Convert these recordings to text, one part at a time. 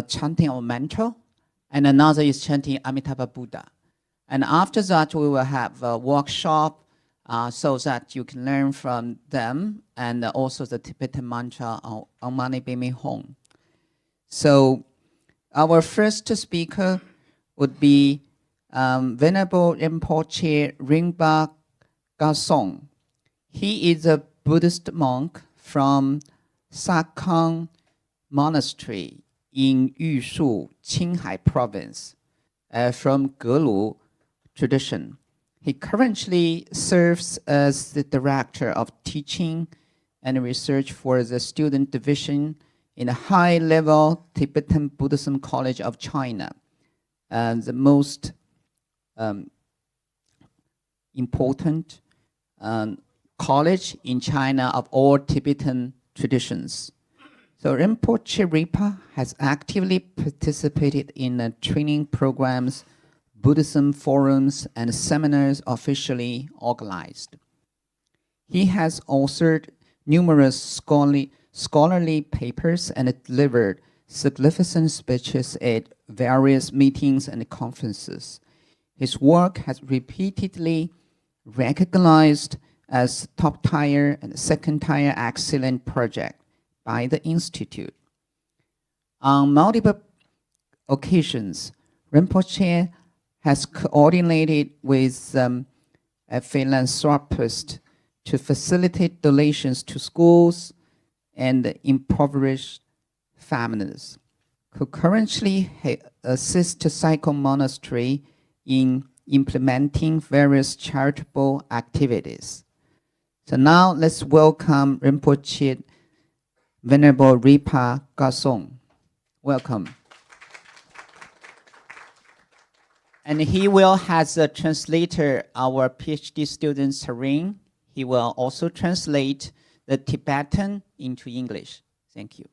chanting of mantra, and another is chanting Amitabha Buddha. And after that, we will have a workshop so that you can learn from them, and also the Tibetan mantra Om Mani Padme Hum. So our first speaker would be Venerable Rinpoche Ringpa Gasong. He is a Buddhist monk from Sakang Monastery in Yushu, Qinghai Province, from Gelu tradition. He currently serves as the Director of Teaching and Research for the Student Division in the high-level Tibetan Buddhism College of China, the most important college in China of all Tibetan traditions. So Rinpoche Rinpa has actively participated in training programs, Buddhism forums, and seminars officially organized. He has authored numerous scholarly papers and delivered significant speeches at various meetings and conferences. His work has repeatedly recognized as top-tier and second-tier excellent project by the Institute. On multiple occasions, Rinpoche has coordinated with a philanthropist to facilitate donations to schools and impoverished families, who currently assist Cycle Monastery in implementing various charitable activities. So now let's welcome Rinpoche Venerable Rinpa Gasong. Welcome. And he will has a translator, our PhD student Sarin. He will also translate the Tibetan into English. Thank you.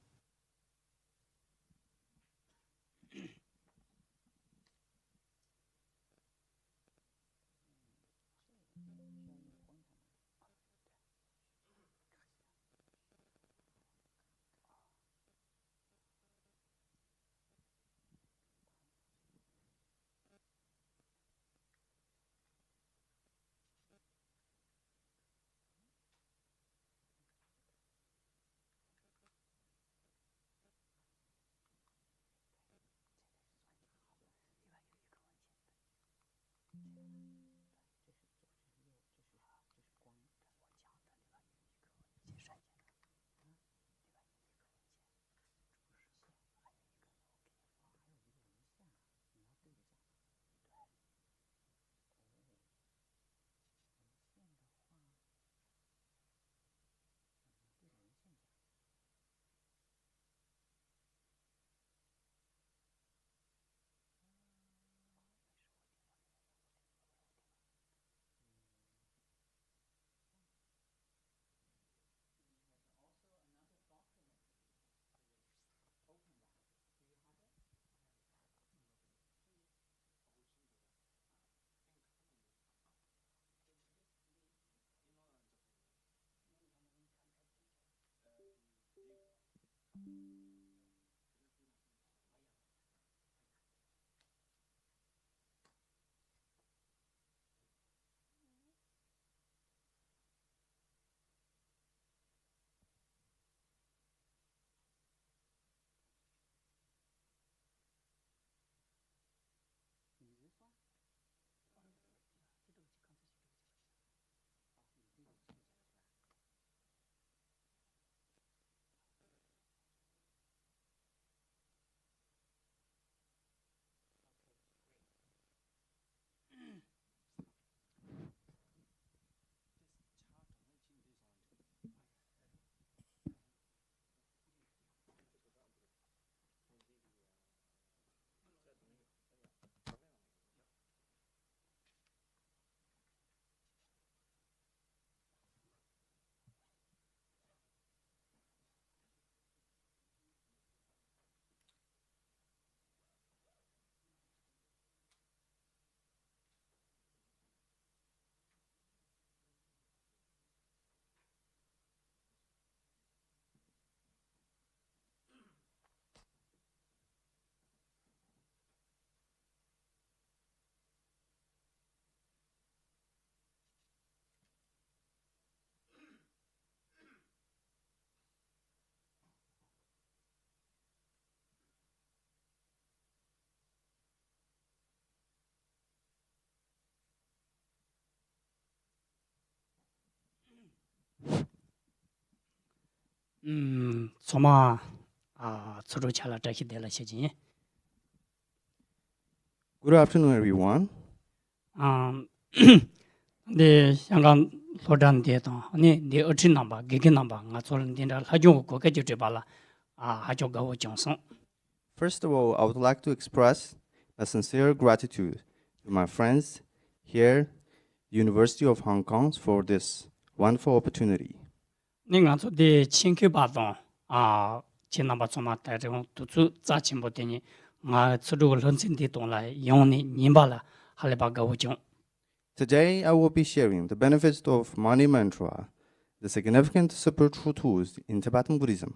소마 서로 잘 알아기 되라 시지. Good afternoon, everyone. 네 향강 소단 데도 아니 네 어치 넘바 게게 넘바 nga soln dinda hajo ko ke jute bala hajo gawo jongson. First of all, I would like to express a sincere gratitude to my friends here, University of Hong Kong, for this wonderful opportunity. Ninga so de chinke ba don chinamba soma ta de tu zu za chimbo de ni nga tsudu lon sin de don la yong ni nimba la hale ba gawo jong. Today, I will be sharing the benefits of Money Mantra, the significant spiritual tools in Tibetan Buddhism.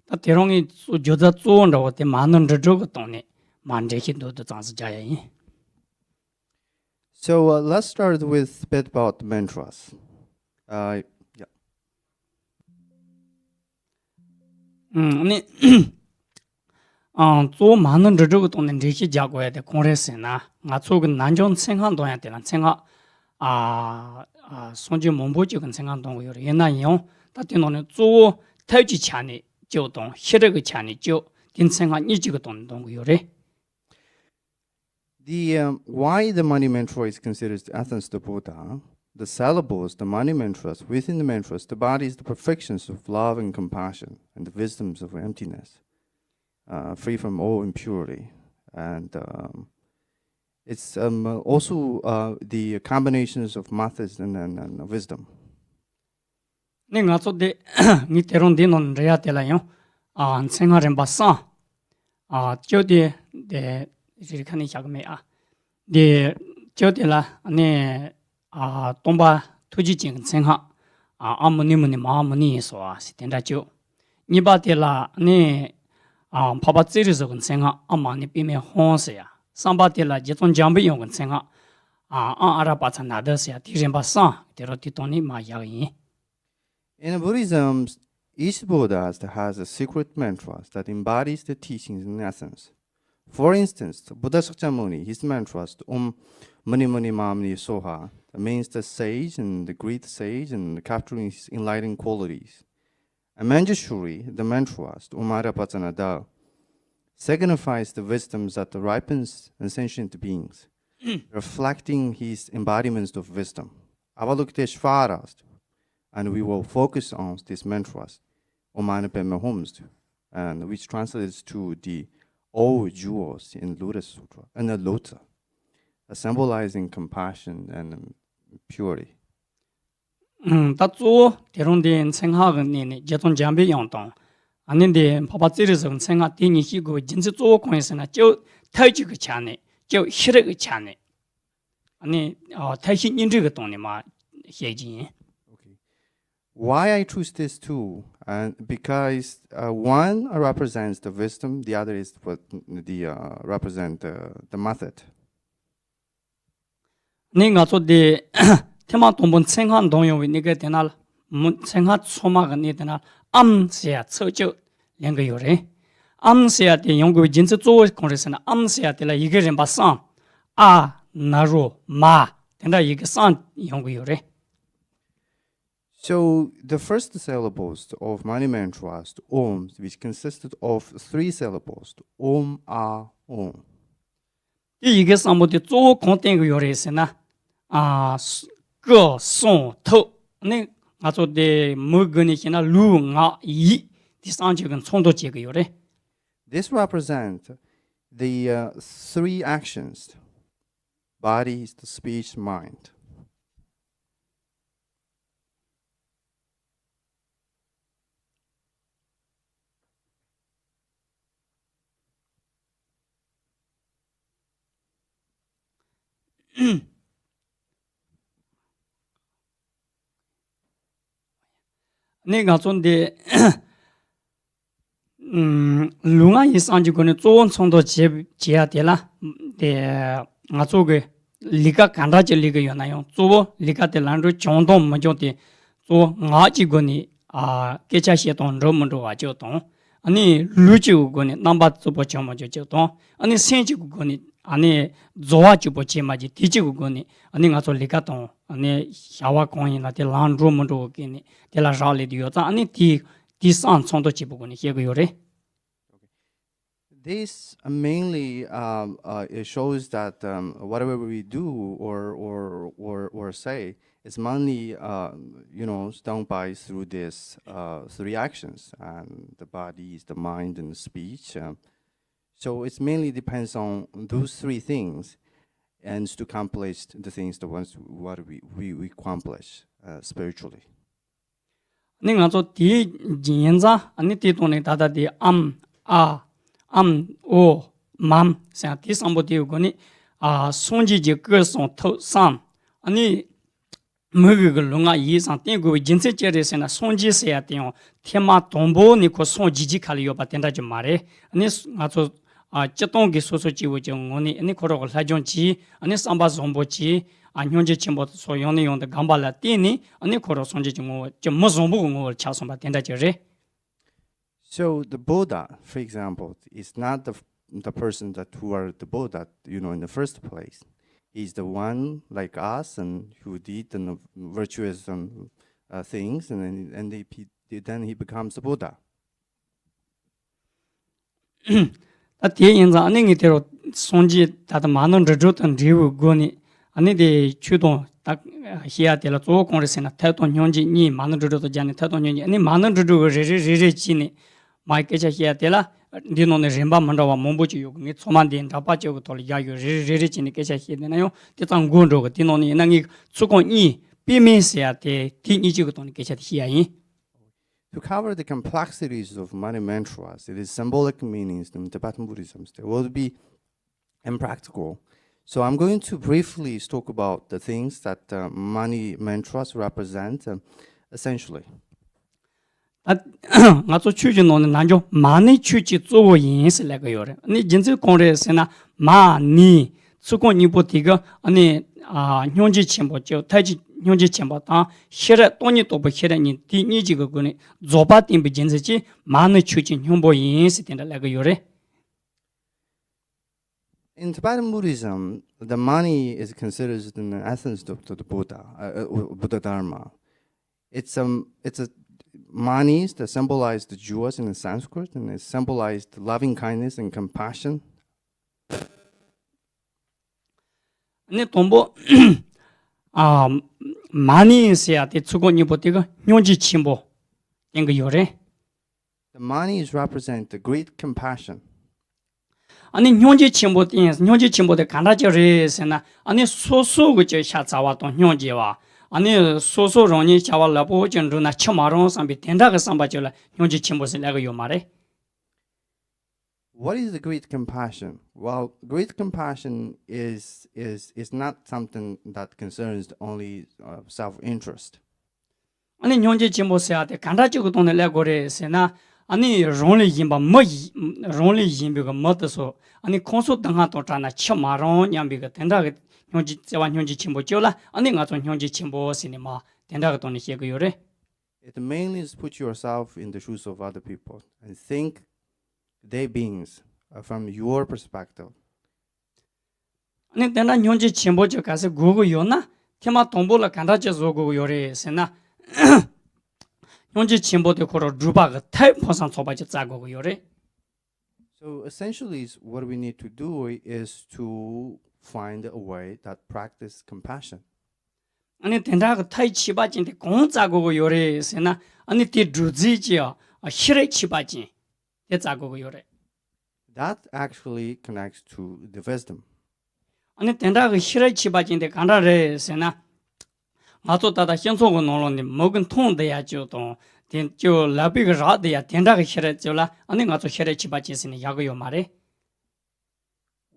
다 대롱이 조자 조원라고 때 많은 저거 동네 만제히도 장스 자야이. So let's start with a bit about the mantras. Yeah. 아니 조 많은 저거 동네 제시 자고야 돼 공레스나 나초근 난종 생한동야 되는 생각 손지 몸보지근 생한동 요리 옛날이요 다 되는 조 태지 찬이 조동 히르그 찬이 조 딘생한 이지가 동동 요리. Why the money mantra is considered the essence of the Buddha, the syllables, the money mantras, within the mantras, the body is the perfections of love and compassion, and the wisdoms of emptiness, free from all impurity. And it's also the combinations of methods and wisdom. 내가 저때 니 때론 되는 레야 되라요. 생활은 봤어. 저때 네 이렇게 하는 작업에 네 저때라 네 동바 투지진 생활 아무니무니 마무니서 시된다죠. 니바텔라 네 파바찌르서 생활 아마니 비메 혼세야. 삼바텔라 제톤 잠비 용 생활 아라바차 나더스야 디른 봤어. 데로 디톤이 마야이. In Buddhism, each Buddha has a secret mantra that embodies the teachings in essence. For instance, Buddha Shakyamuni, his mantras, Mani Mani Mamani Soha, means the sage and the great sage and capturing his enlightening qualities. And Manjushri, the mantras, Umara Patanada, signifies the wisdoms that ripens in sentient beings, reflecting his embodiments of wisdom. Avalokiteshvaras, and we will focus on these mantras, Omana Pema Homs, and which translates to the all jewels in Lotus Sutra and the Lota, symbolizing compassion and purity. 다조 대론된 생각은 네네 제톤 잠비 용동 아닌데 파바찌르서 생각 되니시고 진짜 조 공에서나 저 타지그 차네 저 히르그 차네 아니 타신 인지가 동네마 해지. Why I choose this two? And because one represents the wisdom, the other is what represent the method. 내가 저때 테마 동본 생한 동요위 네가 되날 생한 소마가 네 되날 암세야 처저两个 요래 암세야 때 연구 진짜 조 공에서나 암세야 때라 이게 좀 봤어 나로 마 된다 이게 산 연구 요래. So the first syllables of Money Mantras, Om, which consisted of 3 syllables, Om, Om. 이게 사모데 조 content 요래서나 거 송토 네 아저데 먹으니나 루가 이 디산적은 총도제가 요래. This represents the 3 actions: body, the speech, mind. 내가 존데 룽아 이상지고는 좋은 총도 제야 되라 데 나쪽에 리가 간다지 리가 요나요 조 리가 될란로 정도 먼저데 조 나지고니 깨자시던 로문도 와죠동 아니 루지고니 남바 조보 점어죠 아니 생지고니 아니 조아 주보 제마지 뒤지고 거니 아니 가서 리가동 아니 샤와 공이나 데 란드로문도 게니 데라 잘리디오자 아니 디산 손도 지보고니 예고요래. This mainly it shows that whatever we do or say is mainly done by through this three actions and the bodies, the mind, and the speech. So it mainly depends on those three things, and to accomplish the things the ones what we accomplish spiritually. 아니 가서 디 진연자 아니 디도네 다다디 오, 맘, 생, 디삼보디오 거니, 손지지 거송 토산, 아니, 먹을 롱아 이상 땡고 진세제레세나 손지세야 땡어, 테마 동보니 고 손지지 칼리오 바텐다 좀 말해. 아니, 가서 쩌동기 소소지고 정원이 아니 코로걸 사존지, 아니 삼바 좀보지, 현재 침보 소용이 용의 감발라 띠니, 아니 코로 손지지 좀 무좀보고 뭐 차선 바텐다 저래. So the Buddha, for example, is not the person that who are the Buddha, in the first place. He's the one like us and who did the virtuous things, and then he becomes the Buddha. 대인자 안행이대로 손지 다다 많은 저줬던 리우 거니 아니데 추동 딱 해야 될 조건에서나 태동 현지 니 많은 저줘도 자네 태동 현지 아니 많은 저조 레레레지니 마이케자 해야 될라 니노네 렘바 만다와 몸보지 요금이 초만된 다빠지고 돌 야유 레레레지니 깨자 해야 되나요 대장 군로가 디노니 나기 수건이 비면서야 돼 디니지고 돈 깨자 해야이. To cover the complexities of money mantras, it is symbolic meanings in Tibetan Buddhism. It will be impractical. So I'm going to briefly talk about the things that money mantras represent, essentially. 나도 추진노는 난조 많이 추지做인스 레고요래. 아니 진짜 공례에서나 많이 수건 이보티가 아니 현지 첨보죠. 타지 현지 첨보다 실에 돈이 또 버히라니 디니지가 거니 조바팀 비진지 많이 추지 현보 인스 된다 레고요래. In Tibetan Buddhism, the money is considered in the essence of the Buddha, Buddha Dharma. It's monies that symbolize the jewels in the Sanskrit, and it symbolized loving kindness and compassion. 네 돈보 많이 있어야 돼. 수건이 보티가 현지 침보 된거 요래. The monies represent the great compassion. 아니 현지 침보대 간다저레스나 아니 소소고 저 샤자와도 현지와 아니 소소론이 자발라보 전루나 처마론 상비 된다가 상바절라 현지 침보스 내가 요 말에. What is the great compassion? Well, great compassion is not something that concerns only self-interest. 아니 현지 침보스야 돼 간다저고 돈을 내고레스나 아니 론리 임바 뭐 론리 임비가 뭐더서 아니 콘소 당하 도타나 처마론 냠비가 된다가 현지 제완 현지 침보죠라 아니 가서 현지 침보스니마 된다가 돈이 해고요래. It mainly is put yourself in the shoes of other people and think they beings from your perspective. 아니 된다 현지 침보죠 가서 고고요나 테마 동보라 간다저 고고요래스나 현지 침보대 코로 루바가 타입 포상 소바지 짜고 요래. So essentially what we need to do is to find a way that practice compassion. 아니 된다가 타이 치바진데 공 짜고 요래스나 아니 디 주지지요. 실에 치바지. 대 짜고 요래. That actually connects to the wisdom. 아니 된다가 실에 치바진데 간다래스나 마도 다다 현소고 놀론데 먹은 통돼야 줘도 저 라비가 라데야 된다가 실에 줘라 아니 가서 실에 치바지스니 야고요 말에.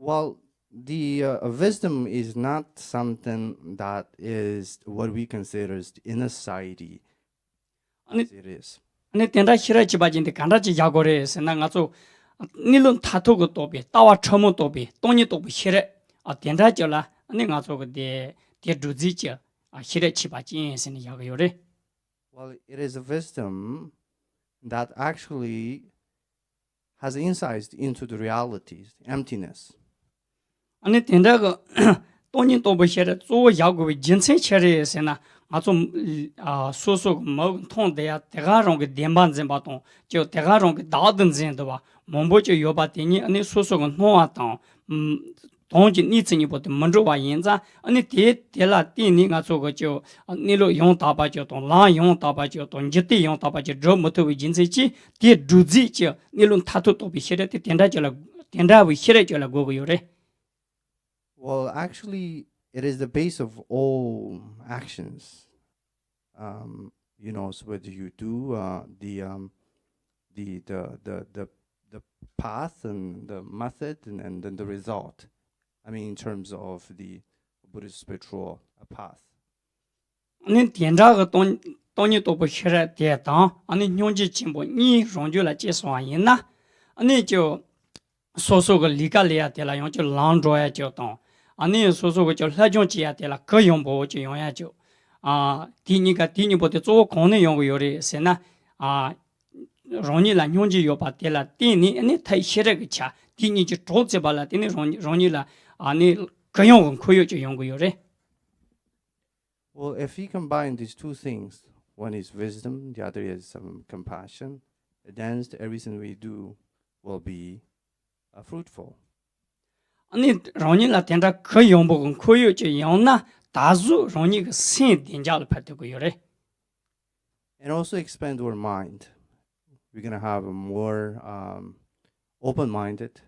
Well, the wisdom is not something that is what we consider in a society. 아니 It is. 아니 된다 실에 치바진데 간다지 야고래스나 가서 니론 타토고 또비 따와 처모 또비 돈이 또비 실에 된다 줘라 아니 가서 그데 대 주지지 실에 치바지스니 야고요래. Well, it is a wisdom that actually has insights into the realities, emptiness. 아니 된다가 돈이 또 버셔라 조 야고 진체 처리에서나 아좀 소소 뭐 통돼야 대가롱 그 dem반진 바통 저 대가롱 그 다든 진도 봐 몸보죠 요바티니 아니 소소가 노아당 동지 니츠니 보다 먼저 와 인자 아니 대라 띠니 가서 저 니로 용 다바죠 동라용 다바죠 동지티 용 다바죠 저 못도 진세지 대 두지죠 니론 타토 또 비셔라 된다절라 된다위 싫어져라 고고 요래. Well, actually, it is the base of all actions. So whether you do the path and the method and then the result. I mean, in terms of the Buddhist spiritual path. 아니 된다가 돈이 또 버셔라 대다 아니 뇽지 진보 니 롱줄라 제소아이나 아니 저 소소가 리가리아 되라 용저 랑조야 저동 아니 소소가 저 라종지야 되라 그 용보 저 용야죠 디니보다 조 공의 용고 요리 세나 롱니라 뇽지 요바 되라 디니 아니 타이시르 그차 디니 저 조제 발라 디니 롱니라 아니 그 용은 코요 저 용고 요리. Well, if we combine these two things, one is wisdom, the other is compassion, then everything we do will be fruitful. 아니 롱니라 된다 그 용복은 코요 저 용나 다수 롱니 그 신된자를 받고 요래. And also expand our mind. We're going to have a more open-minded,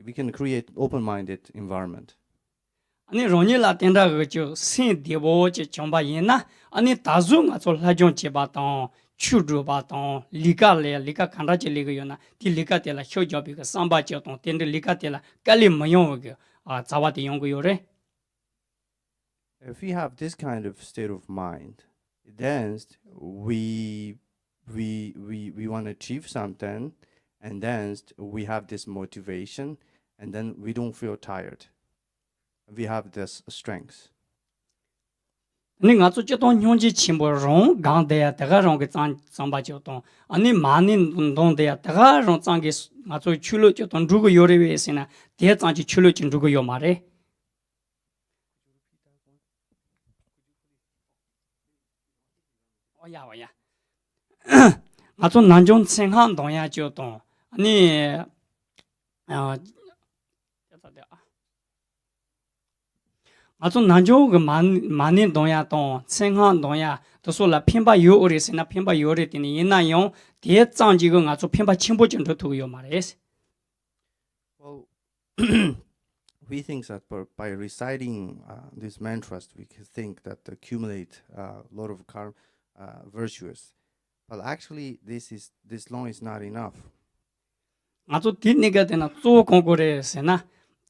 we can create open-minded environment. 아니 롱니라 된다 그저 신대보 저 정바이나 아니 다수 가서 라종 제바당 추주바당 리가 칸라지 리가요나 디 리가텔라 쇼조비가 삼바죠동 텐데 리가텔라 깔리 모용거 자와디 용고 요래. If we have this kind of state of mind, then we want to achieve something, and then we have this motivation, and then we don't feel tired. We have this strength. 아니 가서 저동 형지 침보롱 강대야 대가롱 그 장바죠동 아니 많이 운동대야 대가롱 장게 가서 출로 저동 누구 요리에서나 대장지 출로 진 누구 요 말에. 오야 가서 난종 생한 동야 저동 아니 아주 난조 그 많이 동야동 생한 동야 도소라 편바 요리스나 편바 요리티니 이나용 대장지가 아주 편바 침보전도 두고요 말이스. Well, we think that by reciting these mantras, we can think that accumulate a lot of virtues. But actually, this long is not enough. 아주 뒷니가 되나 조 공고래스나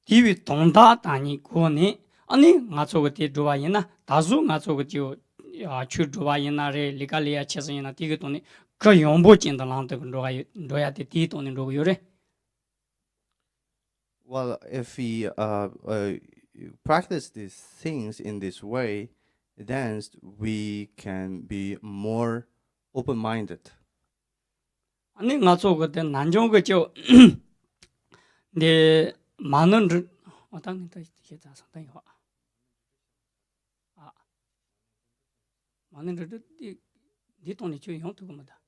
디위 동다다니 고니 아니 가서 그때 좋아이나 다수 가서 그죠 추 좋아이나래 리갈리아 체스이나 디게 돈이 그 용보 진단한테 로야 디 돈이 로요래. Well, if we practice these things in this way, then we can be more open-minded. 아니 가서 그때 난종 그죠 네 많은 어떤다 이게 다 상당히 많은 네 돈이 저 용도가 뭐다.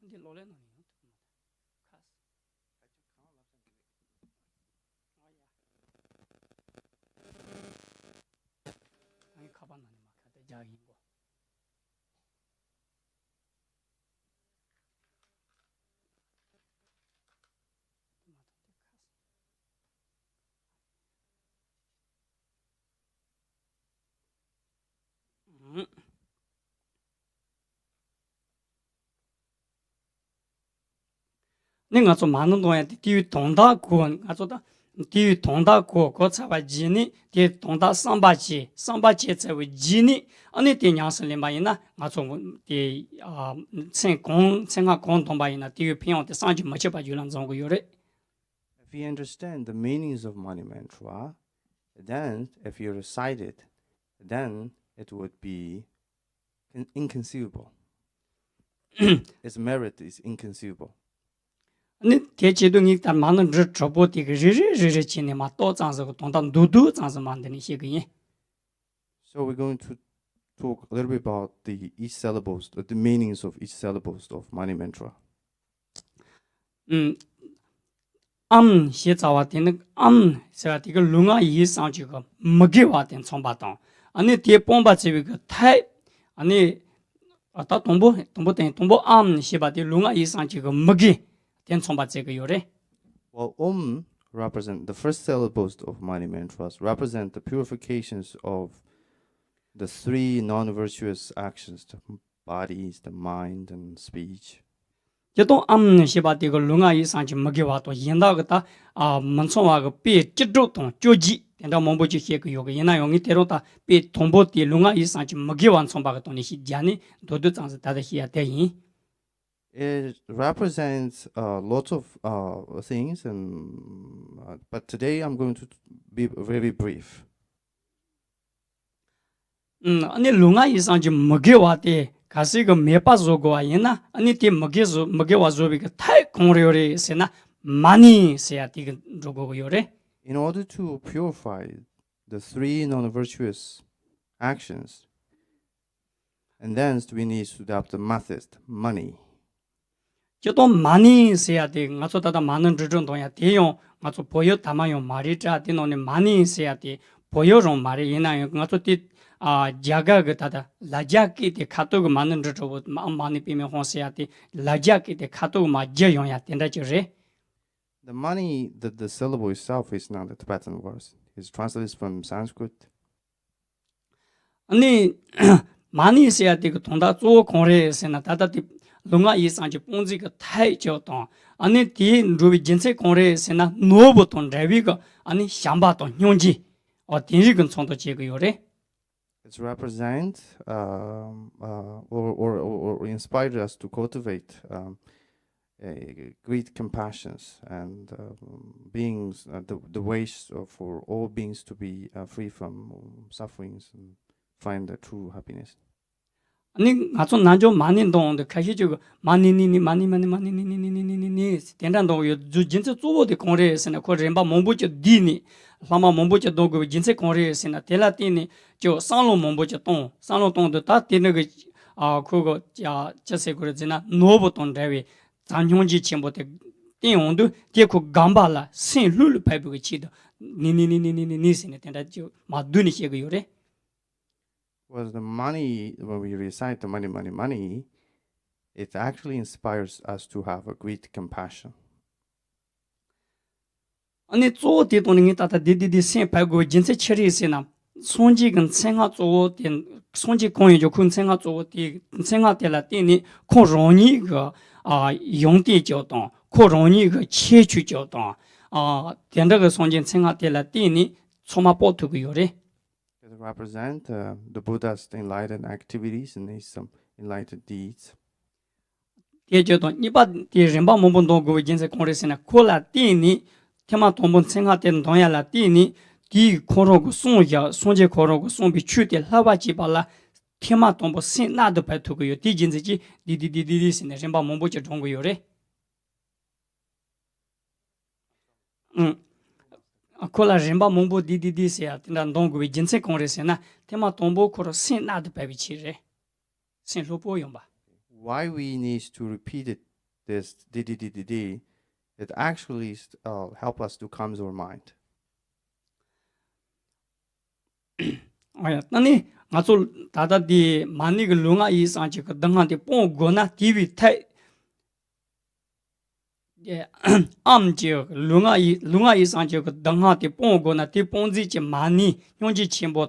이제 놀래는 아니 가방 안에 막 갖다 자기 거. 내가 좀 많은 동안 뒤 동다 구원 가서다 뒤 동다 구고 차바 지니 뒤 동다 삼바지 제의 지니 아니 대냥슬림 바이나 가좀 생각 공동바이나 뒤 평한테 상지 맞춰 봐 주는 정도 요래. If we understand the meanings of money mantra, then if you recite it, then it would be inconceivable. Its merit is inconceivable. 아니 대체도 니다 많은 저 저보디 그 리리 치네 마또 장서 동단 두두 장서 만드는 시기에. So we're going to talk a little bit about the each syllables, the meanings of each syllables of Mani Mantra.写早啊的那个是吧？这个龙啊以上这个没给话的从巴当，你第半把这个太，你到东部是吧？的龙啊以上这个没给，点从把这个有嘞。 Well, represent the first syllables of Mani Mantras represent the purifications of the three non-virtuous actions: the bodies, the mind, and speech. 这种是吧？这个龙啊以上就没给话多，引导个他门从话个别接触同交际，点到门部就写个有个引导用你带动他别同步的龙啊以上就没给完从把个东西是讲呢，多多长是他的写带引。 It represents lots of things, but today I'm going to be very brief. 你龙啊以上就没给话的。 가서 이거 매파 조고 아니나 아니 티 먹게 와 조비가 타이 공료리 세나 많이 세야 티가 조고 요래. In order to purify the three non-virtuous actions, and then we need to adopt the method, money. 저도 많이 세야 돼. 가서 다다 많은 주정도야 대용 가서 보여 담아요 말이자 되노네 많이 세야 돼. 보여로 말이 이나요. 가서 티 자가 그 다다 라자기 때 카톡 많은 저거 많이 비면 혼세야티 라자기 때 카톡 맞게 용야 된다 저래. The money, the syllable itself is not the Tibetan words. It's translated from Sanskrit. 아니 많이 세야티 그 돈다 조 공래에서나 다다티 롱아 이상지 본지 그 타이죠도 아니 디 루비 진세 공래에서나 노보통 레비가 아니 샴바도 용지 딘리근 총도 제거 요래. It represents or inspired us to cultivate a great compassions and beings, the ways for all beings to be free from sufferings and find the true happiness. 아니 가서 나좀 많이 동데开始 저거 많이 된다도 요 진짜 쪼보데 공래에서나 그 렘바 몸부터 디니 라마 몸부터 도고 진짜 공래에서나 텔라티니 저 상로 몸부터 동 상로 동도 다 되는 거 그거 저세 그러지나 노보통 대위 장용지 침보데 띵용도 제고 감발라 신 룰 파이브가 치도 니니니니니니니스네 된다 저 마두니 시가 요래. Was the money, when we recite the money, it actually inspires us to have a great compassion. 아니 쪼디 돈이 따다 디디디 신 파고 진짜 처리세나 손지근 생활 쪼된 손지 공유죠 군 생활 쪼디 생활텔라 띠니 코로니 그 용디 교동 코로니 그 체취 교동 된다가 손진 생활텔라 띠니 소마 보트고 요래. It represent the Buddha's enlightened activities and some enlightened deeds. 예저도 이바 디rem바 몸본도 그 진짜 공래세나 콜라 띠니 테마 돈본 생활된 동야라 띠니 디 코로고 송야 송제 코로고 송비 추데 라바지 발라 테마 돈보 신나도 발투고요 디진지지 디디디디디스네 rem바 몸보지 종고요래. 콜라 rem바 몸보 디디디스야 난 동고 진짜 공래세나 테마 돈보 코로 신나도 발비치래. 신로보 용바. Why we need to repeat it, this di, it actually help us to calm our mind. 아니 가서 다다디 많이 그 롱아 이상지 그 등한테 뽕고나 디비 타이 예 암지 롱아 이상지 그 등한테 뽕고나 디 뽕지지 많이 용지 침보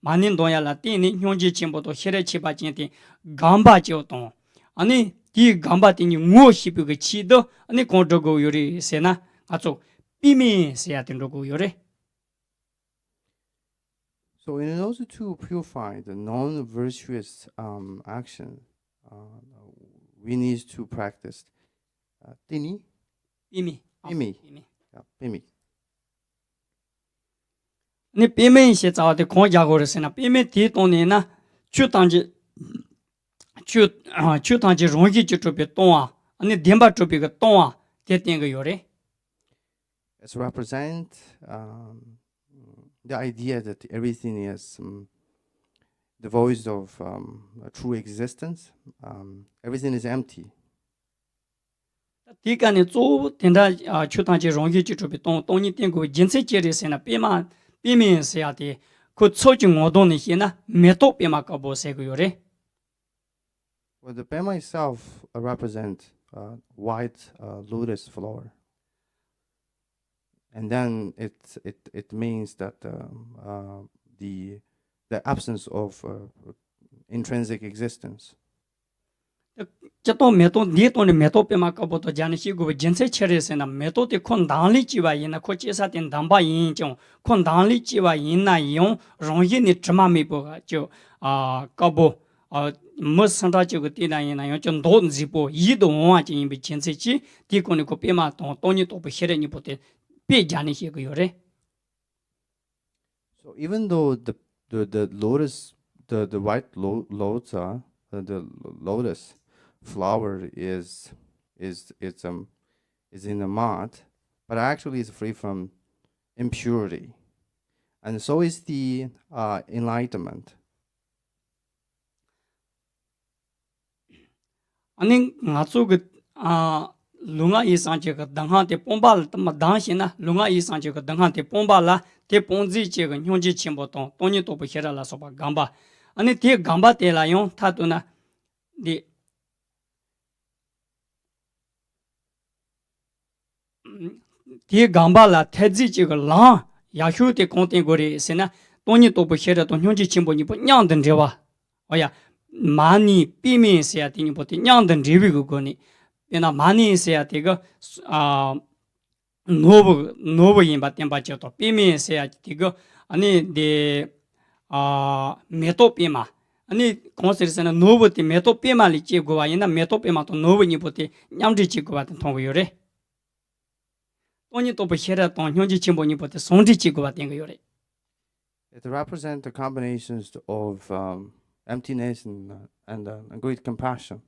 많이 동야라 띠니 용지 침보도 히레치 바진티 감바지오동 아니 디 감바티니 무엇이비 그 치도 아니 고저고 요리 세나 아쪽 비미 세야 된다고 요래. So in order to purify the non-virtuous action, we need to practice tini, 비미. bimi. 니 비미 시자데 공자고르세나 비미 디동네나 추단지 추단지 롱기 주트비 동아 아니 덴바 주비가 동아 대 땡个有嘞。 It's represent the idea that everything is devoid of a true existence. Everything is empty. 第个呢，做听他去当去容易去准备当你点个人生节的时呢，避免是呀的，可操作活动那些呢，没到别嘛搞不是个有嘞。 Well, the Pema itself represent white lotus flower, and then it means that the absence of intrinsic existence. 这到没到你到的没到别嘛搞不到，讲那些个人生节的时呢，没到的看当里几万人呢，可介绍点当把人讲，看当里几万人呢，用容易的芝麻没不个就搞不没生到这个地那人呢，用就多子不移动啊，就因为人生节，地个那个别嘛当你都不写的你不得别讲那些个有嘞。 So even though the lotus the white lotus the lotus flower is in the mud, but actually it's free from impurity, and so is the enlightenment. 你我做个龙啊医生这个等下的崩巴那么当心呢，龙啊医生这个等下的崩巴啦，的崩子这个用起钱不动，当你都不写了啦，说吧讲吧，你的讲吧的啦用他都呢的。 第讲吧了，太子这个狼，也许的讲点过的是呢，当你都不写的，当用起钱不你不娘等着吧？哎呀，骂你避免是呀，你不得娘等这个呢，别那骂你是呀，这个挪不人把点把接到，避免是呀，这个你的没到别嘛。 你讲是是呢，挪不的没到别嘛里结果啊，人那没到别嘛都挪不你不得，娘这结果啊，通过有嘞。 当你都不写的，当用起钱不你不得，送这结果啊，点个有嘞。 It represents the combinations of emptiness and great compassion.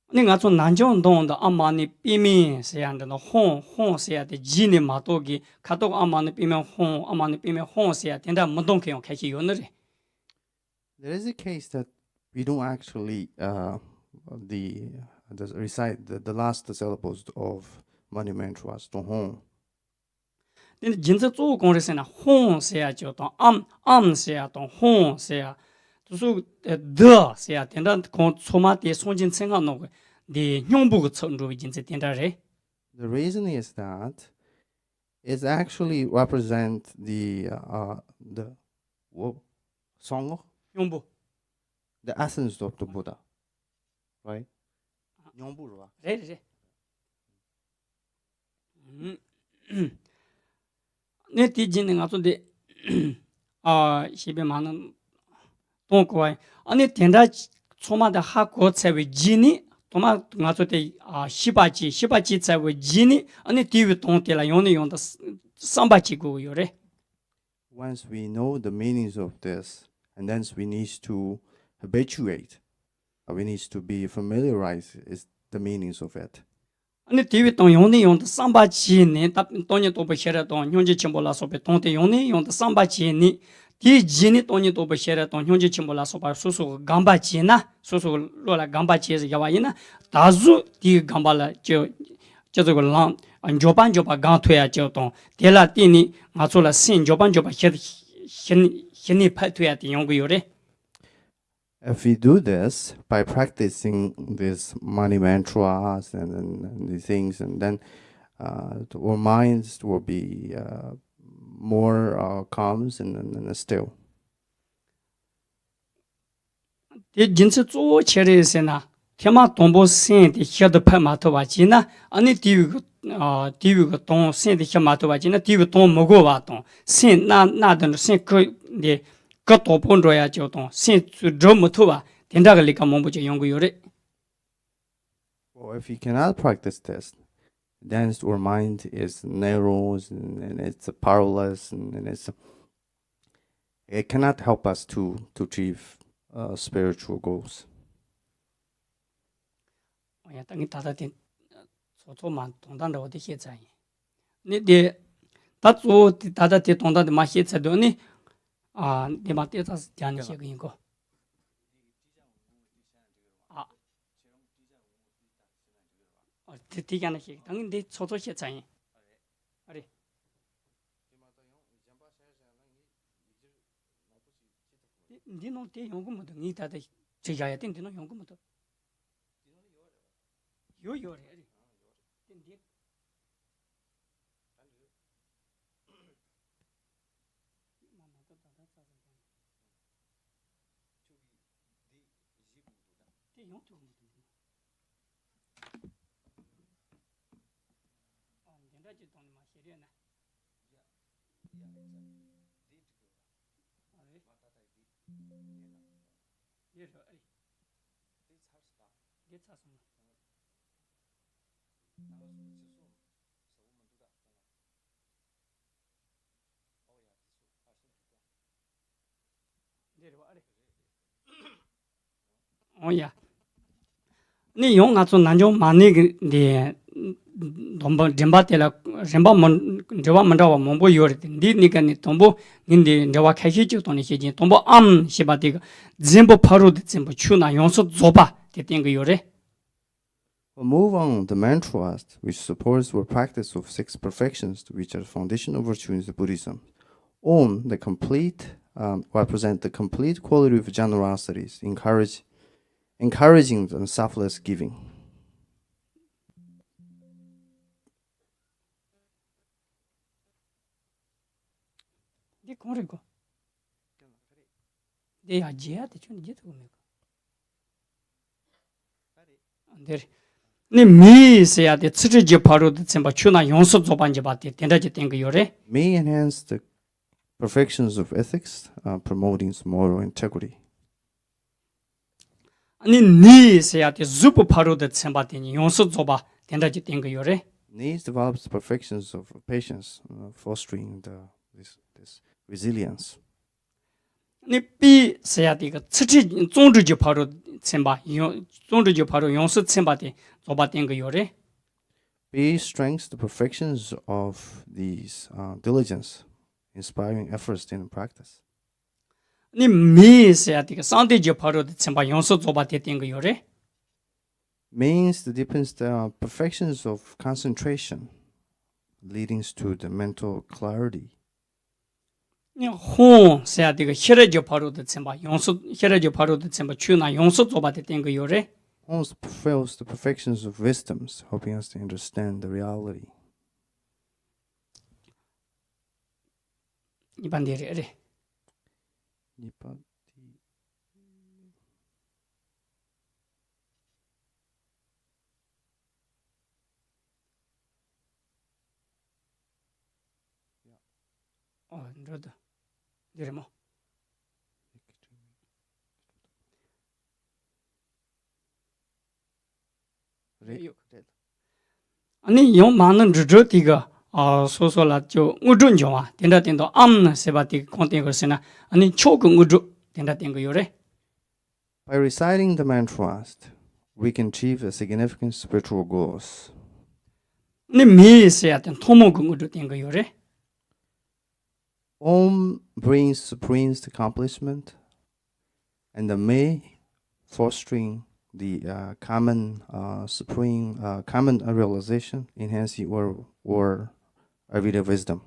你俺从南疆东的阿妈的避免是样的，红是样的，几年嘛多给，看到阿妈的避免红，阿妈的避免红是样，现在没东可用开始用的嘞。 There is a case that we don't actually recite the last syllables of money mantras to home. 但是今次做工的是呢，红是样就当暗是样当红是样，就是的是样，现在讲出马的送进城上那个的用不个程度，今次现在嘞。 The reason is that it actually represent the song, 用不， the essence of the Buddha, right? 用不是吧？对。那第几年俺做的西边嘛能东国你现在出马的韩国才为几年，多嘛俺做的18才为几年，你地位东的了用的300几个有嘞。 Once we know the meanings of this, and then we need to habituate, we need to be familiarized is the meanings of it. 你地位东用的300几年，当年都不写的东，用起钱不拉说别东的用的300几年，第几年当年都不写的东，用起钱不拉说把叔刚把钱呢，叔落来刚把钱是要玩意呢，大叔第刚把了就这个浪，就把刚推啊就东，第了第年俺做了新就把现你派推啊的用个有嘞。 If we do this by practicing these money mantras and the things, and then our minds will be more calm and still. 因此做起来是呢，天马东部县的小的拍码头吧，今呢，你地位个东县的小码头吧，今呢地位东没过吧东，县那的县各多半着呀就东，县这么头吧，天这个里个蒙不就用个有嘞。 Well, if we cannot practice this, then our mind is narrow and it's powerless and it cannot help us to achieve spiritual goals. 我也等于大家的做嘛，同样的我的写在，你的他做大家的同样的嘛写在的呢啊，你嘛第二是讲你写个一个啊，哦，第讲那些，等于你做写在，啊嘞。你弄点用过没得？你大的这家也定弄用过没得？有的，定点。点用就没得。哦，现在就懂了嘛，写的呢。也说哎，也查什么？哦呀，你用那种那种嘛那个的，同步人把的了，人把门这把门着我们不有的，你个你同步你的这把开始就懂那些钱，同步是把这个全部跑入的全部去那用手做吧，这点个有的。We'll move on the man trust, which supports the practice of 6 perfections, which are the foundational virtues of Buddhism. On the complete, represent the complete quality of generosity, encouraging the selfless giving. 네 거래고. 네 아지야 대충 이제 또 뭐. 안돼. 네 미세야 돼 츠르지 바로도 쳔바 추나 용서 조반지 바데 된다지 된거 요래. May enhance the perfections of ethics, promoting moral integrity. 아니 니세야 돼 zupu 바로도 쳔바 되니 용서 조바 된다지 된거 요래. Needs develops the perfections of patience, fostering this resilience. 네 비세야 돼가 츠치 종주지 바로 쳔바 종주지 바로 용서 쳔바데 조바 된거 요래. B strengthens the perfections of these diligence, inspiring efforts in practice. 네 미세야 돼가 상대지 바로 쳔바 용서 조바데 된거 요래. Means the deepens the perfections of concentration, leading to the mental clarity. 혼 세야 되가 혈해져 바로도 쳔바 용서 혈해져 바로도 쳔바 추나 용서 조바데 된거 요래. Also fulfills the perfections of wisdoms, helping us to understand the reality. 이반데레. 너도 이래뭐 아니 용 많은 저저디가 소소라죠 우준죠아 된다 세바디 콘텐츠나 아니 초근 우주 된다 된거 요래. By reciting the man trust, we can achieve the significant spiritual goals. 네 미세야 된 토모근 우주 된거 요래. Om brings supreme accomplishment, and the May fostering the common realization, enhancing or everyday wisdom.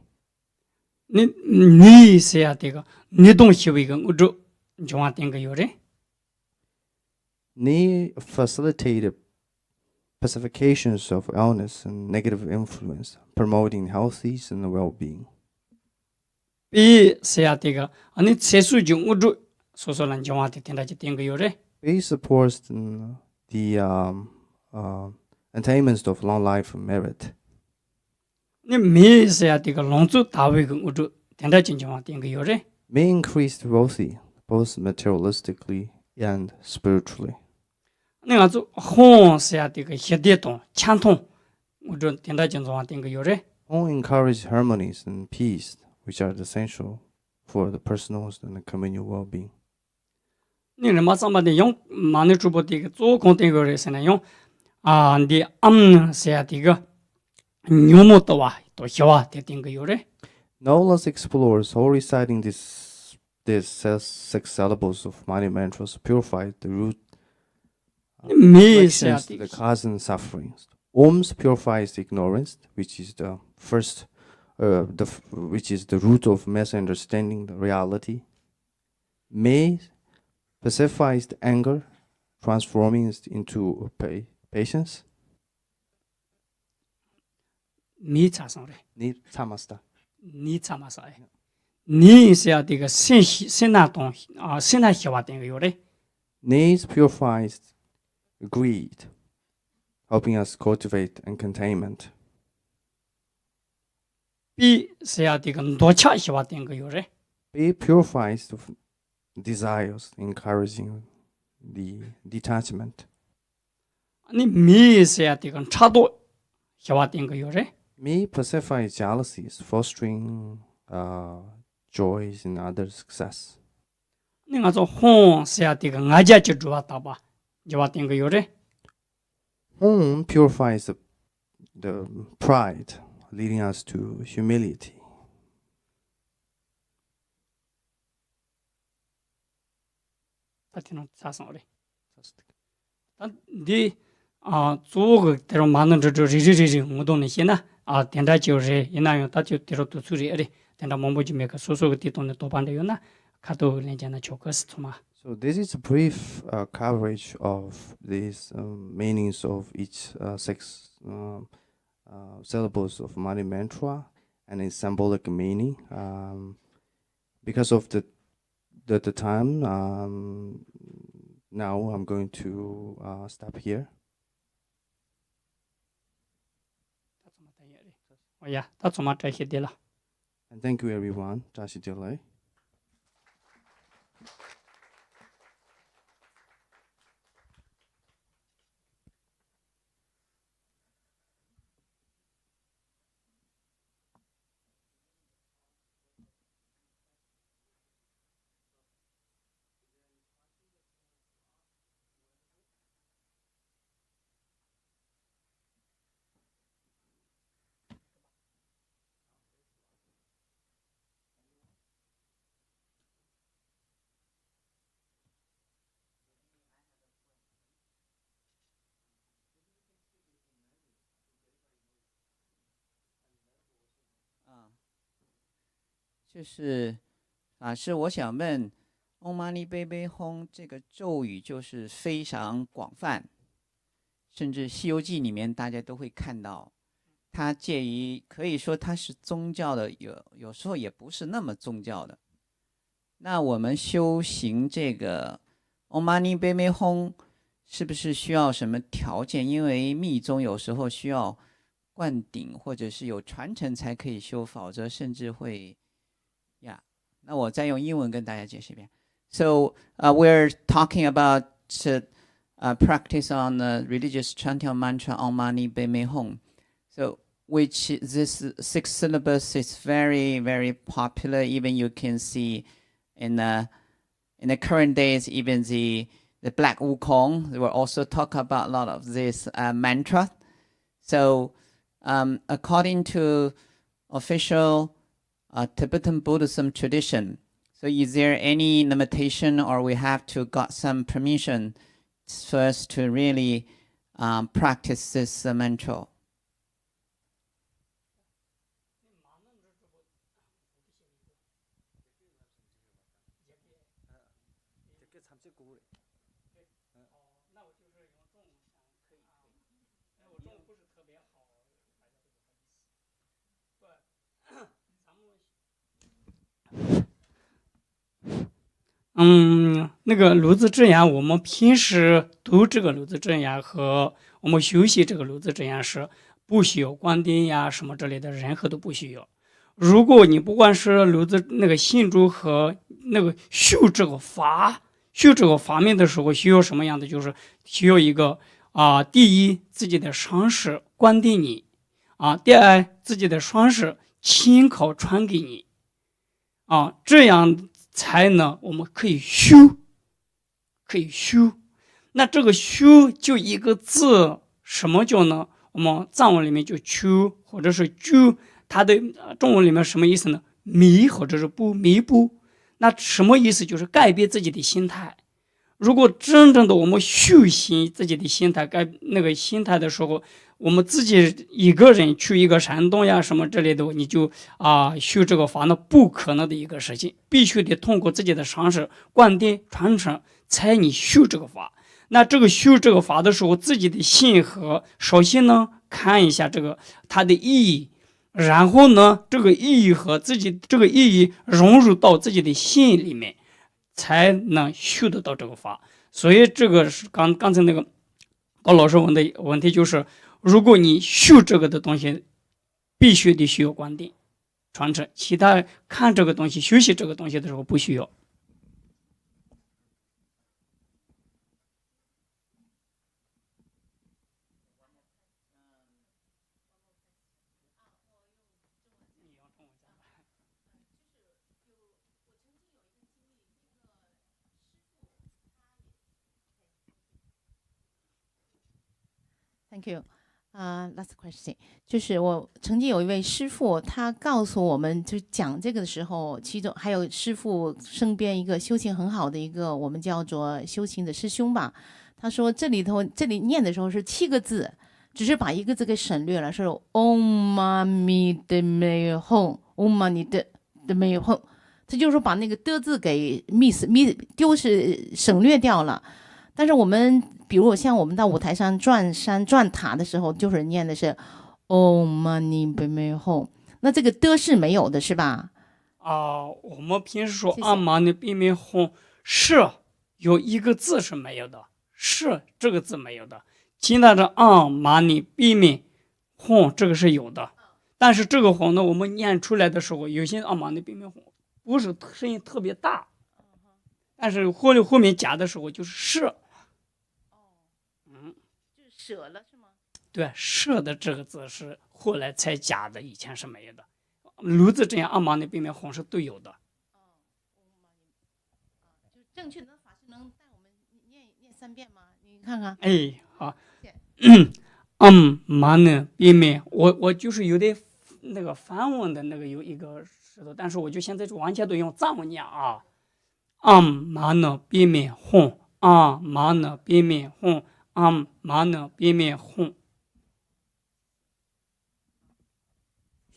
니 세야 되가 니동 시위가 우주 정화 된거 요래. Ni facilitate pacifications of illness and negative influence, promoting healthy and well-being. 비 세야 되가 아니 세수중 우주 소소란 정화대 된다지 된거 요래. It supports the attainment of long life merit. 니 미세야 되가 롱주 다위근 우주 된다지 정화 된거 요래. May increase the wealthy, both materialistically and spiritually. 내가 저 혼세야 되가 해대동 찬통 우주 된다지 정화 된거 요래. All encourage harmonies and peace, which are essential for the personal and the communal well-being. 你人嘛怎么的用嘛你主播这个做工这个人是呢用你写这个牛木多啊多小啊这定个有嘞。 Now let's explore how reciting these six syllables of mighty mantras purifies the root 没写 afflictions, 的 the cause and sufferings. Oms purifies the ignorance, which is the first, which is the root of misunderstanding the reality. Me pacifies the anger, transforming it into patience. 没插上嘞， Ni 참았다. 你插嘛啥？你写这个现那东西现那小话定个有嘞。 Needs purifies greed, helping us cultivate and containment. 比写这个多恰小话定个有嘞。 B purifies the desires, encouraging the detachment. 你没写这个差多小话定个有嘞。 Me pacifies jealousies, fostering joys in others' success. 你按照红写这个俺家就主要打吧，就话定个有嘞。 Home purifies the pride, leading us to humility. 他听到插上嘞。你做个这种蛮能这我都能行呢电台就是一那样，他就这种都处理的，电台某某就没个个地方的多半的有呢，看到人家那巧克是嘛。 So this is a brief coverage of these meanings of each six syllables of Mani Mantra and its symbolic meaning. Because of the time, now I'm going to stop here. 哎呀，他怎么这些的了？ And thank you everyone. 다시 delay.就是法师，我想问，Om Mani Padme Hum 这个咒语就是非常广泛，甚至《西游记》里面大家都会看到，它介于可以说它是宗教的，有时候也不是那么宗教的。那我们修行这个 Om Mani Padme Hum 是不是需要什么条件？因为密宗有时候需要灌顶或者是有传承才可以修，否则甚至会。那我再用英文跟大家解释一遍。So we're talking about practice on religious chanting mantra Om Mani Padme Hum. So which this 6 syllables is very, very popular. Even you can see in the current days, even the Black Wukong, they will also talk about a lot of this mantra. So according to official Tibetan Buddhism tradition. So is there any limitation or we have to got some permission first to really practice this mantra? Mm, 那个炉子真言，我们平时读这个炉子真言和我们学习这个炉子真言是不需要灌顶呀什么之类的，任何都不需要。如果你不管是炉子那个信主和那个修这个法面的时候，需要什么样的？就是需要一个第一自己的上师灌顶你第二自己的上师亲口传给你这样才能我们可以修。那这个修就一个字，什么叫呢？我们藏文里面就修，或者是就，它的中文里面什么意思呢？弥或者是不弥补。那什么意思？就是改变自己的心态。如果真正的我们修行自己的心态，改那个心态的时候，我们自己一个人去一个山洞呀什么之类的，你就修这个法，那不可能的一个事情，必须得通过自己的尝试、灌顶、传承，才你修这个法。那这个修这个法的时候，自己的心和首先呢看一下这个它的意义，然后呢这个意义和自己这个意义融入到自己的心里面，才能修得到这个法。所以这个是刚才那个高老师问的问题，就是如果你修这个的东西，必须得需要观点传承，其他看这个东西学习这个东西的时候不需要。Thank you. Last question. 就是我曾经有一位师傅，他告诉我们，就讲这个的时候，其中还有师傅身边一个修行很好的一个，我们叫做修行的师兄吧。他说这里念的时候是7个字，只是把一个字给省略了，是 Om Mani Padme Hum。Om Mani Padme Hum。他就是说把那个的字给省略掉了。但是我们比如像我们到五台山转塔的时候，就是念的是 Om Mani Padme Hum， 那这个的是没有的是吧？我们平时说谢谢阿玛尼比米哄是有一个字是没有的，是这个字没有的，其他的阿玛尼比米哄这个是有的，但是这个哄呢，我们念出来的时候，有些阿玛尼比米哄不是声音特别大，但是后面加的时候就是是。就是舍了是吗？对，舍的这个字是后来才加的，以前是没有的。炉子这样阿玛尼比米哄是都有的。就正确的法师能带我们念3遍吗？你看看。哎，好谢。玛呢比米，我就是有点那个梵文的那个有一个石头，但是我就现在就完全都用藏文念啊。玛呢比米哄，玛呢比米哄，玛呢比米哄。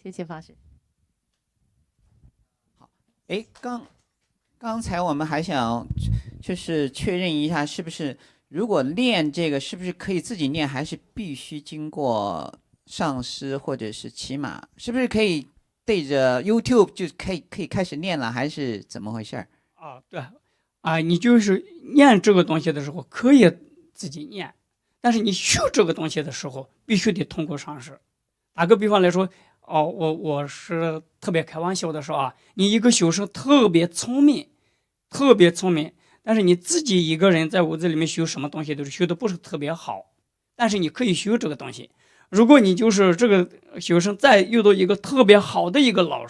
谢谢法师。诶，刚才我们还想就是确认一下，是不是如果练这个，是不是可以自己练，还是必须经过上师或者是骑马？是不是可以对着 YouTube 就可以开始练了，还是怎么回事？对你就是念这个东西的时候可以自己念，但是你修这个东西的时候必须得通过上师。打个比方来说，我是特别开玩笑的说你一个学生特别聪明，但是你自己一个人在屋子里面修什么东西都是修的不是特别好，但是你可以修这个东西。如果你就是这个学生再遇到一个特别好的一个老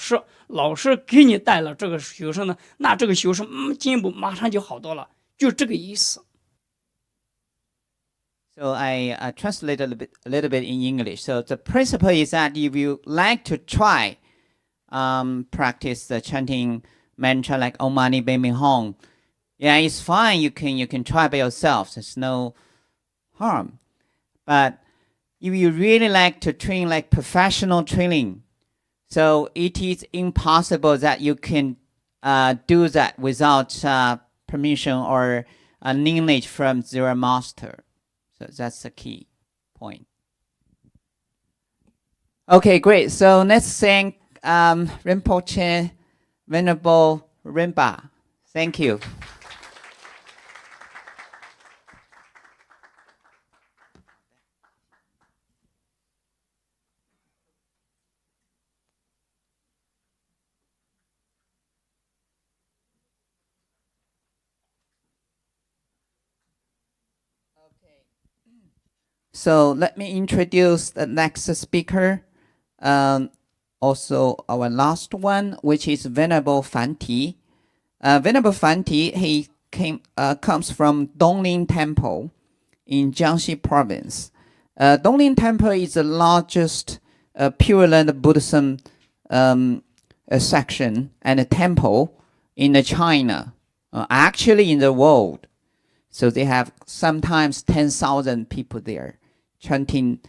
师给你带了这个学生呢，那这个学生进步马上就好多了，就这个意思。So I translate a little bit in English. So the principle is that if you like to try practice the chanting mantra like Om Mani Padme Hum, yeah, it's fine. You can try by yourself. There's no harm. But if you really like to train like professional training, so it is impossible that you can do that without permission or lineage from zero master. So that's the key point. Okay, great. So let's thank Rinpoche, Venerable Rinpa. Thank you. So let me introduce the next speaker. also our last one, which is Venerable Fanti. Venerable Fanti, he comes from Donglin Temple in Jiangxi province. Donglin Temple is the largest Pure Land Buddhism section and a temple in China, actually in the world. So they have sometimes 10,000 people there chanting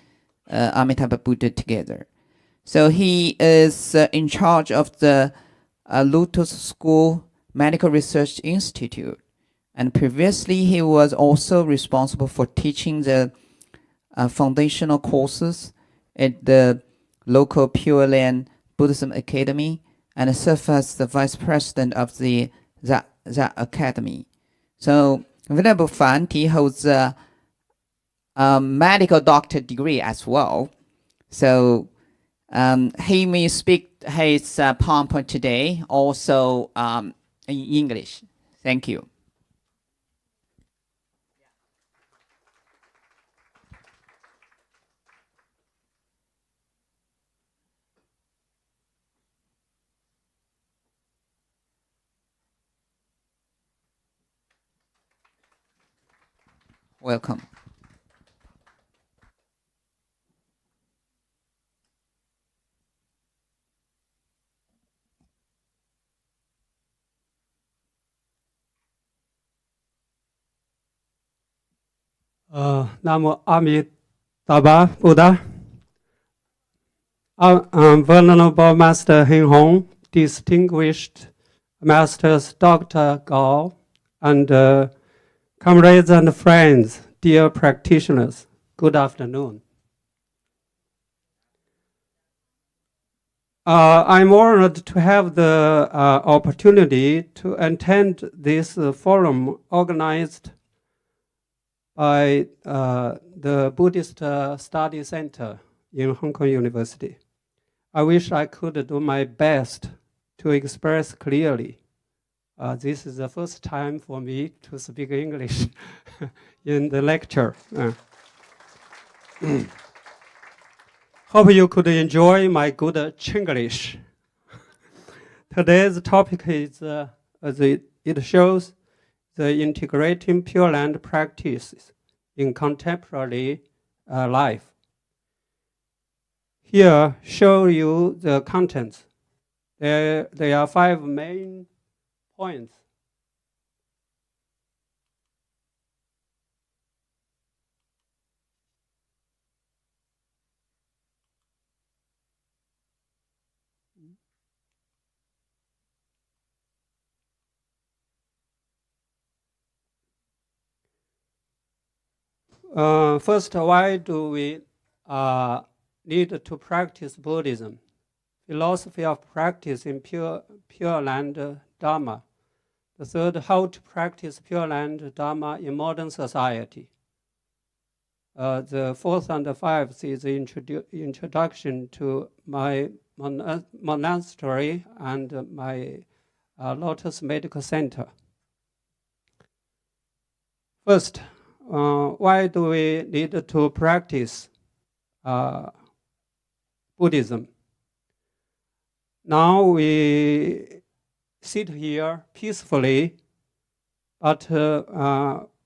Amitabha Buddha together. So he is in charge of the Lotus School Medical Research Institute. And previously, he was also responsible for teaching the foundational courses at the local Pure Land Buddhism Academy and served as the vice president of that academy. So Venerable Fanti holds a medical doctor degree as well. So he may speak his PowerPoint today also in English. Thank you. Welcome. Namo Amitabha Buddha. Venerable Master Heng Hong, distinguished Masters Dr. Gao, and comrades and friends, dear practitioners, good afternoon. I'm honored to have the opportunity to attend this forum organized by the Buddhist Study Center in Hong Kong University. I wish I could do my best to express clearly. This is the first time for me to speak English in the lecture. Hope you could enjoy my good Chinglish. Today's topic is, as it shows, the integrating Pure Land practices in contemporary life. Here, show you the contents. There are 5 main points. First, why do we need to practice Buddhism? Philosophy of practice in Pure Land Dharma. The third, how to practice Pure Land Dharma in modern society. The fourth and the fifth is the introduction to my monastery and my Lotus Medical Center. First, why do we need to practice Buddhism? Now we sit here peacefully, but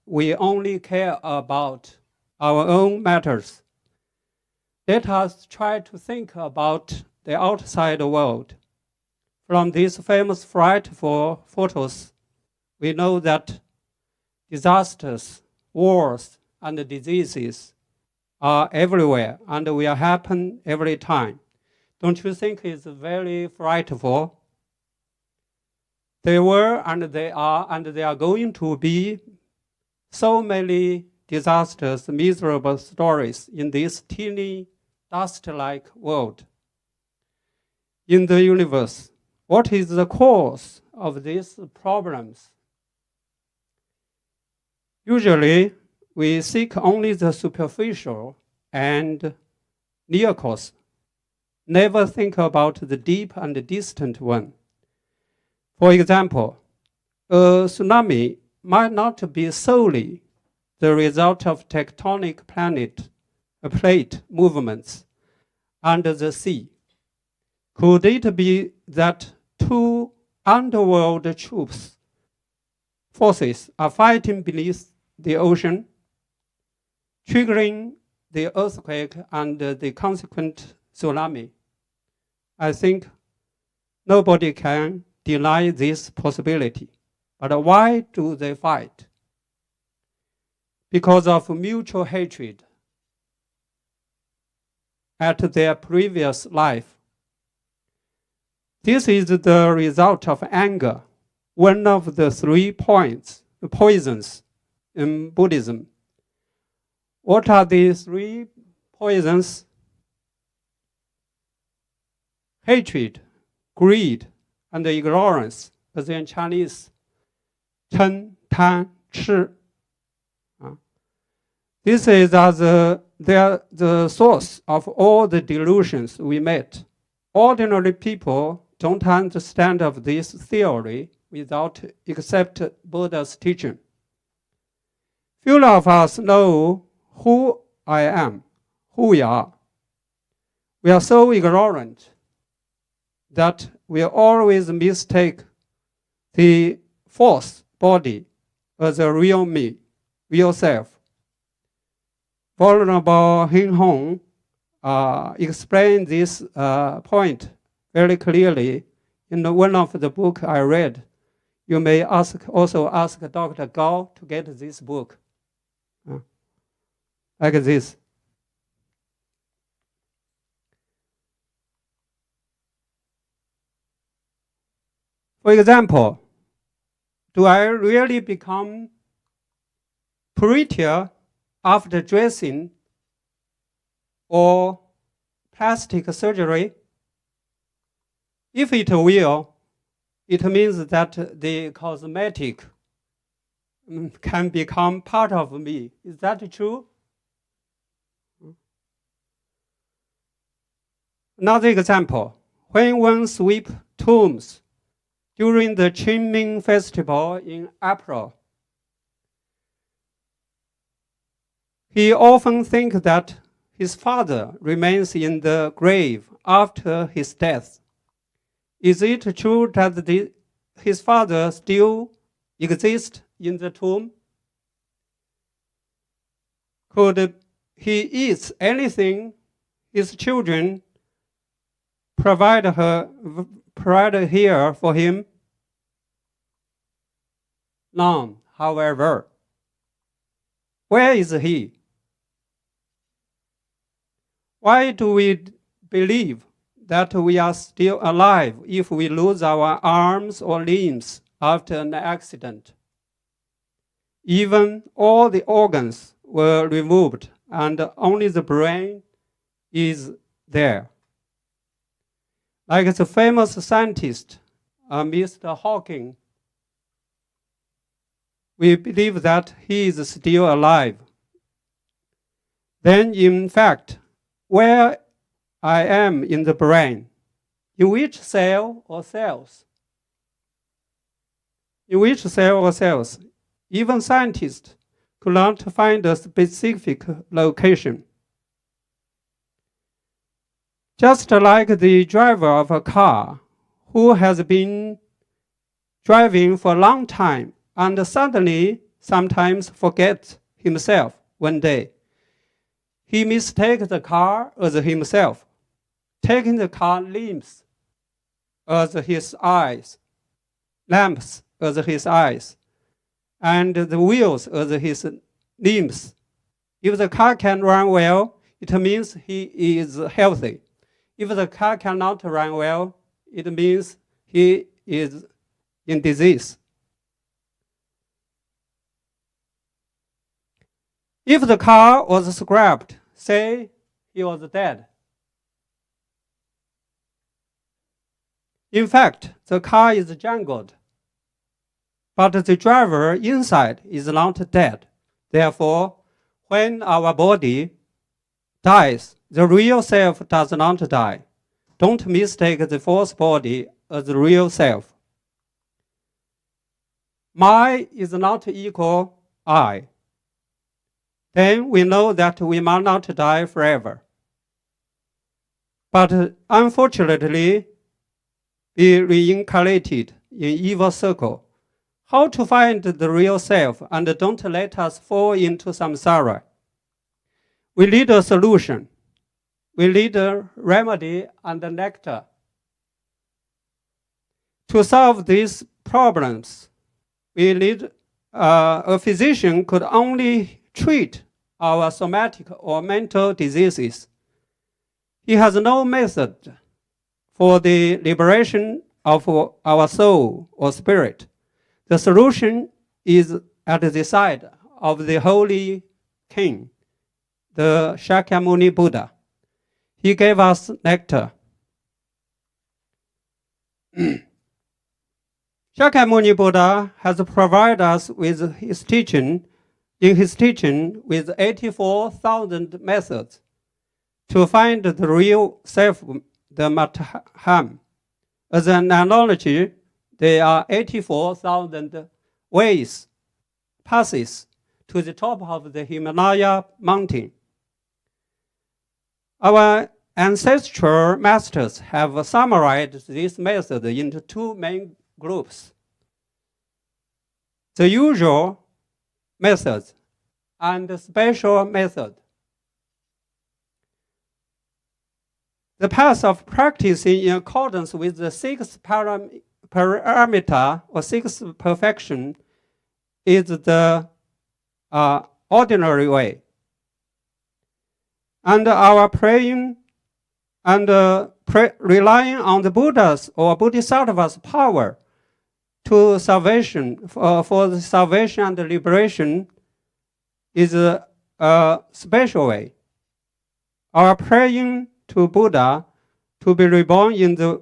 we only care about our own matters. Let us try to think about the outside world. From these famous frightful photos, we know that disasters, wars, and diseases are everywhere and will happen every time. Don't you think it's very frightful? They were and they are going to be so many disasters, miserable stories in this teeny, dust-like world. In the universe, what is the cause of these problems? Usually, we seek only the superficial and near cause. Never think about the deep and distant one. For example, a tsunami might not be solely the result of tectonic plate movements under the sea. Could it be that two underworld forces are fighting beneath the ocean, triggering the earthquake and the consequent tsunami? I think nobody can deny this possibility. But why do they fight? Because of mutual hatred at their previous life. This is the result of anger, one of the 3 poisons in Buddhism. What are these 3 poisons? Hatred, greed, and ignorance, as in Chinese, 嗔、贪、痴. This is the source of all the delusions we met. Ordinary people don't understand of this theory without except Buddha's teaching. Few of us know who I am, who we are. We are so ignorant that we always mistake the false body as a real me, real self. Venerable Hin Hong explained this point very clearly in one of the books I read. You may also ask Dr. Gao to get this book. Like this. For example, do I really become prettier after dressing or plastic surgery? If it will, it means that the cosmetic can become part of me. Is that true? Another example, when one sweeps tombs during the Chanting festival in April, he often thinks that his father remains in the grave after his death. Is it true that his father still exists in the tomb? Could he eat anything his children provide here for him? None, however. Where is he? Why do we believe that we are still alive if we lose our arms or limbs after an accident? Even all the organs were removed and only the brain is there. Like the famous scientist, Mr. Hawking, we believe that he is still alive. Then, in fact, where I am in the brain, in which cell or cells? In which cell or cells? Even scientists could not find a specific location. Just like the driver of a car who has been driving for a long time and suddenly sometimes forgets himself one day. He mistakes the car as himself, taking the car limbs as his eyes, lamps as his eyes, and the wheels as his limbs. If the car can run well, it means he is healthy. If the car cannot run well, it means he is in disease. If the car was scrapped, say he was dead. In fact, the car is jangled, but the driver inside is not dead. Therefore, when our body dies, the real self does not die. Don't mistake the false body as the real self. My is not equal I. Then we know that we might not die forever. but unfortunately be reincarnated in evil circle. How to find the real self and don't let us fall into samsara? We need a solution. We need a remedy and a nectar. To solve these problems, we need a physician could only treat our somatic or mental diseases. He has no method for the liberation of our soul or spirit. The solution is at the side of the holy king, the Shakyamuni Buddha. He gave us nectar. Shakyamuni Buddha has provided us with his teaching, with 84,000 methods to find the real self, the Matham. As an analogy, there are 84,000 ways, passes to the top of the Himalaya mountain. Our ancestral masters have summarized this method into two main groups: the usual methods and the special method. The path of practicing in accordance with the sixth parameter or sixth perfection is the ordinary way. And our praying and relying on the Buddha's or Bodhisattva's power to salvation, for the salvation and the liberation is a special way. Our praying to Buddha to be reborn in the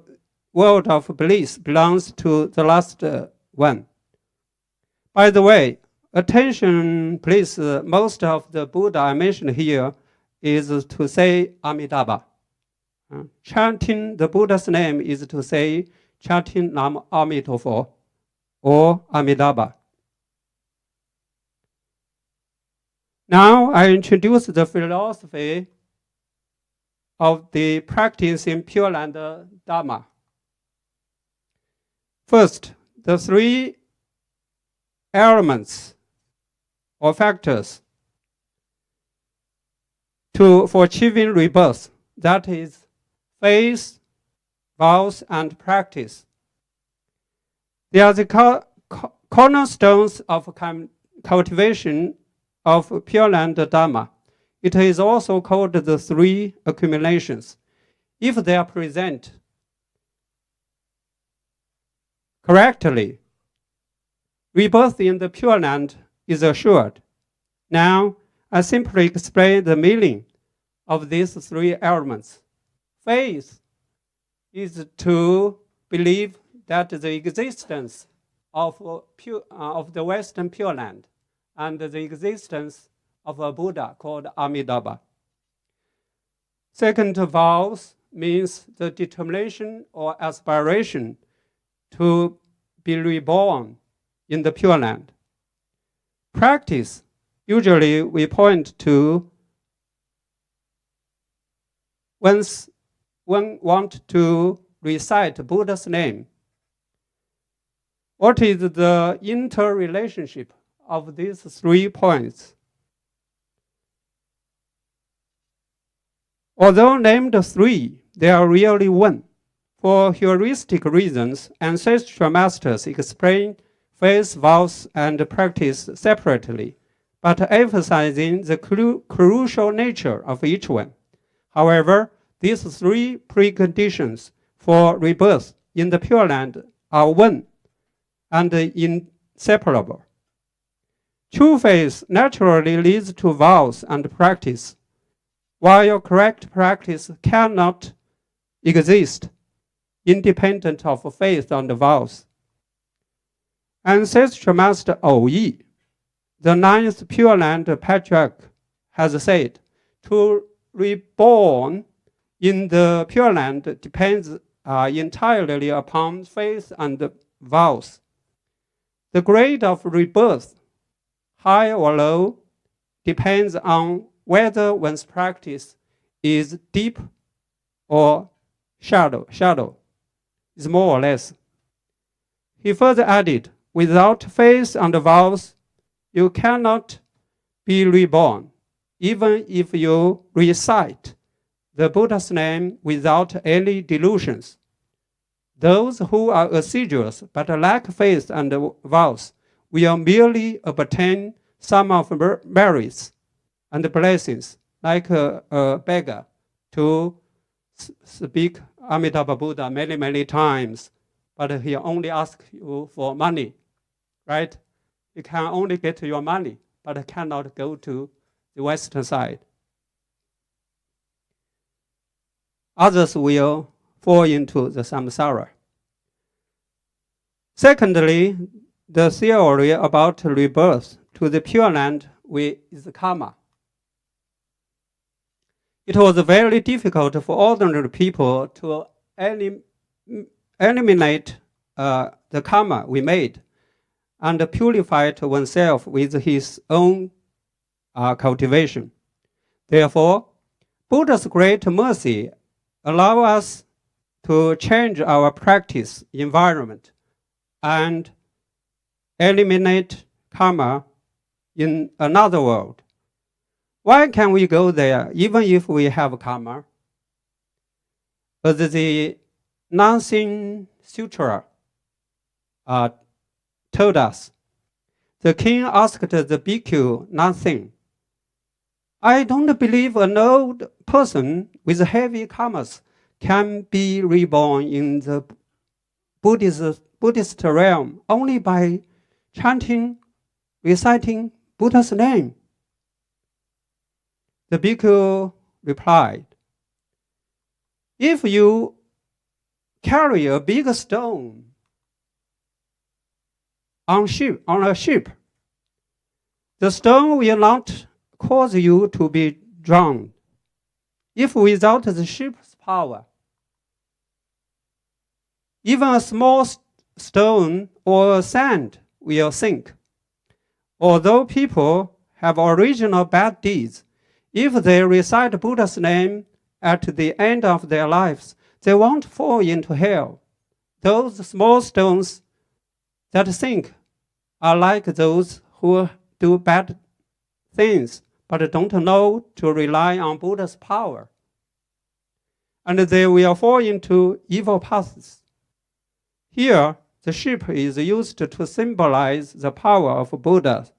world of bliss belongs to the last one. By the way, attention please, most of the Buddha I mentioned here is to say Amitabha. Chanting the Buddha's name is to say chanting Nam Amitofo or Amitabha. Now I introduce the philosophy of the practice in Pure Land Dharma. First, the three elements or factors for achieving rebirth, that is faith, vows, and practice. They are the cornerstones of cultivation of Pure Land Dharma. It is also called the three accumulations. If they are present correctly, rebirth in the Pure Land is assured. Now, I simply explain the meaning of these three elements. Faith is to believe that the existence of the Western Pure Land and the existence of a Buddha called Amitabha. Second, vows means the determination or aspiration to be reborn in the Pure Land. Practice, usually we point to when want to recite Buddha's name. What is the interrelationship of these 3 points? Although named 3, they are really 1. For heuristic reasons, ancestral masters explain faith, vows, and practice separately, but emphasizing the crucial nature of each one. However, these 3 preconditions for rebirth in the Pure Land are 1 and inseparable. True faith naturally leads to vows and practice, while correct practice cannot exist independent of faith and vows. Ancestral Master Yi, the 9th Pure Land Patriarch, has said, to reborn in the Pure Land depends entirely upon faith and vows. The grade of rebirth, high or low, depends on whether one's practice is deep or shadow. It's more or less. He further added, without faith and vows, you cannot be reborn, even if you recite the Buddha's name without any delusions. Those who are assiduous but lack faith and vows will merely obtain some of merits and blessings, like a beggar to speak Amitabha Buddha many, many times, but he only asks you for money, right? You can only get your money, but cannot go to the western side. Others will fall into the samsara. Secondly, the theory about rebirth to the Pure Land is karma. It was very difficult for ordinary people to eliminate the karma we made and purify oneself with his own cultivation. Therefore, Buddha's great mercy allows us to change our practice environment and eliminate karma in another world. Why can we go there even if we have karma? As the Nansen Sutra told us, the king asked the bhikkhu Nansen, I don't believe an old person with heavy karmas can be reborn in the Buddhist realm only by chanting, reciting Buddha's name. The bhikkhu replied, if you carry a big stone on a ship, the stone will not cause you to be drowned. If without the ship's power, even a small stone or sand will sink. Although people have original bad deeds, if they recite Buddha's name at the end of their lives, they won't fall into hell. Those small stones that sink are like those who do bad things but don't know to rely on Buddha's power. And they will fall into evil paths. Here, the ship is used to symbolize the power of Buddhas,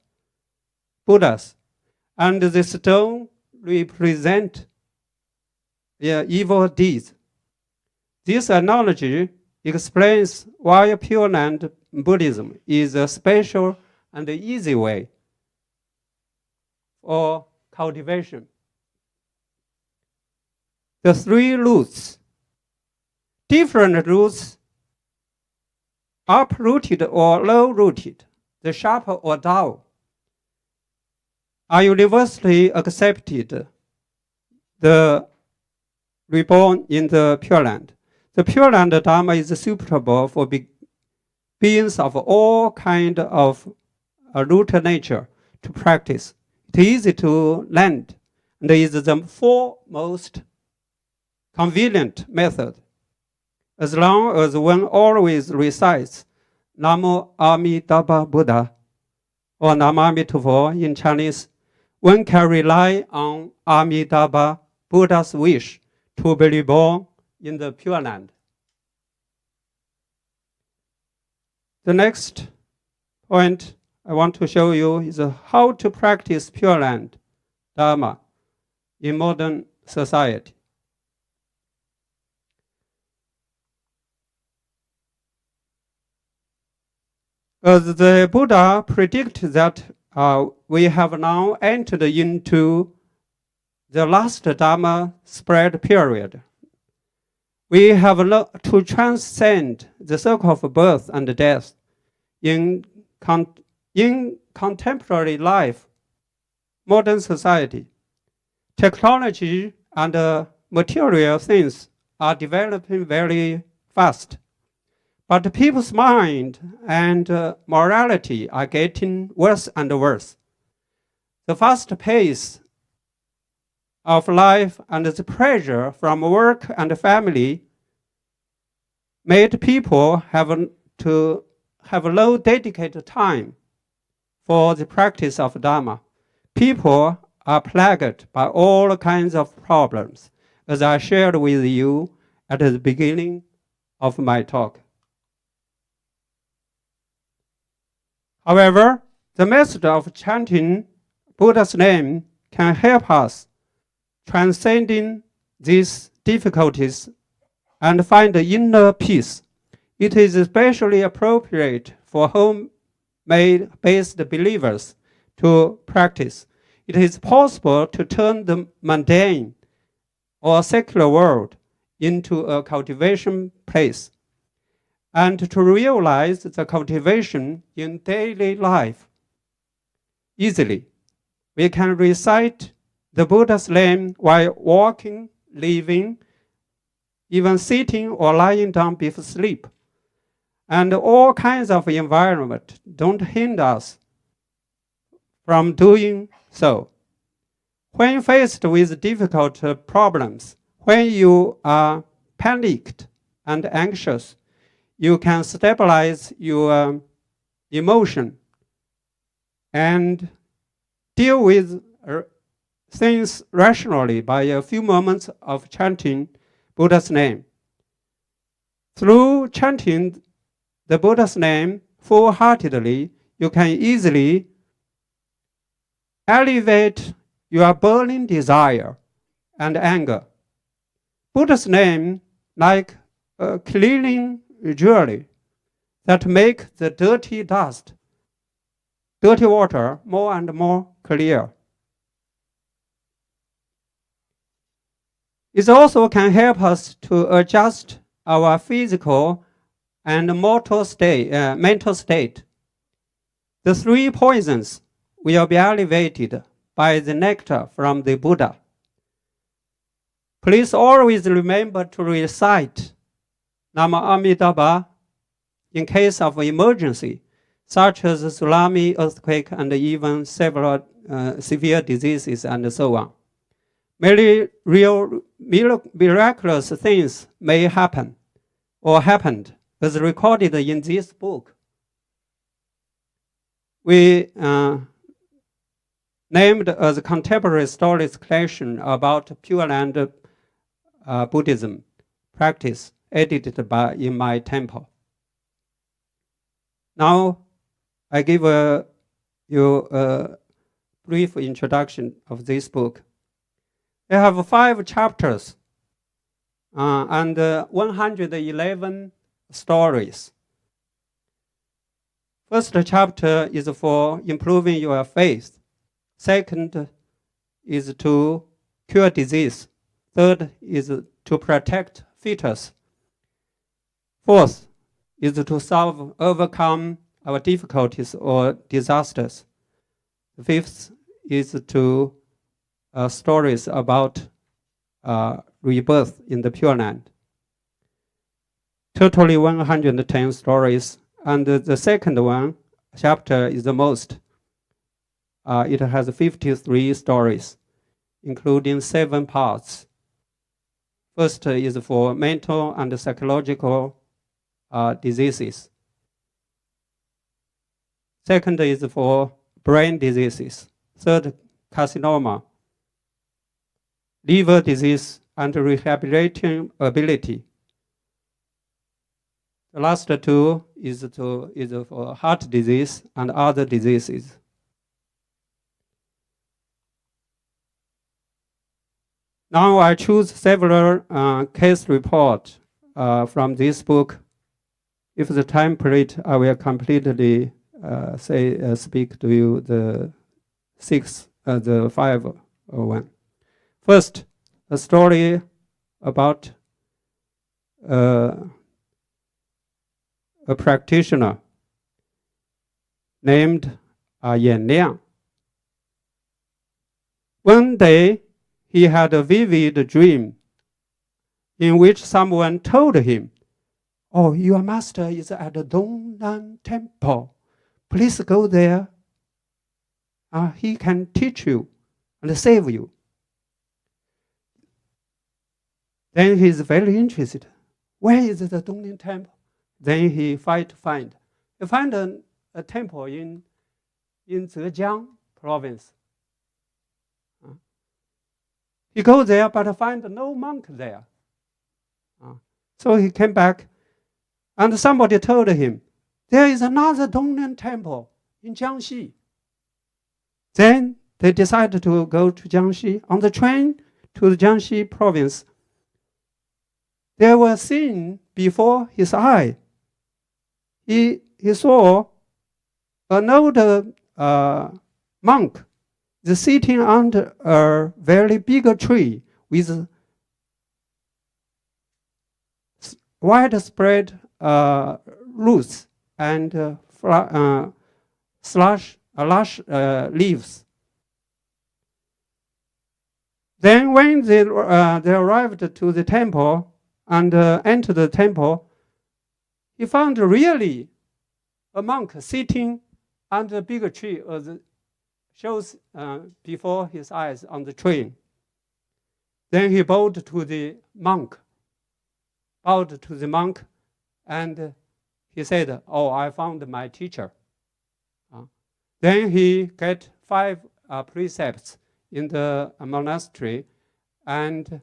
and the stone represent their evil deeds. This analogy explains why Pure Land Buddhism is a special and easy way for cultivation. The three roots. Different roots, uprooted or low-rooted, the sharp or dull, are universally accepted, the reborn in the Pure Land. The Pure Land Dharma is suitable for beings of all kind of root nature to practice. It is easy to land and is the foremost convenient method, as long as one always recites Namo Amitabha Buddha or Namamitofo in Chinese. One can rely on Amitabha Buddha's wish to be reborn in the Pure Land. The next point I want to show you is how to practice Pure Land Dharma in modern society. As the Buddha predicted that we have now entered into the last Dharma spread period, we have to transcend the circle of birth and death in contemporary life, modern society. Technology and material things are developing very fast, but people's mind and morality are getting worse and worse. The fast pace of life and the pressure from work and family made people have to have no dedicated time for the practice of Dharma. People are plagued by all kinds of problems, as I shared with you at the beginning of my talk. However, the method of chanting Buddha's name can help us transcending these difficulties and find inner peace. It is especially appropriate for home-based believers to practice. It is possible to turn the mundane or secular world into a cultivation place and to realize the cultivation in daily life easily. We can recite the Buddha's name while walking, living, even sitting or lying down before sleep. And all kinds of environment don't hinder us from doing so. When faced with difficult problems, when you are panicked and anxious, you can stabilize your emotion and deal with things rationally by a few moments of chanting Buddha's name. Through chanting the Buddha's name full-heartedly, you can easily elevate your burning desire and anger. Buddha's name, like a cleaning jewelry that make the dirty water more and more clear. It also can help us to adjust our physical and mental state. The three poisons will be elevated by the nectar from the Buddha. Please always remember to recite Nama Amidabha in case of emergency, such as tsunami, earthquake, and even several severe diseases and so on. Many real miraculous things may happen or happened, as recorded in this book. We named as Contemporary Stories Collection about Pure Land Buddhism practice, edited in my temple. Now, I give you a brief introduction of this book. They have 5 chapters and 111 stories. First chapter is for improving your faith. Second is to cure disease. Third is to protect fetus. Fourth is to overcome our difficulties or disasters. The fifth is to stories about rebirth in the Pure Land. Totally 110 stories, and the second one chapter is the most. It has 53 stories, including 7 parts. First is for mental and psychological diseases. Second is for brain diseases. Third, carcinoma, liver disease, and rehabilitating ability. The last 2 is for heart disease and other diseases. Now I choose several case reports from this book. If the time permits, I will completely speak to you the 5 one. First, a story about a practitioner named Yan Liang. One day, he had a vivid dream in which someone told him, "Oh, your master is at the Dongnan Temple. Please go there. He can teach you and save you." Then he's very interested. Where is the Dongling temple? Then he find. He find a temple in Zhejiang province. He goes there but find no monk there. So he came back and somebody told him, there is another Dongling temple in Jiangxi. Then they decided to go to Jiangxi. On the train to the Jiangxi province, there was seen before his eye. He saw an old monk sitting under a very big tree with widespread roots and lush leaves. Then when they arrived to the temple and entered the temple, he found really a monk sitting under a big tree shows before his eyes on the train. Then he bowed to the monk, and he said, oh, I found my teacher. Then he get 5 precepts in the monastery and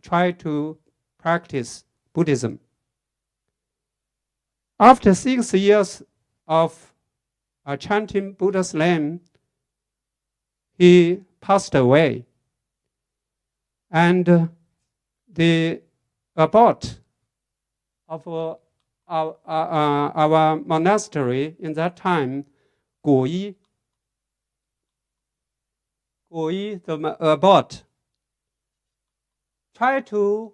try to practice Buddhism. After 6 years of chanting Buddha's name, he passed away. And the abbot of our monastery in that time, Guyi, the abbot, tried to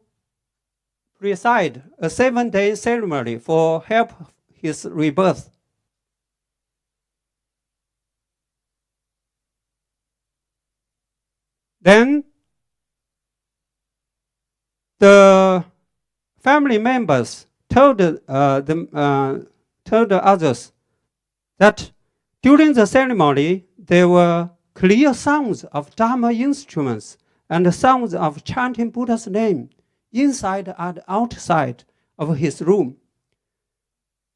preside a 7-day ceremony for help his rebirth. Then the family members told the others that during the ceremony there were clear sounds of Dharma instruments and sounds of chanting Buddha's name inside and outside of his room.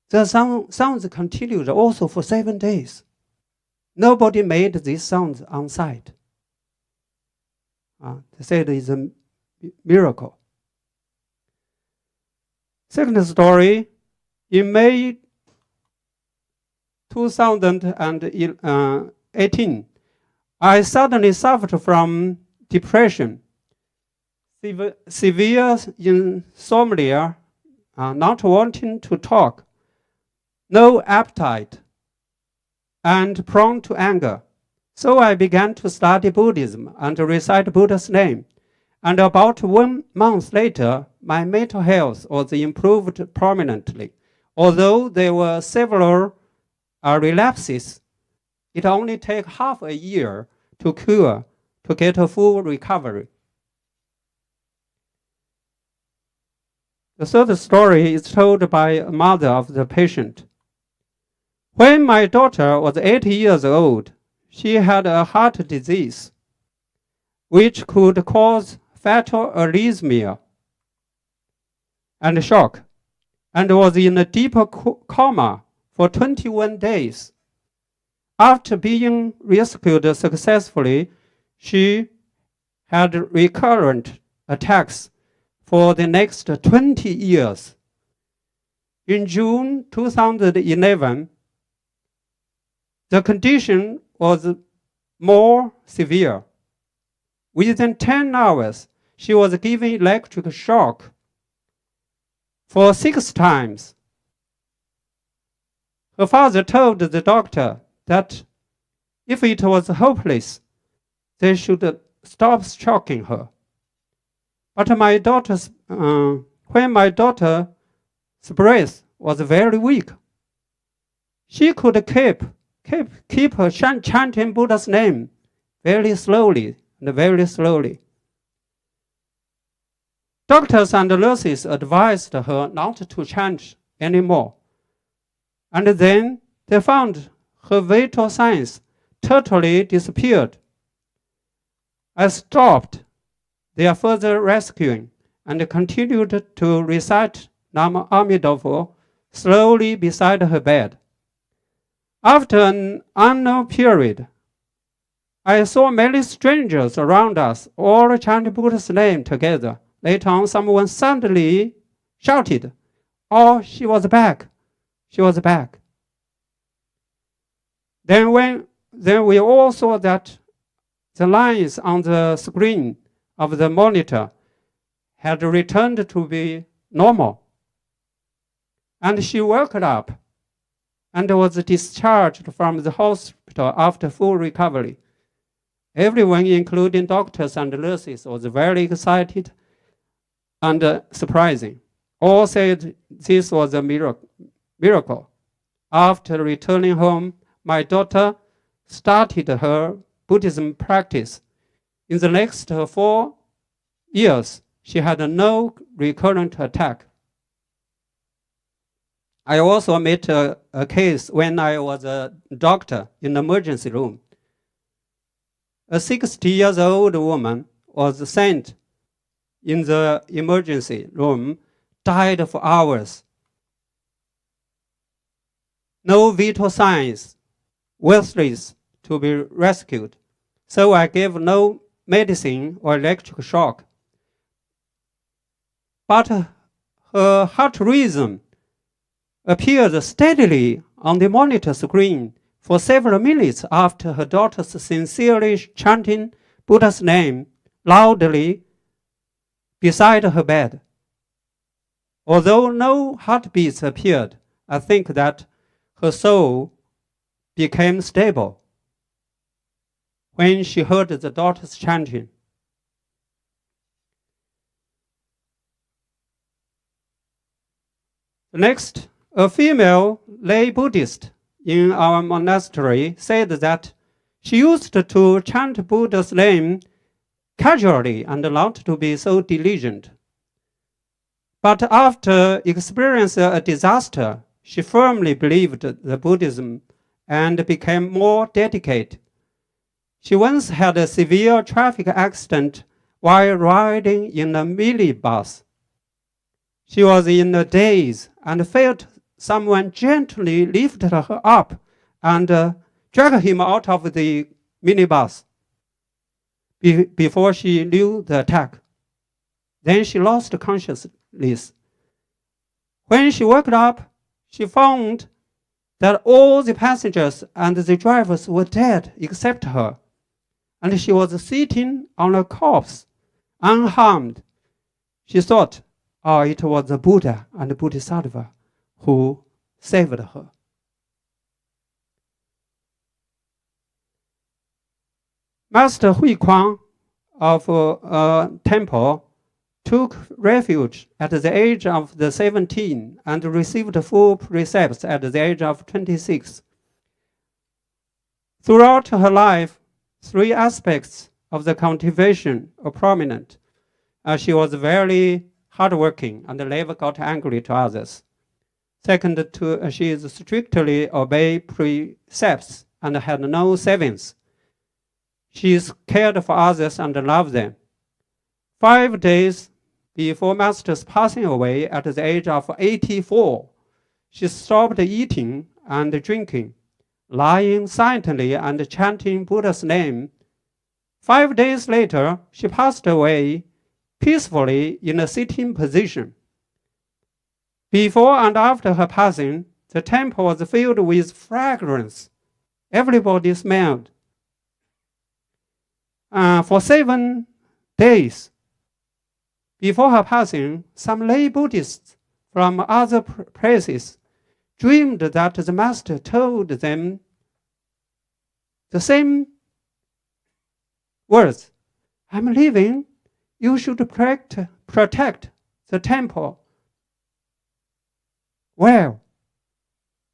The sounds continued also for 7 days. Nobody made these sounds on site. They said it's a miracle. Second story, in May 2018, I suddenly suffered from depression, severe insomnia, not wanting to talk, no appetite, and prone to anger. So I began to study Buddhism and recite Buddha's name. And about 1 month later, my mental health was improved prominently. Although there were several relapses, it only takes half a year to cure, to get a full recovery. The third story is told by a mother of the patient. When my daughter was 8 years old, she had a heart disease, which could cause fatal arrhythmia and shock, and was in a deep coma for 21 days. After being rescued successfully, she had recurrent attacks for the next 20 years. In June 2011, the condition was more severe. Within 10 hours, she was given electric shock for 6 times. Her father told the doctor that if it was hopeless, they should stop shocking her. But when my daughter's breath was very weak, she could keep her chanting Buddha's name very slowly and very slowly. Doctors and nurses advised her not to chant anymore. And then they found her vital signs totally disappeared. I stopped their further rescuing and continued to recite Nam Amidofo slowly beside her bed. After an unknown period, I saw many strangers around us, all chanting Buddha's name together. Later on, someone suddenly shouted, "Oh, she was back! She was back!" Then we all saw that the lines on the screen of the monitor had returned to be normal. And she woke up and was discharged from the hospital after full recovery. Everyone, including doctors and nurses, was very excited and surprising. All said this was a miracle. After returning home, my daughter started her Buddhism practice. In the next 4 years, she had no recurrent attack. I also met a case when I was a doctor in the emergency room. A 60-year-old woman was sent in the emergency room, died for hours. No vital signs, worthless to be rescued. So I gave no medicine or electric shock. But her heart rhythm appeared steadily on the monitor screen for several minutes after her daughter's sincerely chanting Buddha's name loudly beside her bed. Although no heartbeats appeared, I think that her soul became stable when she heard the daughter's chanting. Next, a female lay Buddhist in our monastery said that she used to chant Buddha's name casually and not to be so diligent. But after experiencing a disaster, she firmly believed the Buddhism and became more dedicated. She once had a severe traffic accident while riding in a minibus. She was in a daze and felt someone gently lifted her up and dragged him out of the minibus before she knew the attack. Then she lost consciousness. When she woke up, she found that all the passengers and the drivers were dead except her, and she was sitting on a corpse, unharmed. She thought, oh, it was the Buddha and the Bodhisattva who saved her. Master Hui Kuang of a temple took refuge at the age of 17 and received full precepts at the age of 26. Throughout her life, 3 aspects of the cultivation are prominent. She was very hardworking and never got angry to others. Second, she strictly obeyed precepts and had no savings. She cared for others and loved them. 5 days before Master's passing away at the age of 84, she stopped eating and drinking, lying silently and chanting Buddha's name. 5 days later, she passed away peacefully in a sitting position. Before and after her passing, the temple was filled with fragrance. Everybody smelled. For 7 days before her passing, some lay Buddhists from other places dreamed that the Master told them the same words. I'm leaving. You should protect the temple. Well,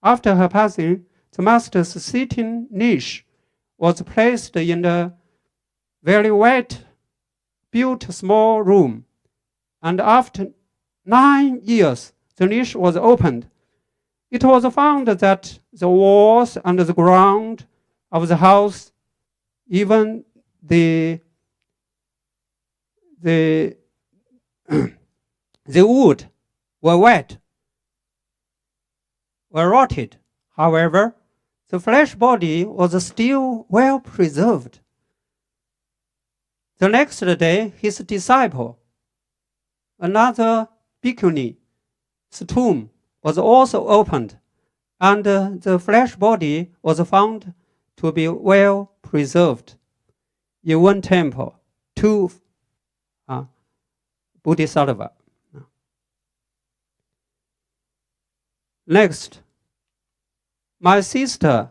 after her passing, the Master's sitting niche was placed in a very wet-built small room. And after 9 years, the niche was opened. It was found that the walls and the ground of the house, even the The wood were wet, were rotted. However, the flesh body was still well preserved. The next day, his disciple, another bhikkhuni's tomb, was also opened, and the flesh body was found to be well preserved in one temple, 2 Bodhisattva. Next, my sister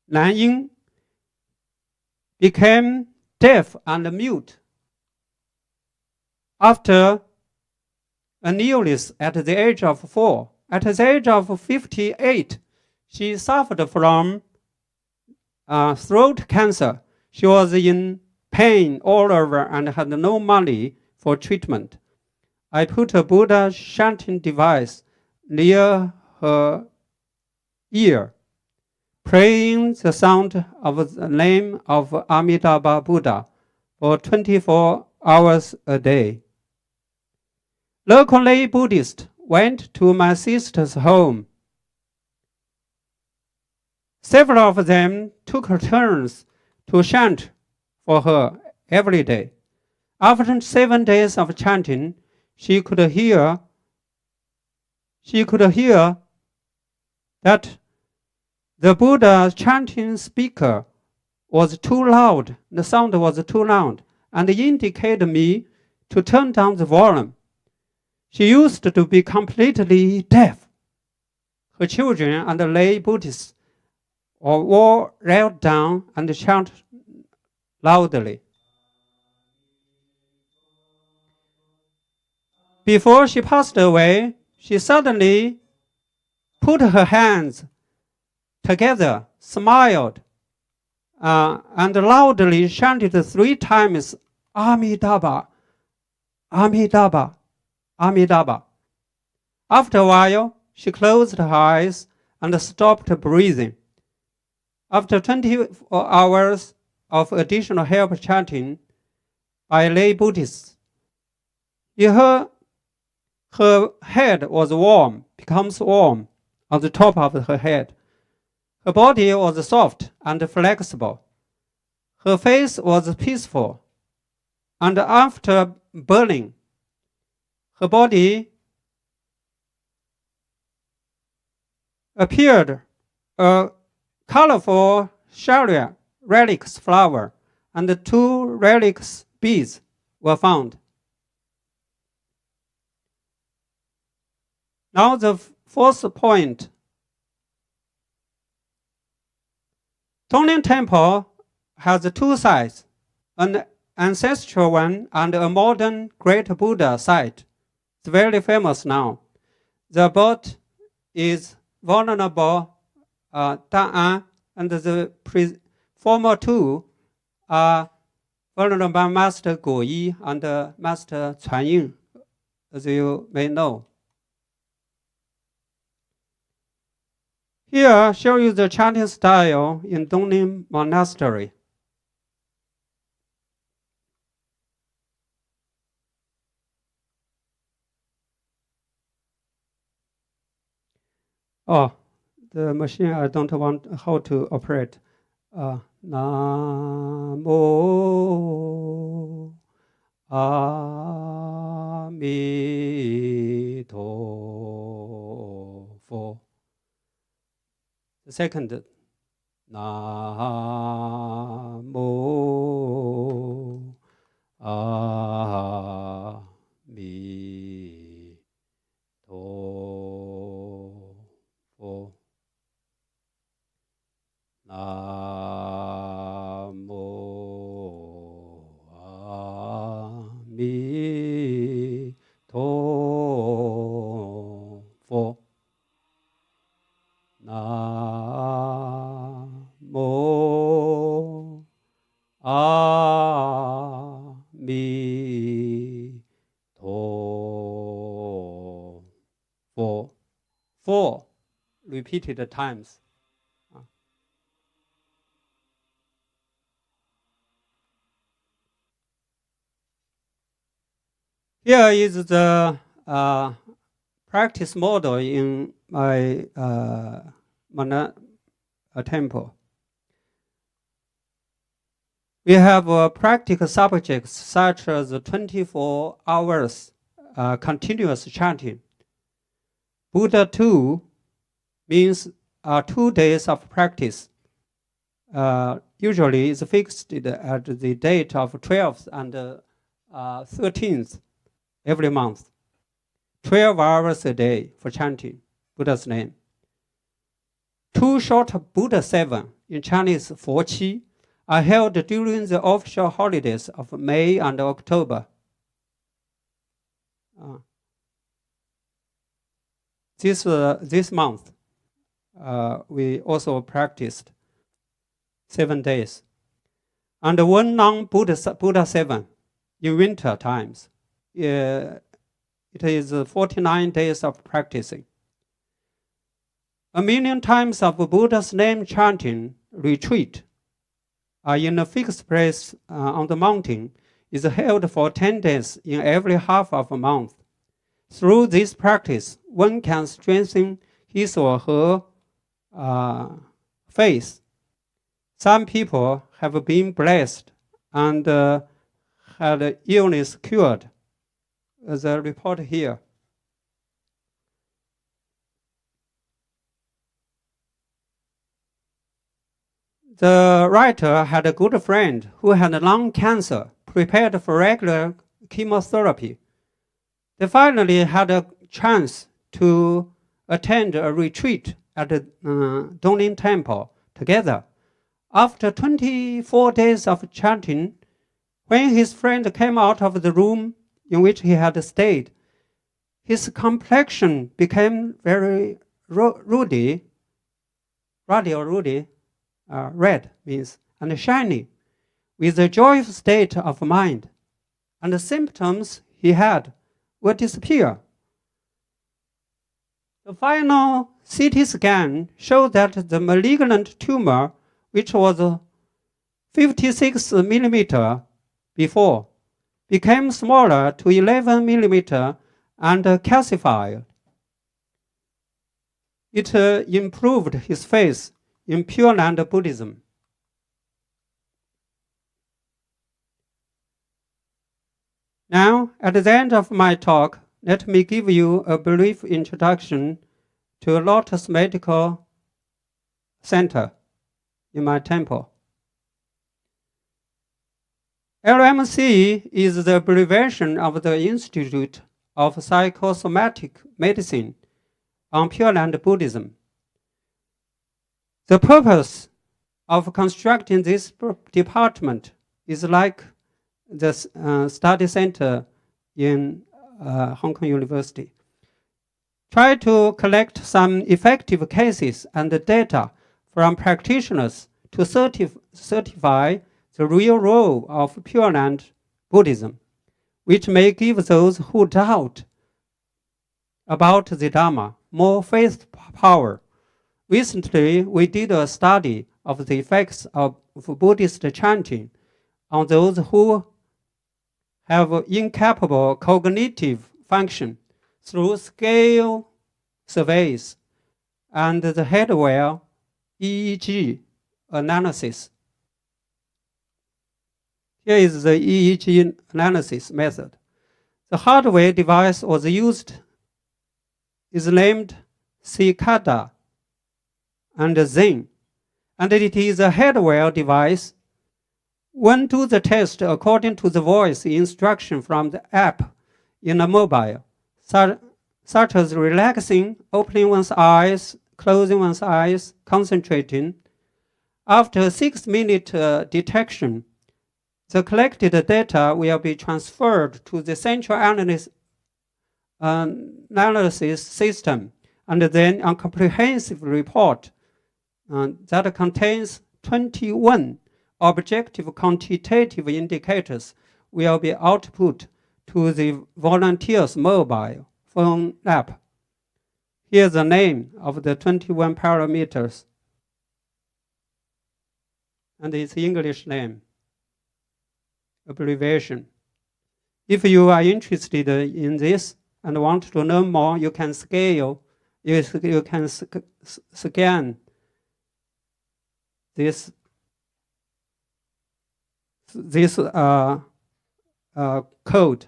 Nan Ying became deaf and mute after an illness at the age of 4. At the age of 58, she suffered from throat cancer. She was in pain all over and had no money for treatment. I put a Buddha chanting device near her ear, praying the sound of the name of Amitabha Buddha for 24 hours a day. Local lay Buddhists went to my sister's home. Several of them took turns to chant for her every day. After 7 days of chanting, she could hear that the Buddha chanting speaker was too loud, the sound was too loud, and indicated me to turn down the volume. She used to be completely deaf. Her children and lay Buddhists all knelt down and chanted loudly. Before she passed away, she suddenly put her hands together, smiled, and loudly chanted 3 times, Amitabha, Amitabha, Amitabha. After a while, she closed her eyes and stopped breathing. After 24 hours of additional help chanting by lay Buddhists, her head was warm, becomes warm on the top of her head. Her body was soft and flexible. Her face was peaceful. And after burning, her body appeared a colorful sharia relics flower, and 2 relics beads were found. Now the 4th point. Tongling Temple has 2 sites, an ancestral one and a modern Great Buddha site. It's very famous now. The abode is Venerable Da'an, and the former 2 are Venerable Master Guyi and Master Chuanying, as you may know. Here, show you the chanting style in Tongling Monastery. Oh, the machine I don't want how to operate. Namo Amitofo. The second, Namo Amitofo. Namo Amitofo. Namo Amitofo. 4 repeated times. Here is the practice model in my temple. We have practical subjects such as 24 hours continuous chanting. Buddha 2 means 2 days of practice. Usually it's fixed at the date of 12th and 13th every month. 12 hours a day for chanting Buddha's name. 2 short Buddha 7, in Chinese 佛七, are held during the official holidays of May and October. This month, we also practiced 7 days. And one non-Buddha 7 in winter times. It is 49 days of practicing. 1 million times of Buddha's name chanting retreat in a fixed place on the mountain is held for 10 days in every half of a month. Through this practice, one can strengthen his or her faith. Some people have been blessed and had illness cured. As a report here. The writer had a good friend who had lung cancer, prepared for regular chemotherapy. They finally had a chance to attend a retreat at the Dongling Temple together. After 24 days of chanting, when his friend came out of the room in which he had stayed, his complexion became very red means, and shiny, with a joyful state of mind, and the symptoms he had will disappear. The final CT scan showed that the malignant tumor, which was 56 millimeter before, became smaller to 11 millimeter and calcified. It improved his faith in Pure Land Buddhism. Now, at the end of my talk, let me give you a brief introduction to Lotus Medical Center in my temple. LMC is the abbreviation of the Institute of Psychosomatic Medicine on Pure Land Buddhism. The purpose of constructing this department is like the study center in Hong Kong University. Try to collect some effective cases and data from practitioners to certify the real role of Pure Land Buddhism, which may give those who doubt about the Dharma more faith power. Recently, we did a study of the effects of Buddhist chanting on those who have incapable cognitive function through scale surveys and the hardware EEG analysis. Here is the EEG analysis method. The hardware device is named Cicada and Zen, and it is a hardware device. One do the test according to the voice instruction from the app in a mobile, such as relaxing, opening one's eyes, closing one's eyes, concentrating. After 6-minute detection, the collected data will be transferred to the central analysis system, and then a comprehensive report that contains 21 objective quantitative indicators will be output to the volunteer's mobile phone app. Here's the name of the 21 parameters and its English name, abbreviation. If you are interested in this and want to learn more, you can scale. You can scan this code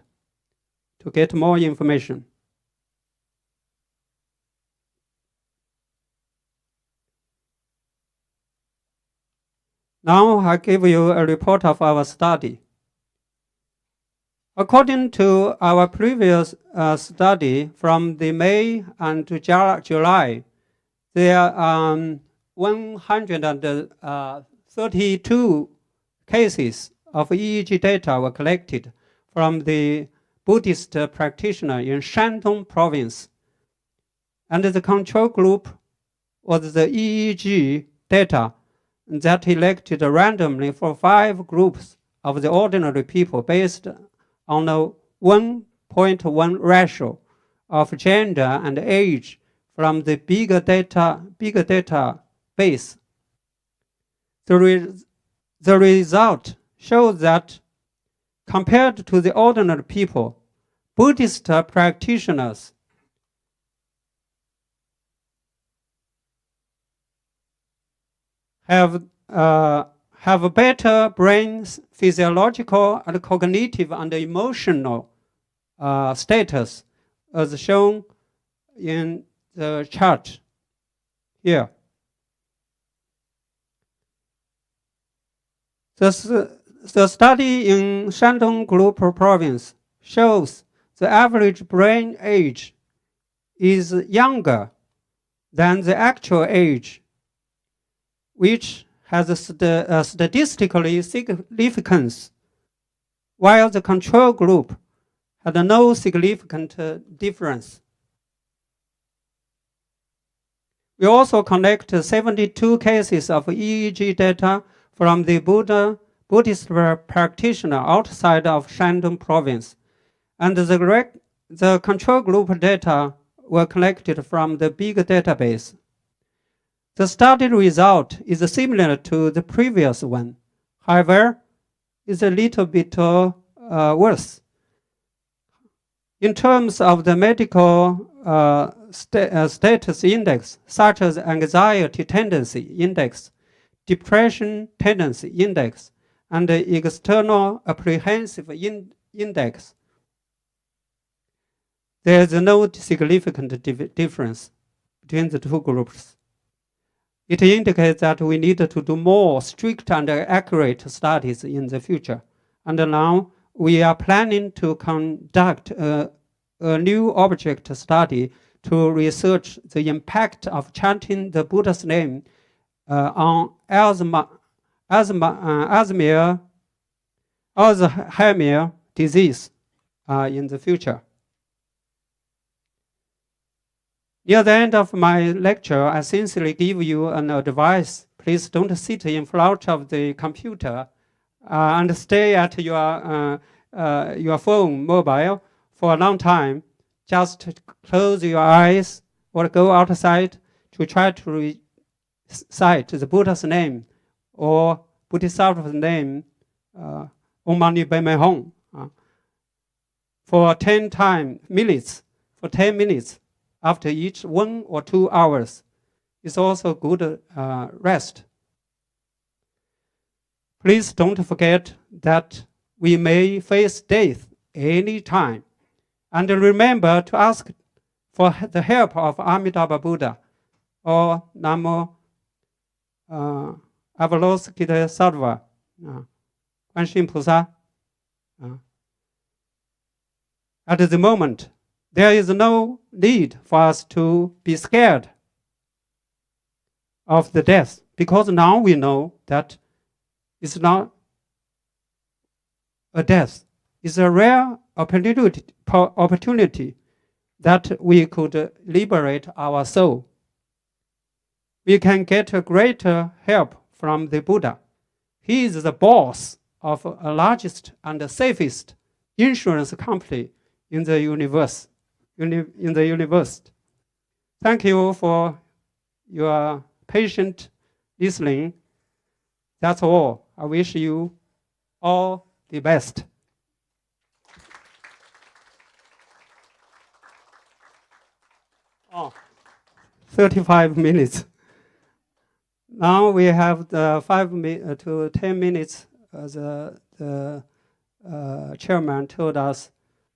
to get more information. Now I give you a report of our study. According to our previous study from the May and to July, there are 132 cases of EEG data were collected from the Buddhist practitioner in Shandong province. And the control group was the EEG data that elected randomly for 5 groups of the ordinary people based on a 1.1 ratio of gender and age from the bigger data base. The result shows that compared to the ordinary people, Buddhist practitioners have better brain physiological and cognitive and emotional status, as shown in the chart here. The study in Shandong Group Province shows the average brain age is younger than the actual age, which has a statistically significance, while the control group had no significant difference. We also collect 72 cases of EEG data from the Buddhist practitioner outside of Shandong province, and the control group data were collected from the big database. The study result is similar to the previous one. However, it's a little bit worse. In terms of the medical status index, such as anxiety tendency index, depression tendency index, and the external apprehensive index, there is no significant difference between the two groups. It indicates that we need to do more strict and accurate studies in the future. And now we are planning to conduct a new object study to research the impact of chanting the Buddha's name on Alzheimer's disease in the future. Near the end of my lecture, I sincerely give you an advice. Please don't sit in front of the computer and stay at your phone, mobile, for a long time. Just close your eyes or go outside to try to recite the Buddha's name or Bodhisattva's name, Om Mani Padme Hum, for 10 minutes. After each 1 or 2 hours. It's also good rest. Please don't forget that we may face death any time. And remember to ask for the help of Amitabha Buddha or Namo Avalokitesatva, Guanxin Pusa. At the moment, there is no need for us to be scared of the death, because now we know that it's not a death. It's a rare opportunity that we could liberate our soul. We can get a greater help from the Buddha. He is the boss of the largest and the safest insurance company in the universe. Thank you for your patient listening. That's all. I wish you all the best. Oh, 35 minutes. Now we have the 5 to 10 minutes. The chairman told us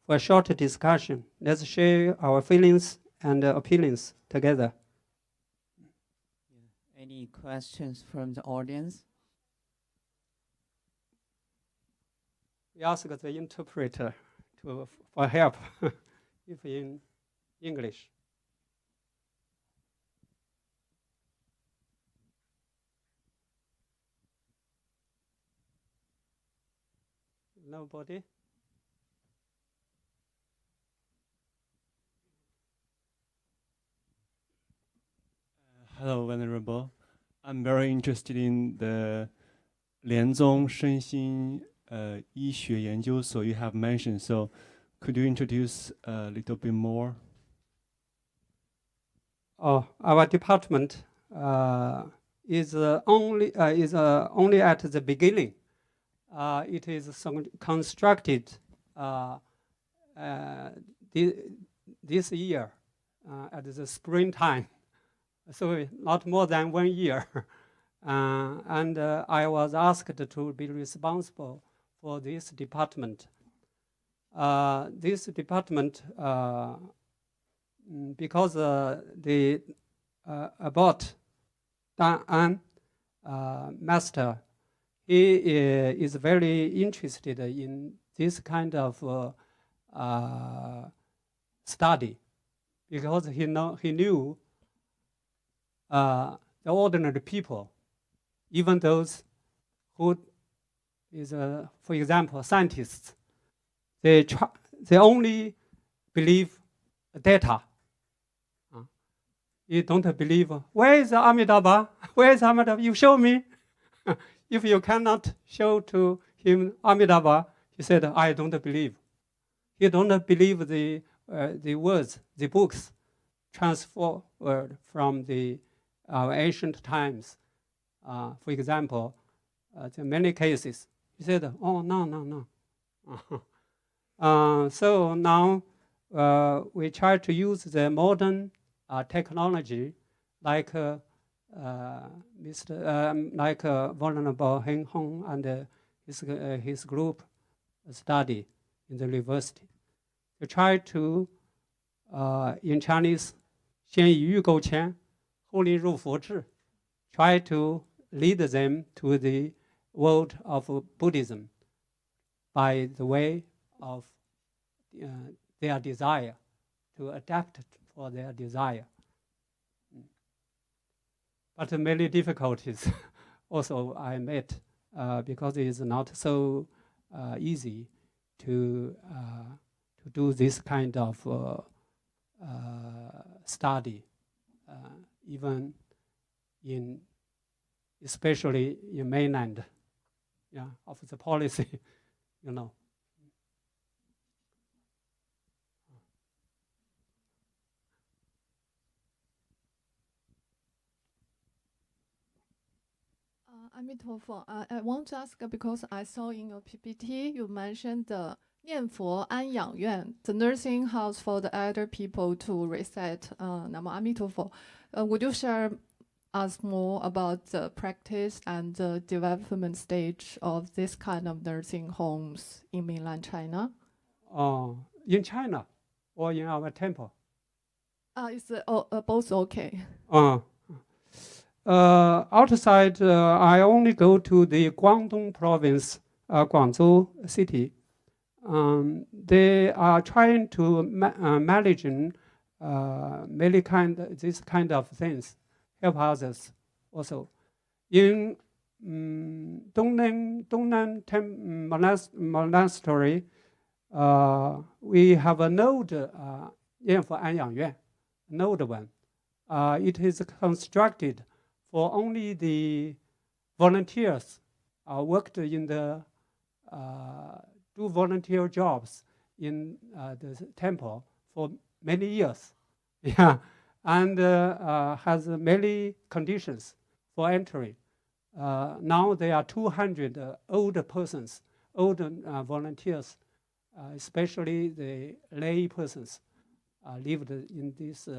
for a short discussion. Let's share our feelings and opinions together. Any questions from the audience? We ask the interpreter for help if in English. Nobody? Hello, Venerable. I'm very interested in the 莲宗身心医学研究所 you have mentioned. So, could you introduce a little bit more? Oh, our department is only at the beginning. It is constructed this year at the springtime, so not more than 1 year. And I was asked to be responsible for this department. This department, because the abbot Dan An master, he is very interested in this kind of study, because he knew the ordinary people, even those who is, for example, scientists, they only believe data. You don't believe, where is Amitabha? Where is Amitabha? You show me. If you cannot show to him Amitabha, he said, I don't believe. He don't believe the words, the books transferred from the ancient times. For example, in many cases, he said, oh, no. So now we try to use the modern technology, like Vulnerable Heng Hong and his group study in the university. We try to, in Chinese, 先以欲购前，后令入佛智, try to lead them to the world of Buddhism by the way of their desire, to adapt for their desire. But many difficulties also I met because it is not so easy to do this kind of study, even especially in mainland, of the policy, you know. Amitabha, I want to ask because I saw in your PPT you mentioned the 念佛安养院, the nursing house for the elder people to recite Namo Amitabha. Would you share us more about the practice and the development stage of this kind of nursing homes in mainland China? In China or in our temple? It's both okay. Outside, I only go to the Guangdong province, Guangzhou city. They are trying to manage this kind of things, help others also. In Dongnan Monastery, we have a node, 念佛安养院, node one. It is constructed for only the volunteers worked in the do volunteer jobs in the temple for many years, and has many conditions for entry. Now there are 200 older persons, older volunteers, especially the lay persons, lived in this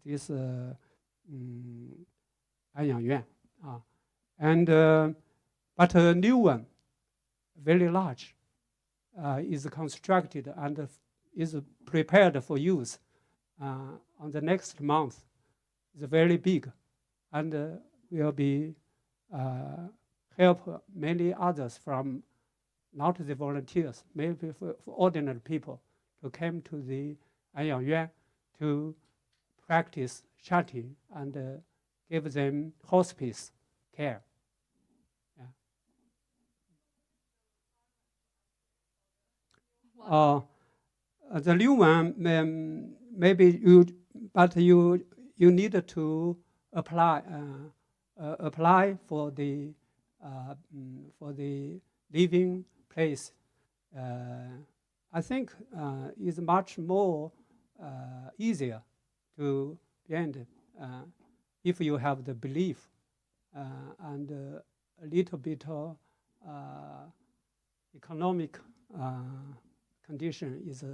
this 安养院and but a new one, very large, is constructed and is prepared for use on the next month. It's very big and will be help many others from not the volunteers, maybe for ordinary people to come to the 安养院 to practice chanting and give them hospice care. The new one, maybe you need to apply for the living place. I think is much more easier to end if you have the belief and a little bit of economic condition is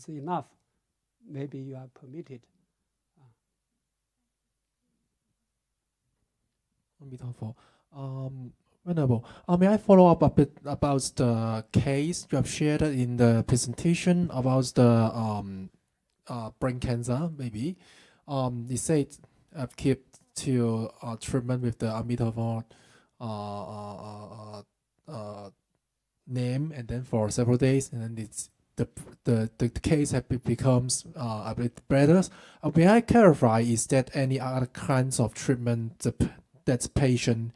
enough. Maybe you are permitted. Venerable, may I follow up a bit about the case you have shared in the presentation about the brain cancer? Maybe you said keep to treatment with the Amitabha name, and then for several days, and then it's the case becomes a bit better. May I clarify? Is that any other kinds of treatment that patient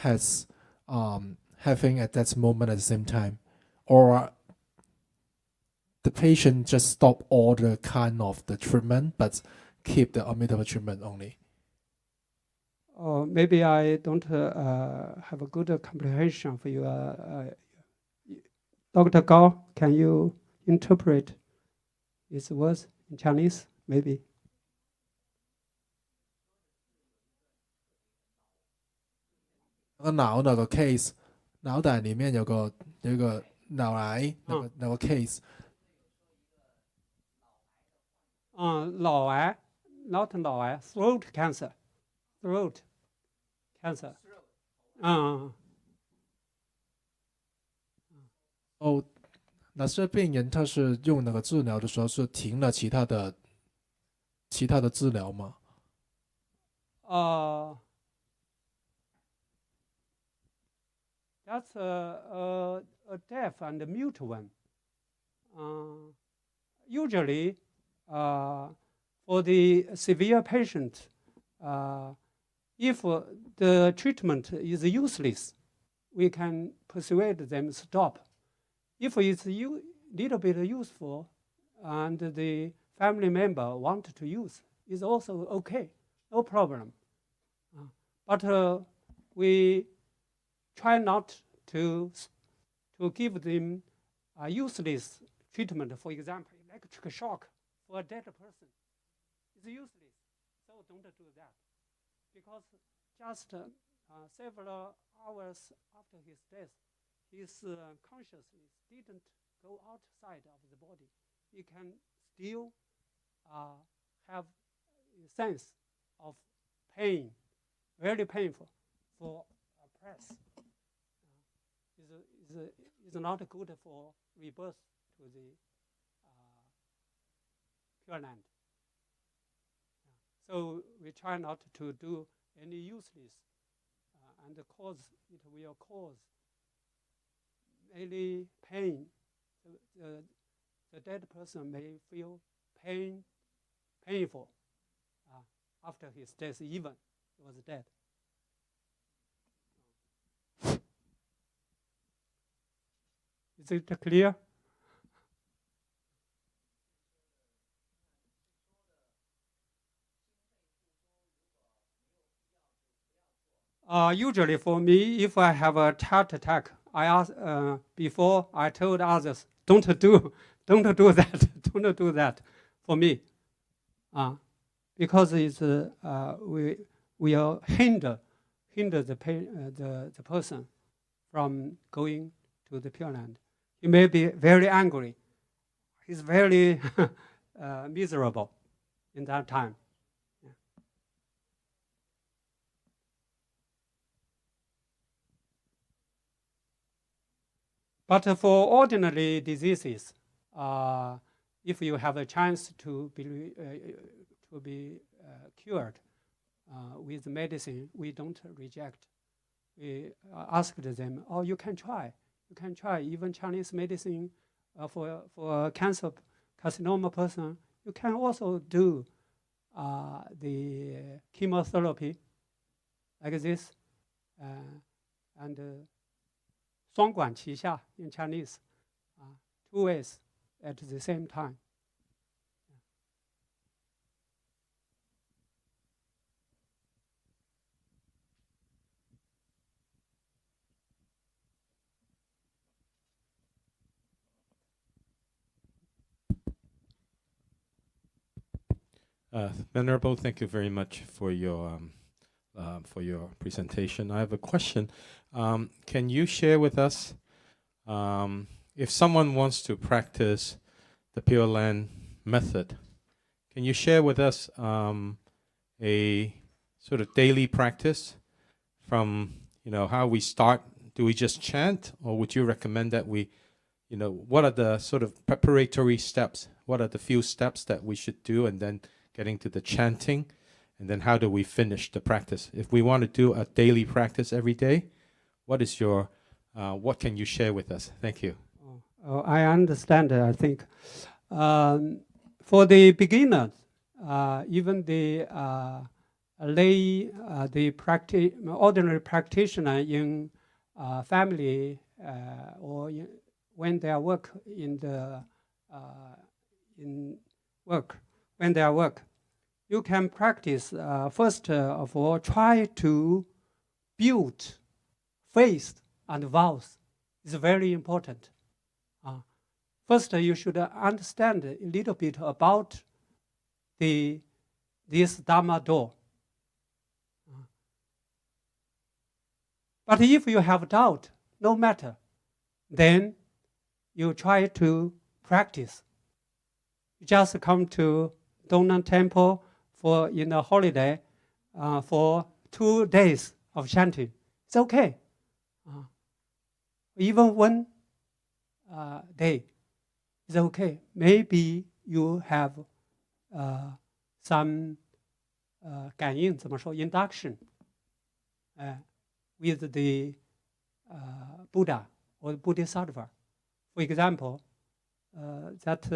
has having at that moment at the same time, or the patient just stop all the kind of the treatment but keep the Amitabha treatment only? Maybe I don't have a good comprehension for you. Dr. Gao, can you interpret his words in Chinese? Maybe. 脑那个 case， 脑袋里面有个脑癌，那个 case。脑癌 ，not 脑癌 ，throat cancer，throat cancer。哦，那些病人他是用那个治疗的时候是停了其他的治疗吗？ That's a deaf and a mute one. Usually, for the severe patient, if the treatment is useless, we can persuade them stop. If it's a little bit useful and the family member want to use, it's also okay, no problem. But we try not to give them a useless treatment. For example, electric shock for a dead person is useless. So don't do that, because just several hours after his death, his consciousness didn't go outside of the body. He can still have a sense of pain, very painful for a press. Is not good for rebirth to the Pure Land. So we try not to do any useless, and it will cause any pain. The dead person may feel painful after his death, even he was dead. Is it clear? Usually for me, if I have a heart attack, I ask before I told others, don't do that, don't do that for me, because it's we will hinder the person from going to the Pure Land. He may be very angry. He's very miserable in that time. Yeah. But for ordinary diseases, if you have a chance to be cured with medicine, we don't reject. We asked them, "Oh, you can try. You can try even Chinese medicine for cancer, carcinoma person. You can also do the chemotherapy like this, and 双管齐下 in Chinese, 2 ways at the same time." Venerable, thank you very much for your presentation. I have a question. Can you share with us, if someone wants to practice the Pure Land method, can you share with us a sort of daily practice from, how we start? Do we just chant, or would you recommend that we, what are the sort of preparatory steps? What are the few steps that we should do, and then getting to the chanting, and then how do we finish the practice? If we want to do a daily practice every day, what is your, what can you share with us? Thank you. I understand. I think for the beginners, even the lay, the ordinary practitioner in family or when they are work in the when they are work, you can practice first of all, try to build faith and vows. It's very important. First, you should understand a little bit about this Dharma door. But if you have doubt, no matter, then you try to practice. You just come to Dongnan Temple in a holiday for 2 days of chanting. It's okay. Even 1 day is okay. Maybe you have some 感应, 怎么说, induction with the Buddha or the Bodhisattva. For example, that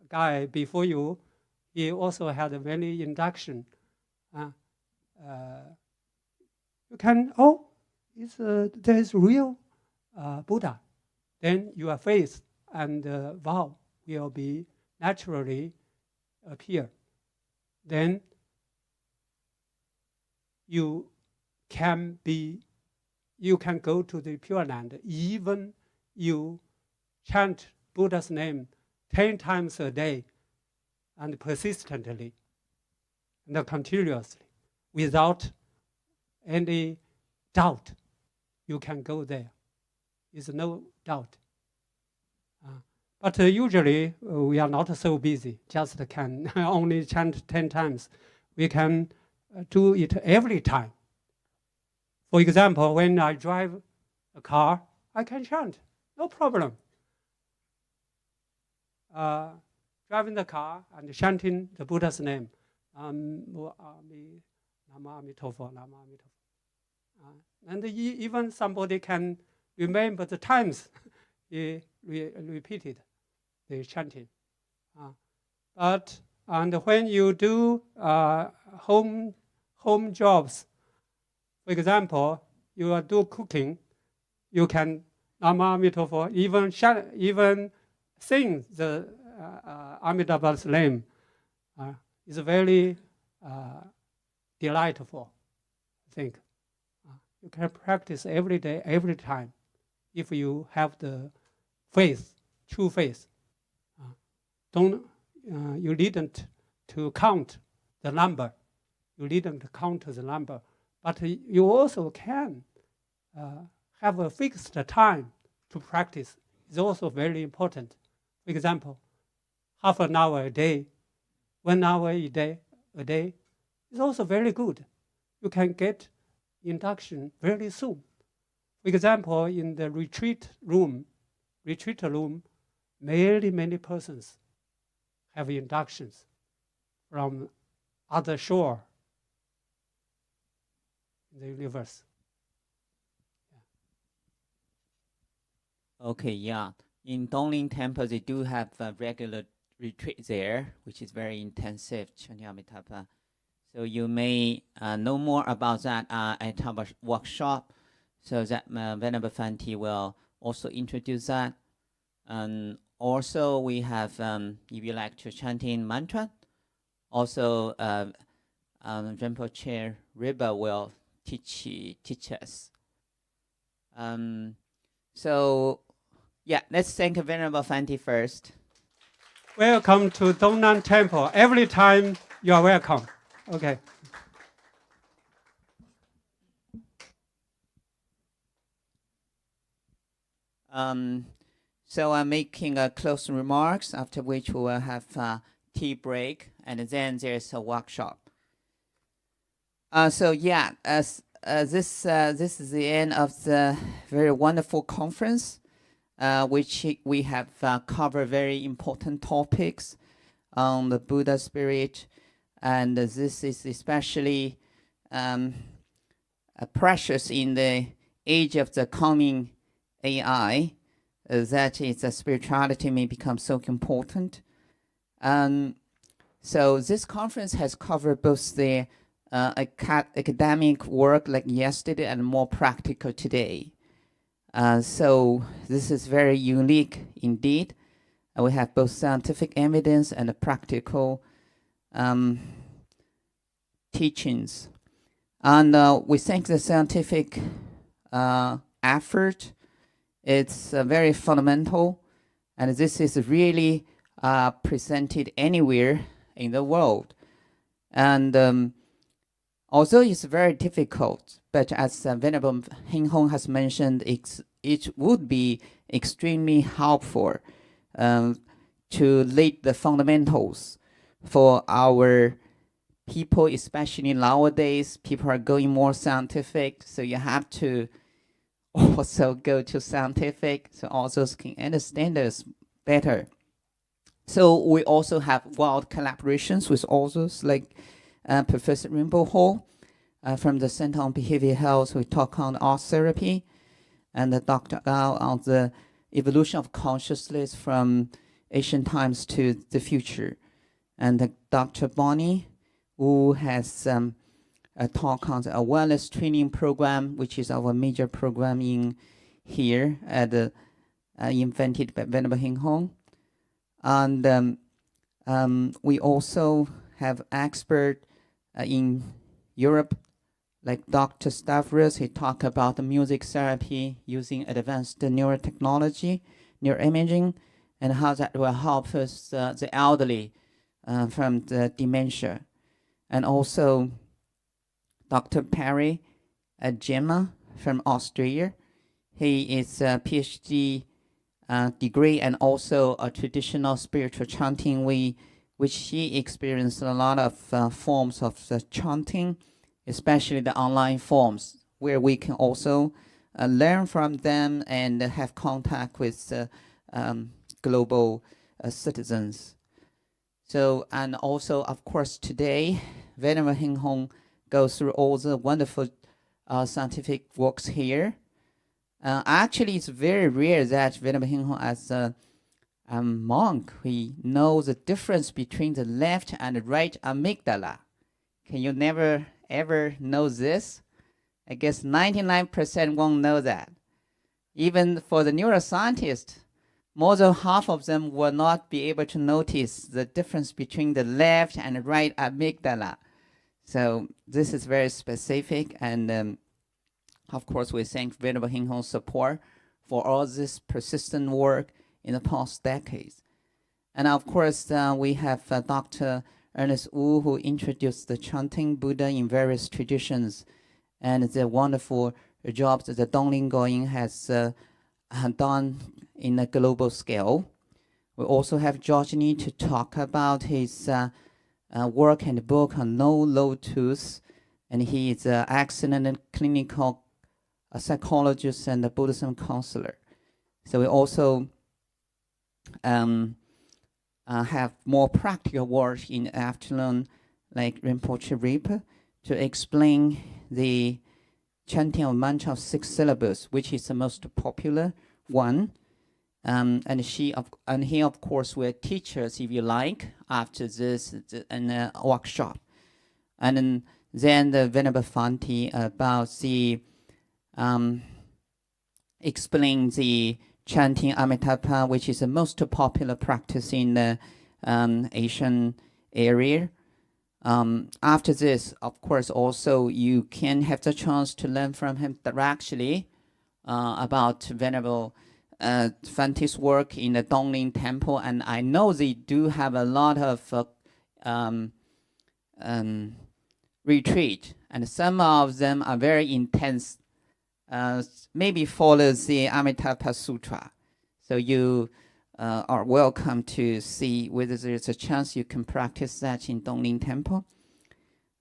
guy before you, he also had a many induction. You can, there is real Buddha. Then your faith and vow will be naturally appear. Then you can go to the Pure Land, even you chant Buddha's name 10 times a day and persistently and continuously without any doubt. You can go there. There's no doubt. But usually we are not so busy, just can only chant 10 times. We can do it every time. For example, when I drive a car, I can chant, no problem. Driving the car and chanting the Buddha's name. And even somebody can remember the times he repeated the chanting. And when you do home jobs, for example, you do cooking, you can Nama Amitabha, even sing the Amitabha's name. It's very delightful, I think. You can practice every day, every time, if you have the faith, true faith. You needn't to count the number. You needn't count the number. But you also can have a fixed time to practice. It's also very important. For example, half an hour a day, 1 hour a day, is also very good. You can get induction very soon. For example, in the retreat room, many persons have inductions from other shore in the universe. Okay, yeah. In Dongling Temple, they do have a regular retreat there, which is very intensive, Chanting Amitabha. So you may know more about that at our workshop, so that Venerable Fanti will also introduce that. And also we have, if you like to chanting mantra, also Rinpoche Riba will teach us. So yeah, let's thank Venerable Fanti first. Welcome to Dongnan Temple. Every time you are welcome. Okay. So I'm making closing remarks, after which we will have a tea break, and then there's a workshop. So yeah, this is the end of the very wonderful conference, which we have covered very important topics on the Buddha spirit, and this is especially precious in the age of the coming AI. That is, spirituality may become so important. So this conference has covered both the academic work like yesterday and more practical today. So this is very unique indeed. We have both scientific evidence and practical teachings. And we think the scientific effort, it's very fundamental, and this is really presented anywhere in the world. And although it's very difficult, but as Venerable Hing Hong has mentioned, it would be extremely helpful to lay the fundamentals for our people, especially nowadays. People are going more scientific, so you have to also go to scientific, so also can understand us better. So we also have wild collaborations with authors like Professor Rimbo Ho from the Center on Behavioral Health. We talk on art therapy, and Dr. Gao on the evolution of consciousness from ancient times to the future, and Dr. Bonnie, who has a talk on the awareness training program, which is our major program in here at invented by Venerable Hing Hong. And we also have expert in Europe, like Dr. Stavros. He talked about the music therapy using advanced neurotechnology, neuroimaging, and how that will help us, the elderly, from the dementia. And also Dr. Perry Gemma from Australia. He is a PhD degree and also a traditional spiritual chanting, which he experienced a lot of forms of chanting, especially the online forms, where we can also learn from them and have contact with global citizens. So, and also, of course, today, Venerable Hing Hong goes through all the wonderful scientific works here. Actually, it's very rare that Venerable Hing Hong, as a monk, he knows the difference between the left and the right amygdala. Can you never ever know this? I guess 99% won't know that. Even for the neuroscientists, more than half of them will not be able to notice the difference between the left and the right amygdala. So this is very specific, and of course we thank Venerable Hing Hong's support for all this persistent work in the past decades. And of course we have Dr. Ernest Wu, who introduced the chanting Buddha in various traditions, and the wonderful job that the Dongling Going has done in a global scale. We also have Georgini to talk about his work and book on no lotus, and he is an excellent clinical psychologist and a Buddhism counselor. So we also have more practical work in the afternoon, like Rinpoche Ripa, to explain the chanting of mantra of 6 syllables, which is the most popular one. And he, of course, will teach us, if you like, after this workshop. And then the Venerable Fanti about the explain the chanting Amitabha, which is the most popular practice in the Asian area. After this, of course, also you can have the chance to learn from him directly about Venerable Fanti's work in the Dongling Temple, and I know they do have a lot of retreat, and some of them are very intense. Maybe follows the Amitabha Sutra, so you are welcome to see whether there's a chance you can practice that in Dongling Temple.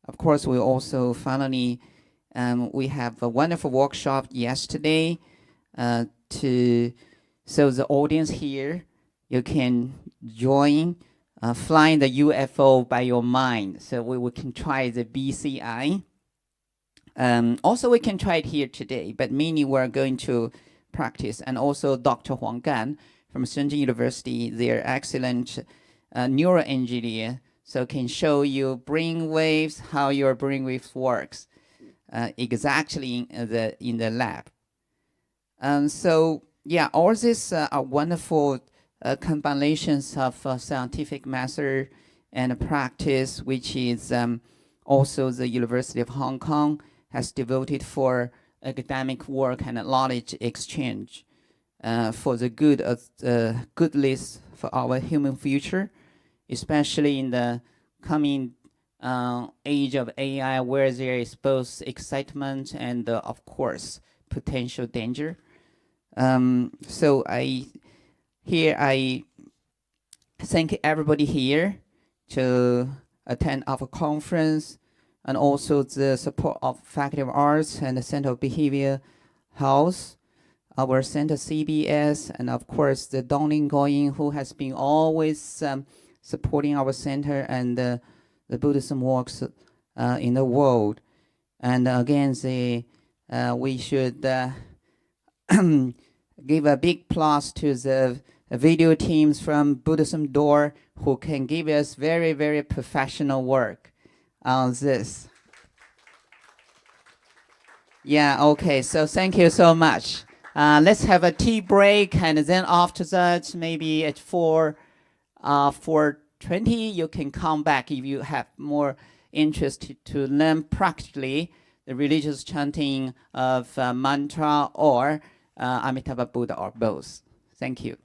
Of course, we also finally we have a wonderful workshop yesterday so the audience here, you can join flying the UFO by your mind. So we can try the BCI. Also, we can try it here today, but mainly we're going to practice. And also Dr. Huang Gan from Shenzhen University, they're excellent neuroengineer, so can show you brain waves, how your brain waves works exactly in the lab. So yeah, all these are wonderful combinations of scientific method and practice, which is also the University of Hong Kong has devoted for academic work and knowledge exchange for the goodness for our human future, especially in the coming age of AI, where there is both excitement and, of course, potential danger. So I thank everybody here to attend our conference, and also the support of Faculty of Arts and the Center of Behavior Health, our Center CBS, and of course the Dongling Goyin, who has been always supporting our center and the Buddhism works in the world. And again, we should give a big applause to the video teams from Buddhism Door, who can give us very, very professional work on this. Yeah, okay, so thank you so much. Let's have a tea break, and then after that, maybe at 4:20, you can come back if you have more interest to learn practically the religious chanting of mantra or Amitabha Buddha, or both. Thank you.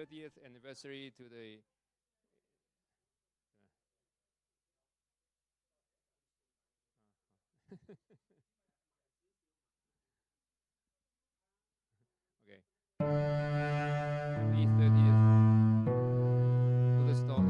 30th anniversary to the okay. May 30th Buddhist Buddhist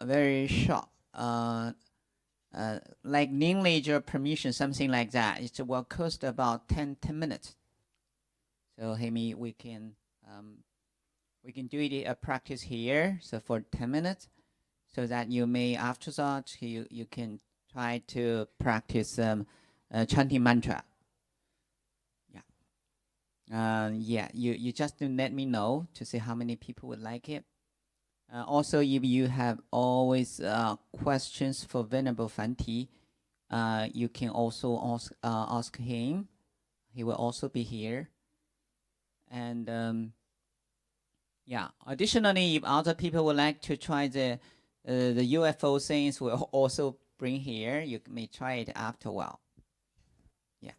very short, like name ledger permission, something like that. It will cost about 10 minutes. So maybe we can do it a practice here. So for 10 minutes, so that you may after that you can try to practice chanting mantra. Yeah, you just let me know to see how many people would like it. Also, if you have always questions for Venerable Fanti, you can also ask him. He will also be here. And yeah, additionally, if other people would like to try the UFO things, we'll also bring here. You may try it after a while. Yeah.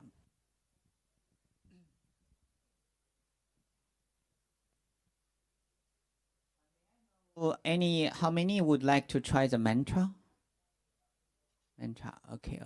Well, how many would like to try the mantra? Mantra. Okay.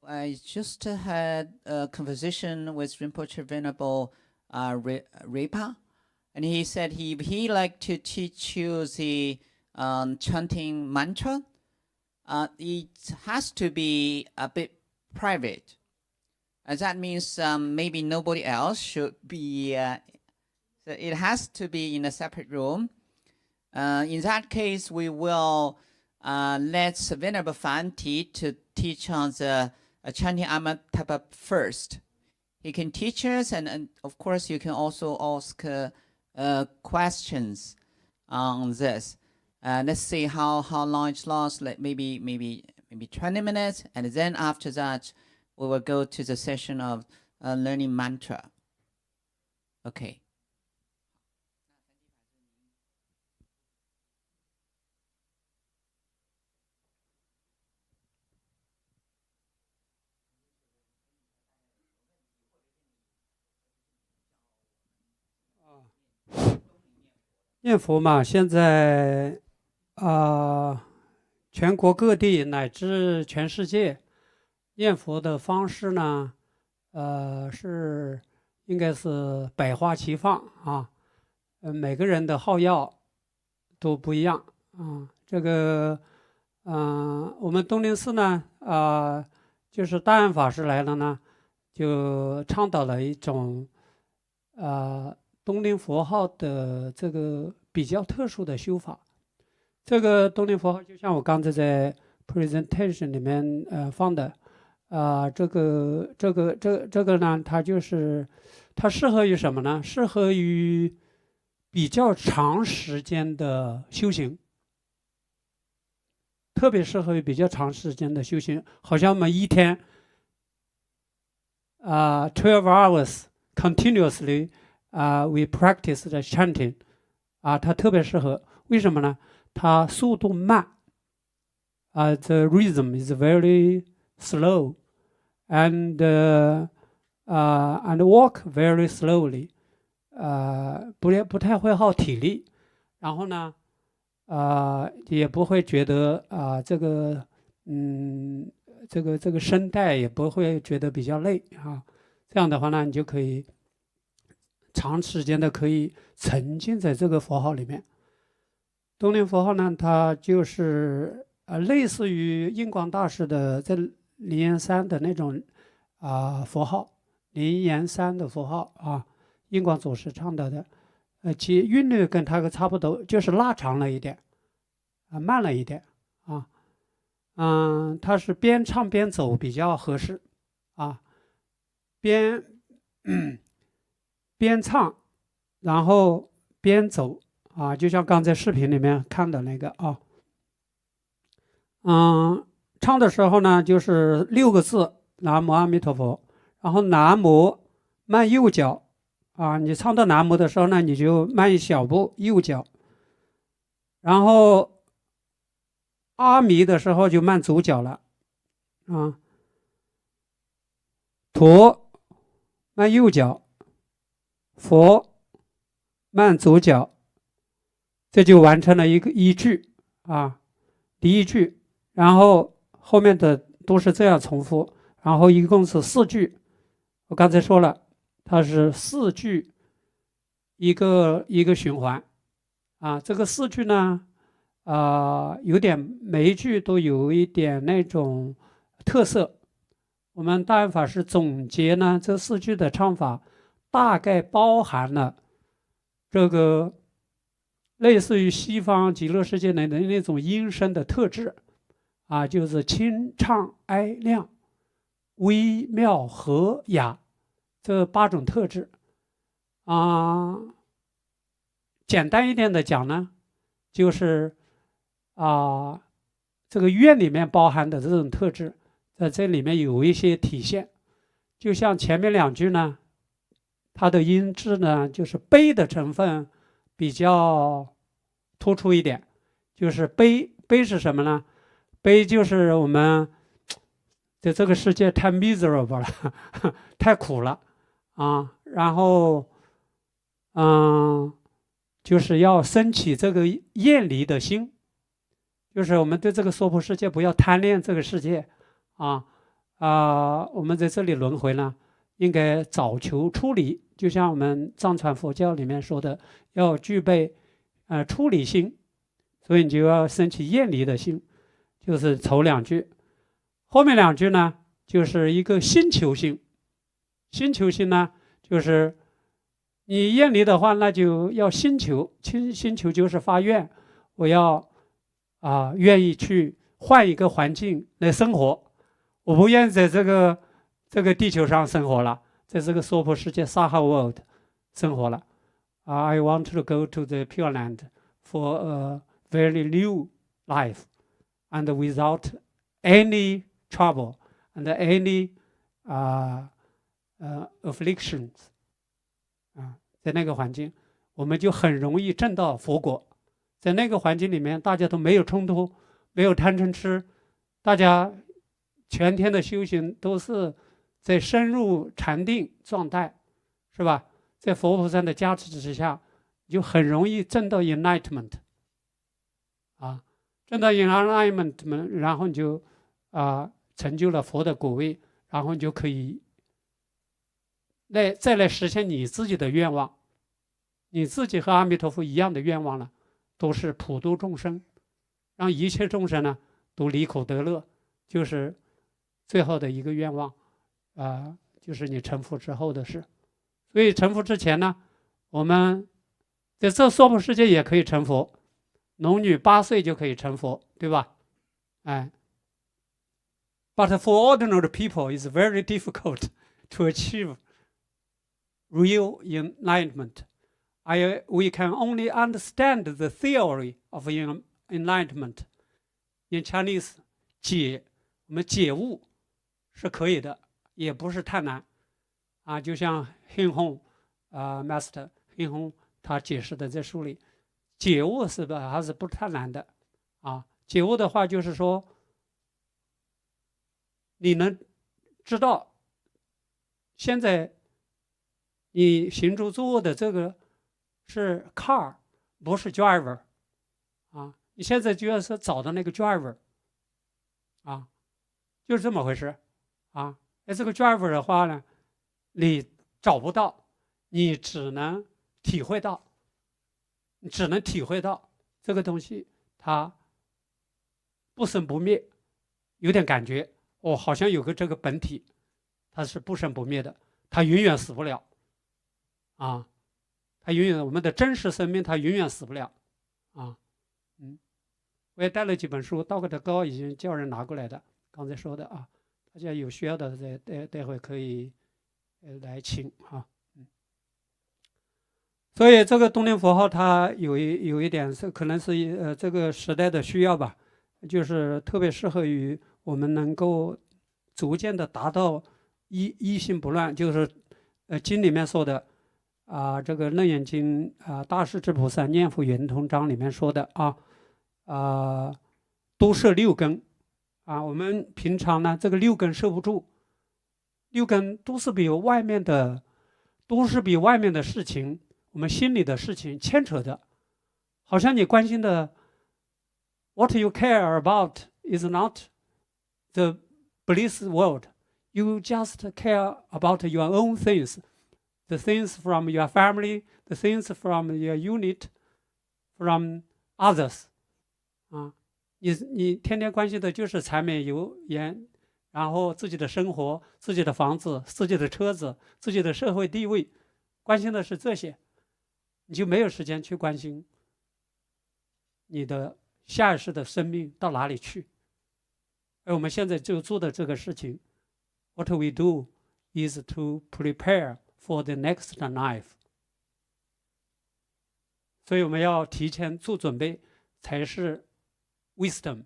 I just had a conversation with Rinpoche Venerable Repa, and he said he like to teach you the chanting mantra. It has to be a bit private. That means maybe nobody else should be. So it has to be in a separate room. In that case, we will let Venerable Fanti to teach on the chanting Amitabha first. He can teach us, and of course, you can also ask questions on this. Let's see how long it lasts. Like maybe 20 minutes, and then after that, we will go to the session of learning mantra. Okay. 念佛嘛，现在全国各地乃至全世界念佛的方式呢，是应该是百花齐放啊，每个人的好药都不一样啊。这个，我们东林寺呢，就是大安法师来了呢，就倡导了一种，东林佛号的这个比较特殊的修法。这个东林佛号就像我刚才在 presentation 里面放的，这个呢，它适合于什么呢？适合于比较长时间的修行，特别适合于比较长时间的修行。好像我们一天12 hours continuously we practice the chanting 它特别适合。为什么呢？它速度慢，the rhythm is very slow and walk very slowly，不太会耗体力，然后呢，也不会觉得这个声带也不会觉得比较累啊。这样的话呢，你就可以长时间的可以沉浸在这个佛号里面。东林佛号呢，它就是类似于印光大师的在灵岩山的那种佛号，灵岩山的佛号印光祖师倡导的，其韵律跟它差不多，就是拉长了一点，慢了一点它是边唱边走比较合适边唱，然后边走就像刚才视频里面看的那个唱的时候呢，就是6个字南无阿弥陀佛，然后南无慢右脚你唱到南无的时候呢，你就慢一小步右脚，然后阿弥的时候就慢左脚了陀慢右脚，佛慢左脚，这就完成了一句第一句，然后后面的都是这样重复，然后一共是4句。我刚才说了，它是4句一个循环这个4句呢有点每一句都有一点那种特色。我们大安法师总结呢，这4句的唱法大概包含了这个类似于西方极乐世界的那种音声的特质就是清唱哀亮、微妙和雅这8种特质简单一点的讲呢，就是这个乐里面包含的这种特质在这里面有一些体现。就像前面2句呢，它的音质呢就是悲的成分比较突出一点，就是悲是什么呢？悲就是我们在这个世界太 miserable 了太苦了然后就是要升起这个厌离的心，就是我们对这个娑婆世界不要贪恋这个世界我们在这里轮回呢，应该早求出离，就像我们藏传佛教里面说的，要具备出离心，所以你就要升起厌离的心，就是头2句。后面2句呢，就是一个心求心。心求心呢，就是你厌离的话，那就要心求。心求就是发愿，我要愿意去换一个环境来生活，我不愿意在这个地球上生活了，在这个娑婆世界 Saha world 生活了I want to go to the Pure Land for a very new life and without any trouble and any afflictions在那个环境我们就很容易证到佛果。在那个环境里面，大家都没有冲突，没有贪嗔痴，大家全天的修行都是在深入禅定状态，是吧？在佛菩萨的加持之下，就很容易证到 enlightenment 啊，证到 enlightenment， 然后你就成就了佛的果位，然后你就可以再来实现你自己的愿望，你自己和阿弥陀佛一样的愿望了，都是普度众生，让一切众生呢都离苦得乐，就是最后的一个愿望就是你成佛之后的事。所以成佛之前呢，我们在这娑婆世界也可以成佛，龙女8岁就可以成佛，对吧？哎 ，But for ordinary people, it's very difficult to achieve real enlightenment. We can only understand the theory of enlightenment. In Chinese, 我们解悟是可以的，也不是太难就像 Hin Hong Master Hin Hong 他解释的在书里，解悟是吧，还是不太难的解悟的话就是说，你能知道现在你行住坐卧的这个是 car， 不是 driver 你现在就要是找到那个 driver 就是这么回事这个 driver 的话呢，你找不到，你只能体会到这个东西它不生不灭，有点感觉好像有个这个本体，它是不生不灭的，它永远死不了它永远我们的真实生命，它永远死不了我也带了几本书，道格的高已经叫人拿过来的，刚才说的大家有需要的待会可以来请所以这个动念佛号它有一点是可能是这个时代的需要吧，就是特别适合于我们能够逐渐的达到一心不乱，就是经里面说的这个楞严经大势至菩萨念佛圆通章里面说的都摄6根我们平常呢这个6根摄不住，6根都是比外面的事情，我们心里的事情牵扯的，好像你关心的 what you care about is not the bliss world, you just care about your own things, the things from your family, the things from your unit, from others你天天关心的就是柴米油盐，然后自己的生活，自己的房子，自己的车子，自己的社会地位，关心的是这些，你就没有时间去关心你的下一世的生命到哪里去。而我们现在就做的这个事情 What we do is to prepare for the next life， 所以我们要提前做准备才是 wisdom，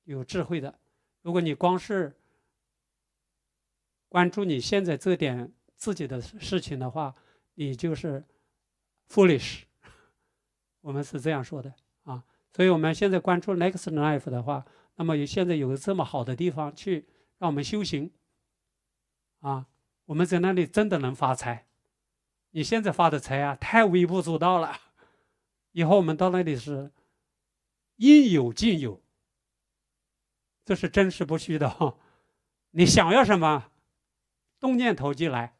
有智慧的。如果你光是关注你现在这点自己的事情的话，你就是 foolish， 我们是这样说的所以我们现在关注 next life 的话，那么现在有个这么好的地方去让我们修行我们在那里真的能发财。你现在发的财太微不足道了，以后我们到那里是应有尽有，这是真实不虚的你想要什么，动念头即来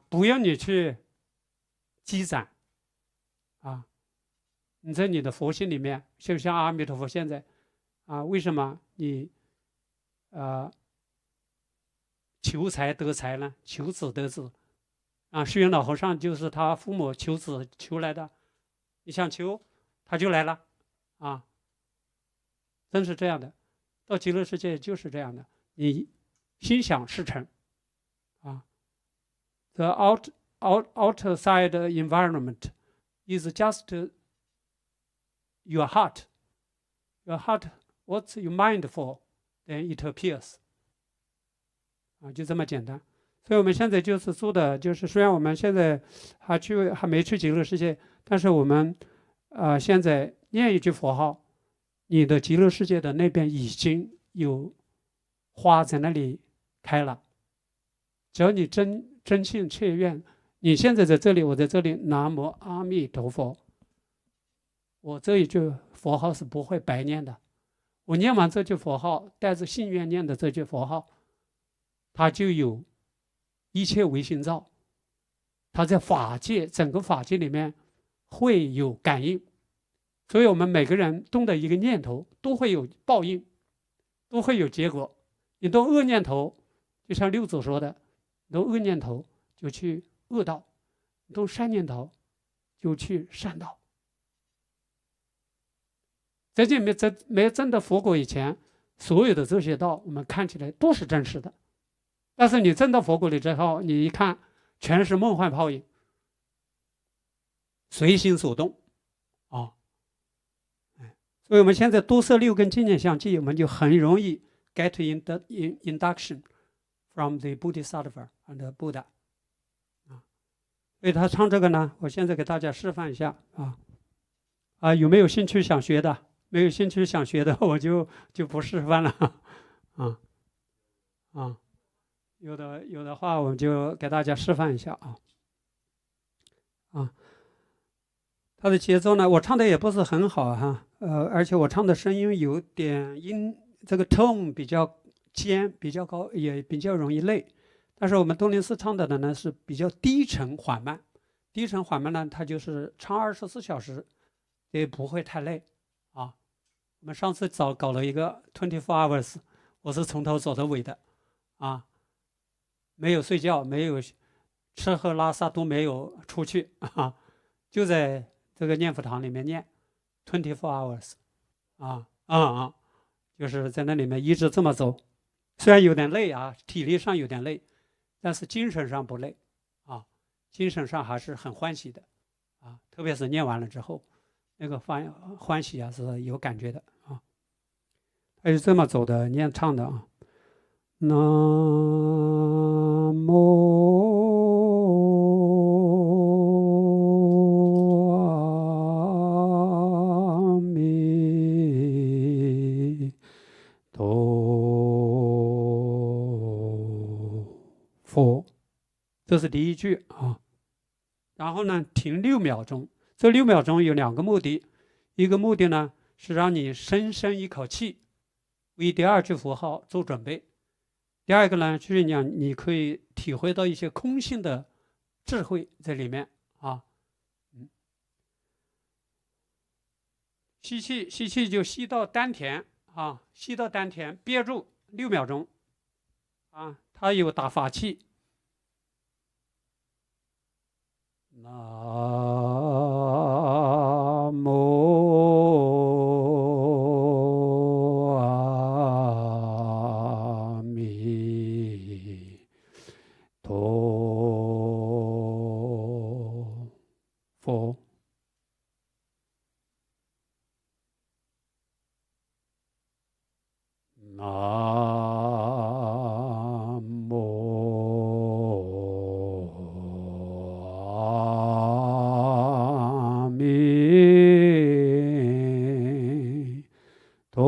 不用你去积攒你在你的佛性里面，就像阿弥陀佛现在为什么你求财得财呢？求子得子虚云老和尚就是他父母求子求来的，你想求他就来了真是这样的。到极乐世界就是这样的，你心想事成The outside environment is just your heart. Your heart, what's your mind for? Then it appears. 就这么简单。所以我们现在就是做的，就是虽然我们现在还没去极乐世界，但是我们现在念一句佛号，你的极乐世界的那边已经有花在那里开了。只要你真心切愿，你现在在这里，我在这里，南无阿弥陀佛。我这一句佛号是不会白念的。我念完这句佛号，带着信愿念的这句佛号，它就有一切唯心造，它在法界整个法界里面会有感应。所以我们每个人动的一个念头都会有报应，都会有结果。你动恶念头，就像六祖说的，你动恶念头就去恶道，你动善念头就去善道。在这没有真的佛果以前，所有的这些道我们看起来都是真实的，但是你真到佛果里之后，你一看全是梦幻泡影，随心所动啊。所以我们现在多设6根净念相继，我们就很容易 get induction from the Bodhisattva and the Buddha 啊。所以他唱这个呢，我现在给大家示范一下啊。有没有兴趣想学的？没有兴趣想学的，我就不示范了有的话，我们就给大家示范一下它的节奏呢，我唱的也不是很好而且我唱的声音有点这个 tone 比较尖，比较高，也比较容易累。但是我们东林寺唱的呢是比较低沉缓慢，低沉缓慢呢，它就是唱24小时，也不会太累啊。我们上次搞了一个24 hours， 我是从头走到尾的没有睡觉，没有吃喝拉撒都没有出去就在这个念佛堂里面念24 hours 就是在那里面一直这么走，虽然有点累体力上有点累，但是精神上不累精神上还是很欢喜的特别是念完了之后，那个欢喜是有感觉的他是这么走的念唱的南无阿弥陀佛，这是第一句然后呢停6秒钟，这6秒钟有2个目的，一个目的呢是让你深深一口气，为第2句佛号做准备。第二个呢，就是你可以体会到一些空性的智慧在里面吸气就吸到丹田吸到丹田，憋住6秒钟它有打法器。南无阿弥陀佛。南无阿弥陀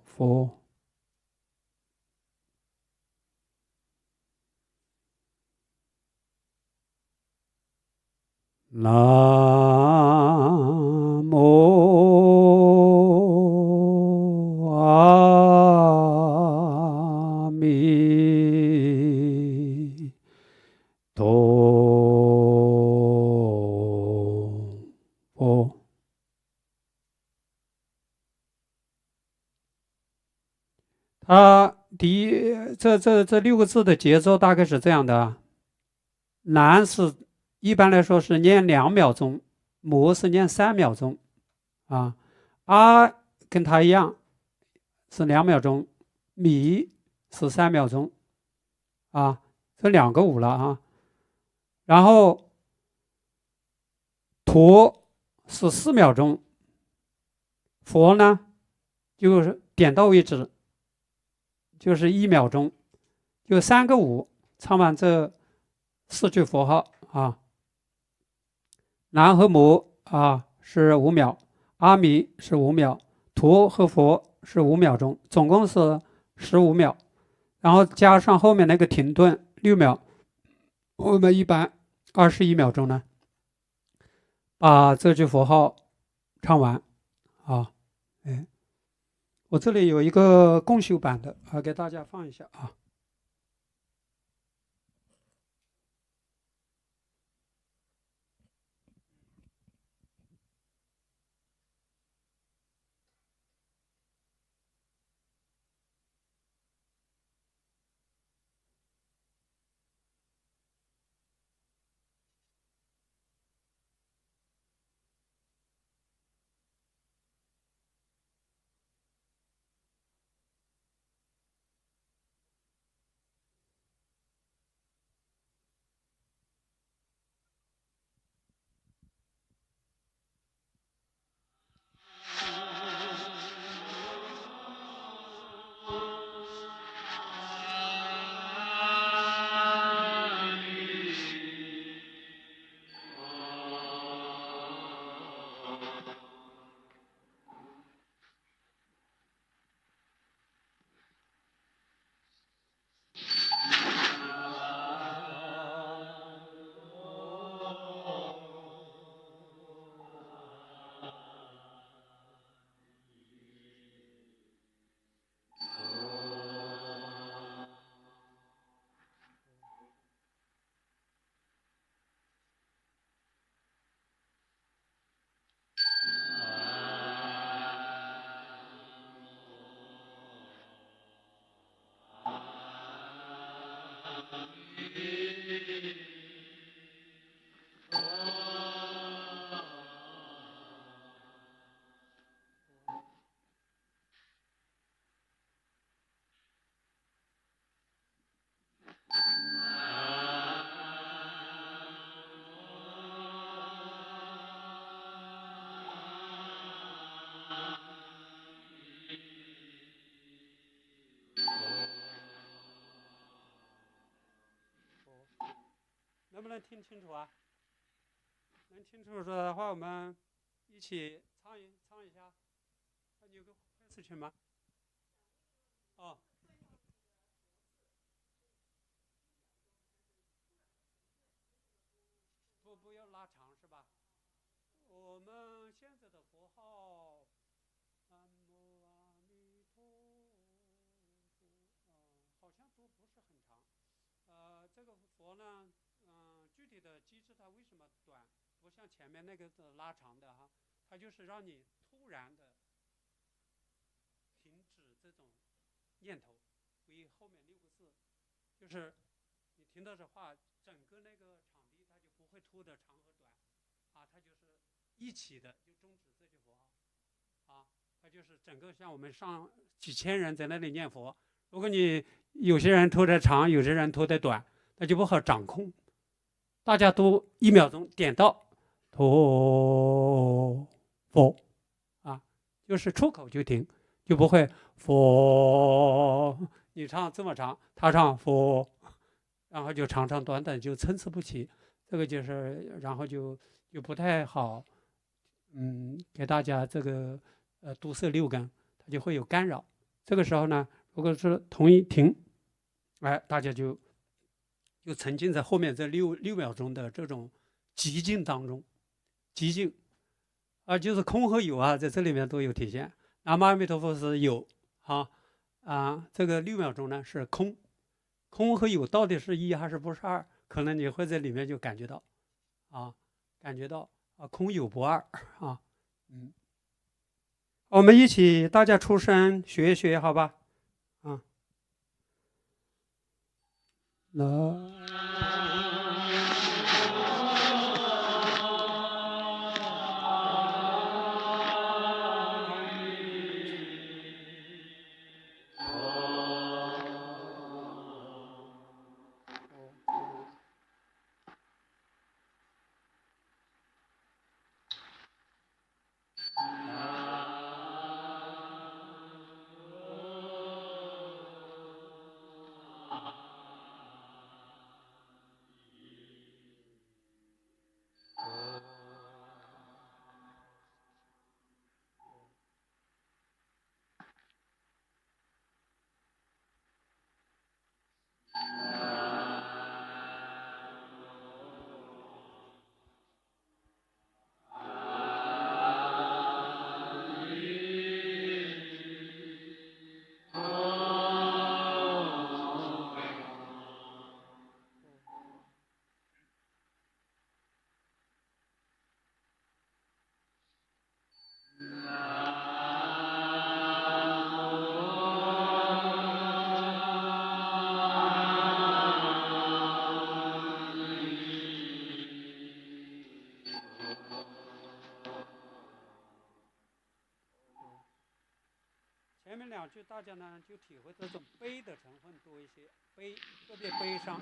佛。南无阿弥陀佛。它这6个字的节奏大概是这样的南是一般来说是念2秒钟，摩是念3秒钟阿跟它一样是2秒钟，米是3秒钟这2个5了然后陀是4秒钟，佛呢就是点到为止，就是1秒钟，就3个5唱完这4句佛号南和摩是5秒，阿弥是5秒，陀和佛是5秒钟，总共是15秒。然后加上后面那个停顿6秒，我们一般21秒钟呢，把这句佛号唱完啊。我这里有一个共修版的啊，给大家放一下啊。能不能听清楚啊？能听清楚的话，我们一起唱一下。你有个事情吗？哦。不要拉长是吧？我们现在的佛号，南无阿弥陀佛，好像都不是很长。这个佛呢，具体的机制它为什么短，不像前面那个拉长的哈，它就是让你突然的停止这种念头，为后面6个字，就是你听到这话，整个那个场地它就不会突的长和短，啊，它就是一起的就终止这句佛号，啊，它就是整个像我们上几千人在那里念佛，如果你有些人拖得长，有些人拖得短，那就不好掌控。大家都1秒钟点到陀佛啊，就是出口就停，就不会佛。你唱这么长，他唱佛，然后就长长短短，就参差不齐。这个就是，然后就不太好，给大家这个堵塞6根，它就会有干扰。这个时候呢，如果是同一停，大家就沉浸在后面这六秒钟的这种寂静当中，寂静就是空和有啊，在这里面都有体现。南无阿弥陀佛是有这个6秒钟呢是空，空和有到底是1还是不是2？可能你会在里面就感觉到空有不二啊。我们一起大家出声学一学，好吧？两句，大家呢就体会这种悲的成分多一些，悲，特别悲伤。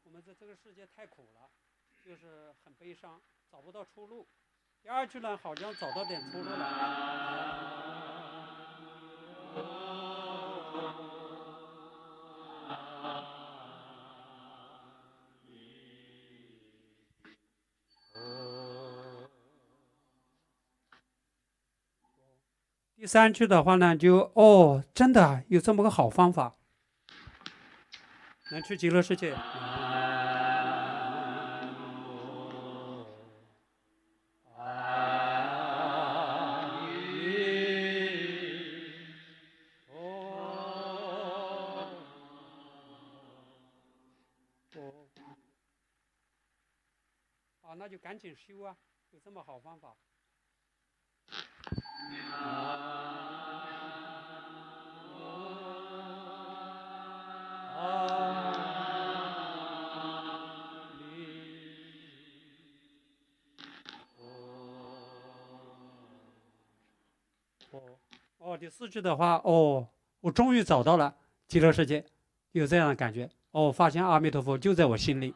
我们在这个世界太苦了，就是很悲伤，找不到出路。第二句呢，好像找到点出路了。第三句的话呢，就真的有这么个好方法，能去极乐世界。那就赶紧修啊，有这么好方法。第四句的话，我终于找到了极乐世界，有这样的感觉。发现阿弥陀佛就在我心里。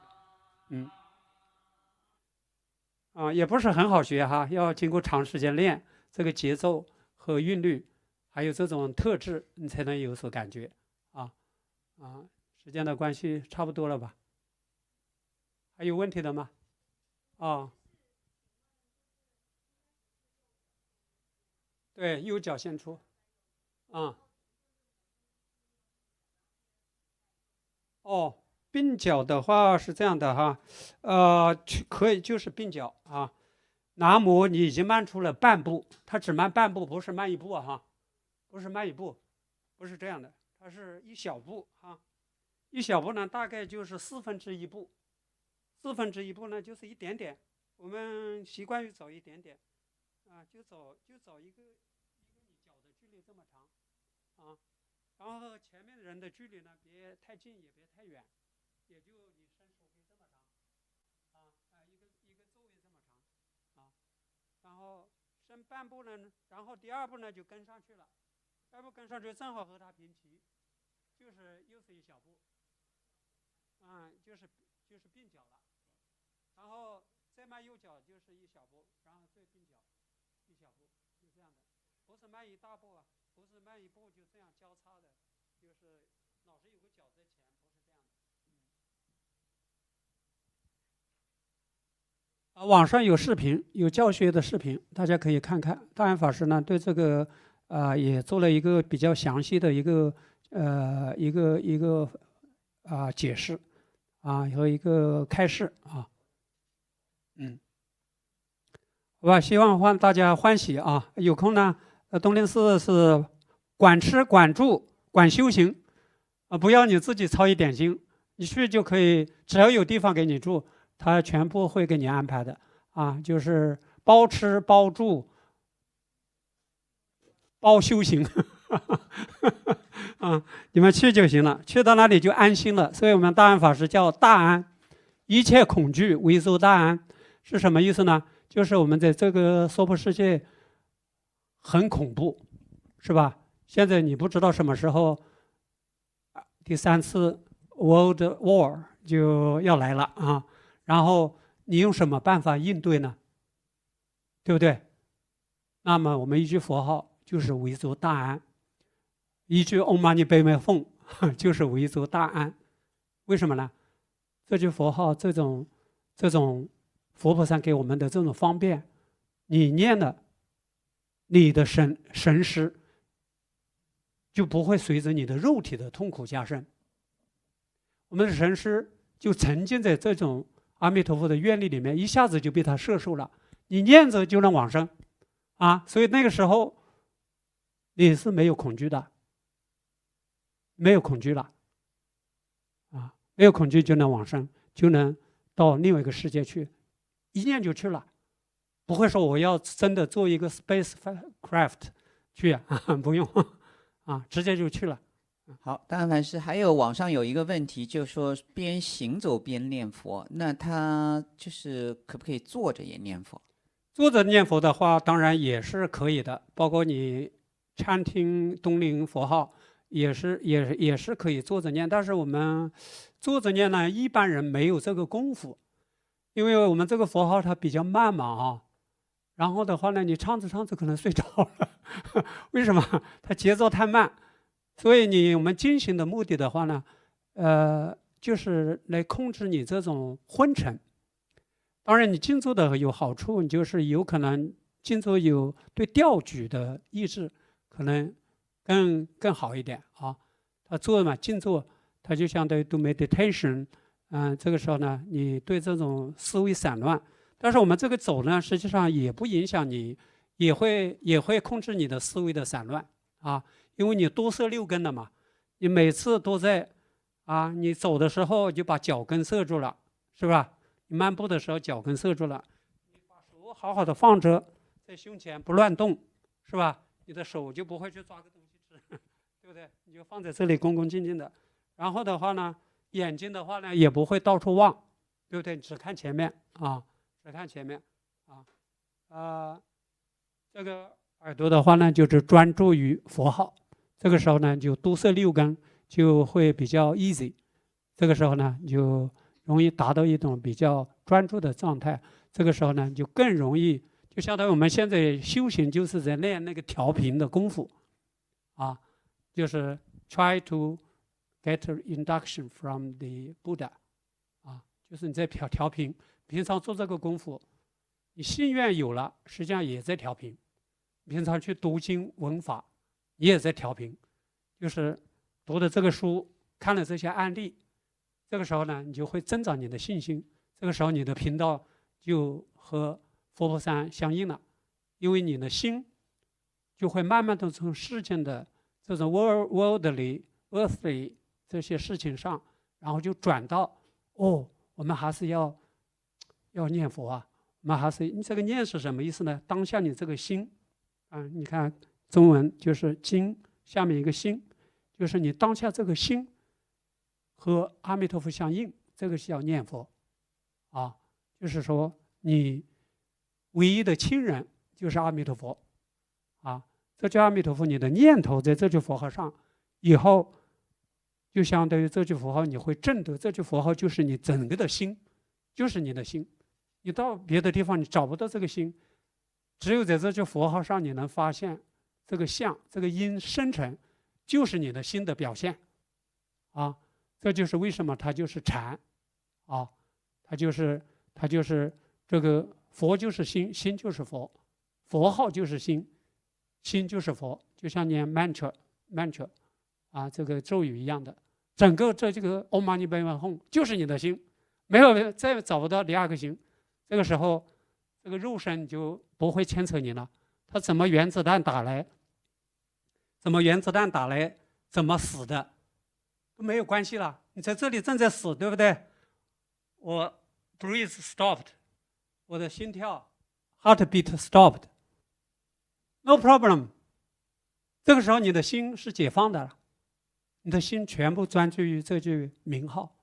也不是很好学哈，要经过长时间练这个节奏和韵律，还有这种特质，你才能有所感觉。时间的关系差不多了吧？还有问题的吗？对，右脚先出。并脚的话是这样的哈，可以就是并脚啊。南无你已经迈出了半步，它只迈半步，不是迈一步哈，不是迈一步，不是这样的，它是一小步哈。一小步呢，大概就是1/4步，1/4步呢就是一点点，我们习惯于走一点点，就走一个你脚的距离这么长啊，然后前面的人的距离呢别太近也别太远。也就你伸手臂这么长，一个座位这么长，然后伸半步呢，然后第二步呢就跟上去了，第二步跟上去正好和它平齐，就是又是一小步，就是并脚了，然后再迈右脚就是一小步，然后再并脚一小步，就这样的，不是迈一大步啊，不是迈一步就这样交叉的，就是老是有个脚在前。网上有视频，有教学的视频，大家可以看看。大安法师呢，对这个也做了一个比较详细的一个解释和一个开示啊。好吧，希望大家欢喜啊！有空呢，东林寺是管吃管住管修行不要你自己操一点心，你去就可以，只要有地方给你住。他全部会给你安排的就是包吃包住包修行你们去就行了，去到那里就安心了。所以我们大安法师叫大安，一切恐惧为周大安，是什么意思呢？就是我们在这个娑婆世界很恐怖，是吧？现在你不知道什么时候第3次 World War 就要来了然后你用什么办法应对呢？对不对？那么我们一句佛号就是维足大安，一句唵嘛呢呗咪吽就是维足大安。为什么呢？这句佛号这种佛菩萨给我们的这种方便，你念了，你的神识就不会随着你的肉体的痛苦加深，我们的神识就沉浸在这种阿弥陀佛的愿力里面，一下子就被他摄受了，你念着就能往生所以那个时候你是没有恐惧的，没有恐惧了没有恐惧就能往生，就能到另外一个世界去，一念就去了，不会说我要真的做一个 spacecraft 去不用啊，直接就去了。好，当然是还有网上有一个问题，就是说边行走边念佛，那他就是可不可以坐着也念佛？坐着念佛的话，当然也是可以的，包括你Chanting东林佛号也是可以坐着念，但是我们坐着念呢，一般人没有这个功夫，因为我们这个佛号它比较慢嘛啊，然后的话呢，你唱着唱着可能睡着了，为什么？它节奏太慢。所以我们进行的目的的话呢，就是来控制你这种昏沉。当然，你静坐的有好处，你就是有可能静坐有对调举的抑制，可能更好一点啊。他坐嘛，静坐，它就相当于 do meditation，这个时候呢，你对这种思维散乱，但是我们这个走呢，实际上也不影响你，也会控制你的思维的散乱啊。因为你多摄六根的嘛，你每次都在你走的时候就把脚跟摄住了，是吧？你漫步的时候脚跟摄住了，你把手好好的放着在胸前不乱动，是吧？你的手就不会去抓个东西吃，对不对？你就放在这里恭恭敬敬的。然后的话呢，眼睛的话呢也不会到处望，对不对？只看前面啊，只看前面这个耳朵的话呢就是专注于佛号。这个时候呢，就多摄六根就会比较 easy。这个时候呢，就容易达到一种比较专注的状态。这个时候呢，就更容易，就相当于我们现在修行就是在练那个调频的功夫，就是 try to get induction from the Buddha，就是你在调频。平常做这个功夫，你心愿有了，实际上也在调频。平常去读经闻法。你也在调频，就是读的这个书，看了这些案例，这个时候呢，你就会增长你的信心。这个时候，你的频道就和佛菩萨相应了，因为你的心就会慢慢的从世间的这种 worldly、earthly 这些事情上，然后就转到我们还是要念佛啊，我们还是这个念是什么意思呢？当下你这个心，你看。中文就是经下面一个心，就是你当下这个心和阿弥陀佛相应，这个是要念佛就是说你唯一的亲人就是阿弥陀佛这句阿弥陀佛，你的念头在这句佛号上，以后就相当于这句佛号你会证得，这句佛号就是你整个的心，就是你的心。你到别的地方你找不到这个心，只有在这句佛号上你能发现。这个相，这个因生成，就是你的心的表现，这就是为什么它就是禅，它就是这个佛就是心，心就是佛，佛号就是心，心就是佛，就像念 mantra 这个咒语一样的，整个这个 Om Mani Padme Hum 就是你的心，没有再找不到第二个心，这个时候这个肉身就不会牵扯你了。他怎么原子弹打来，怎么死的都没有关系了。你在这里正在死，对不对？我 breathe stopped， 我的心跳 heartbeat stopped， no problem。这个时候你的心是解放的了，你的心全部专注于这句名号，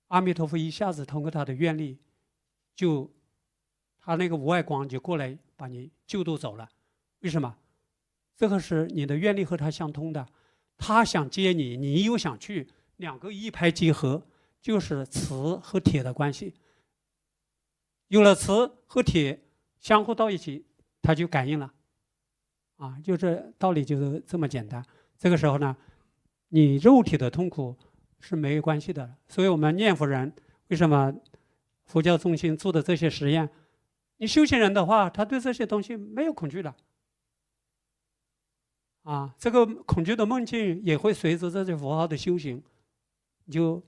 阿弥陀佛一下子通过他的愿力，他那个无碍光就过来把你救度走了。为什么？这个是你的愿力和他相通的，他想接你，你又想去，两个一拍即合，就是磁和铁的关系。有了磁和铁相互到一起，它就感应了，就这道理就是这么简单。这个时候呢，你肉体的痛苦是没有关系的。所以我们念佛人为什么佛教中心做的这些实验？你修行人的话，他对这些东西没有恐惧的，这个恐惧的梦境也会随着这些佛号的修行，你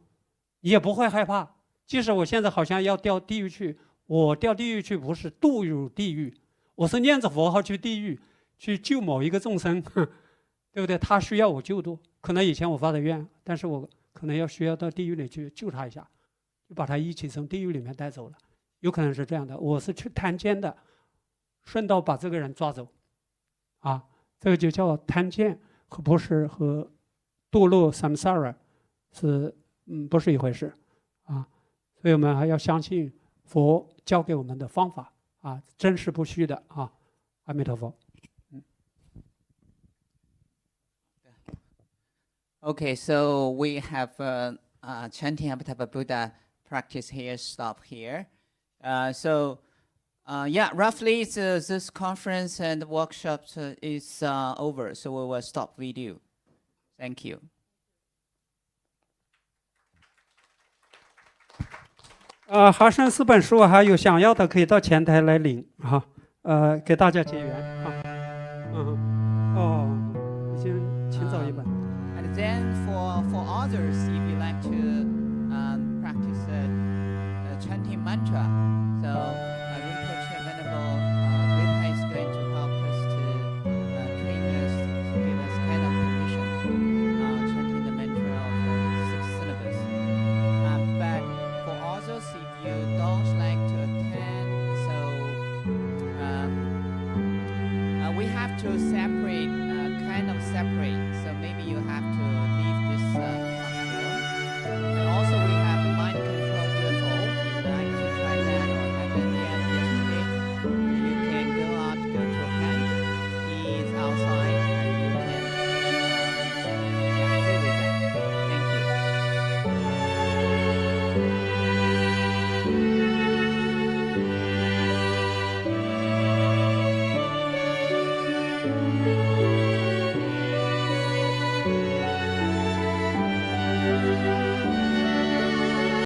也不会害怕。即使我现在好像要掉地狱去，我掉地狱去不是堕入地狱，我是念着佛号去地狱，去救某一个众生，对不对？他需要我救度，可能以前我发的愿，但是我可能需要到地狱里去救他一下，就把他一起从地狱里面带走了。有可能是这样的，我是去探监的，顺道把这个人抓走，这个就叫探监不是和堕落 samsara 是不是一回事啊？所以我们还要相信佛教给我们的方法啊，真实不虚的啊。阿弥陀佛。Okay, so we have chanting Amitabha Buddha practice here, stop here. Yeah, roughly this conference and workshop is over, so we will stop video. Thank you. 哈山4本书还有想要的可以到前台来领啊，给大家结缘。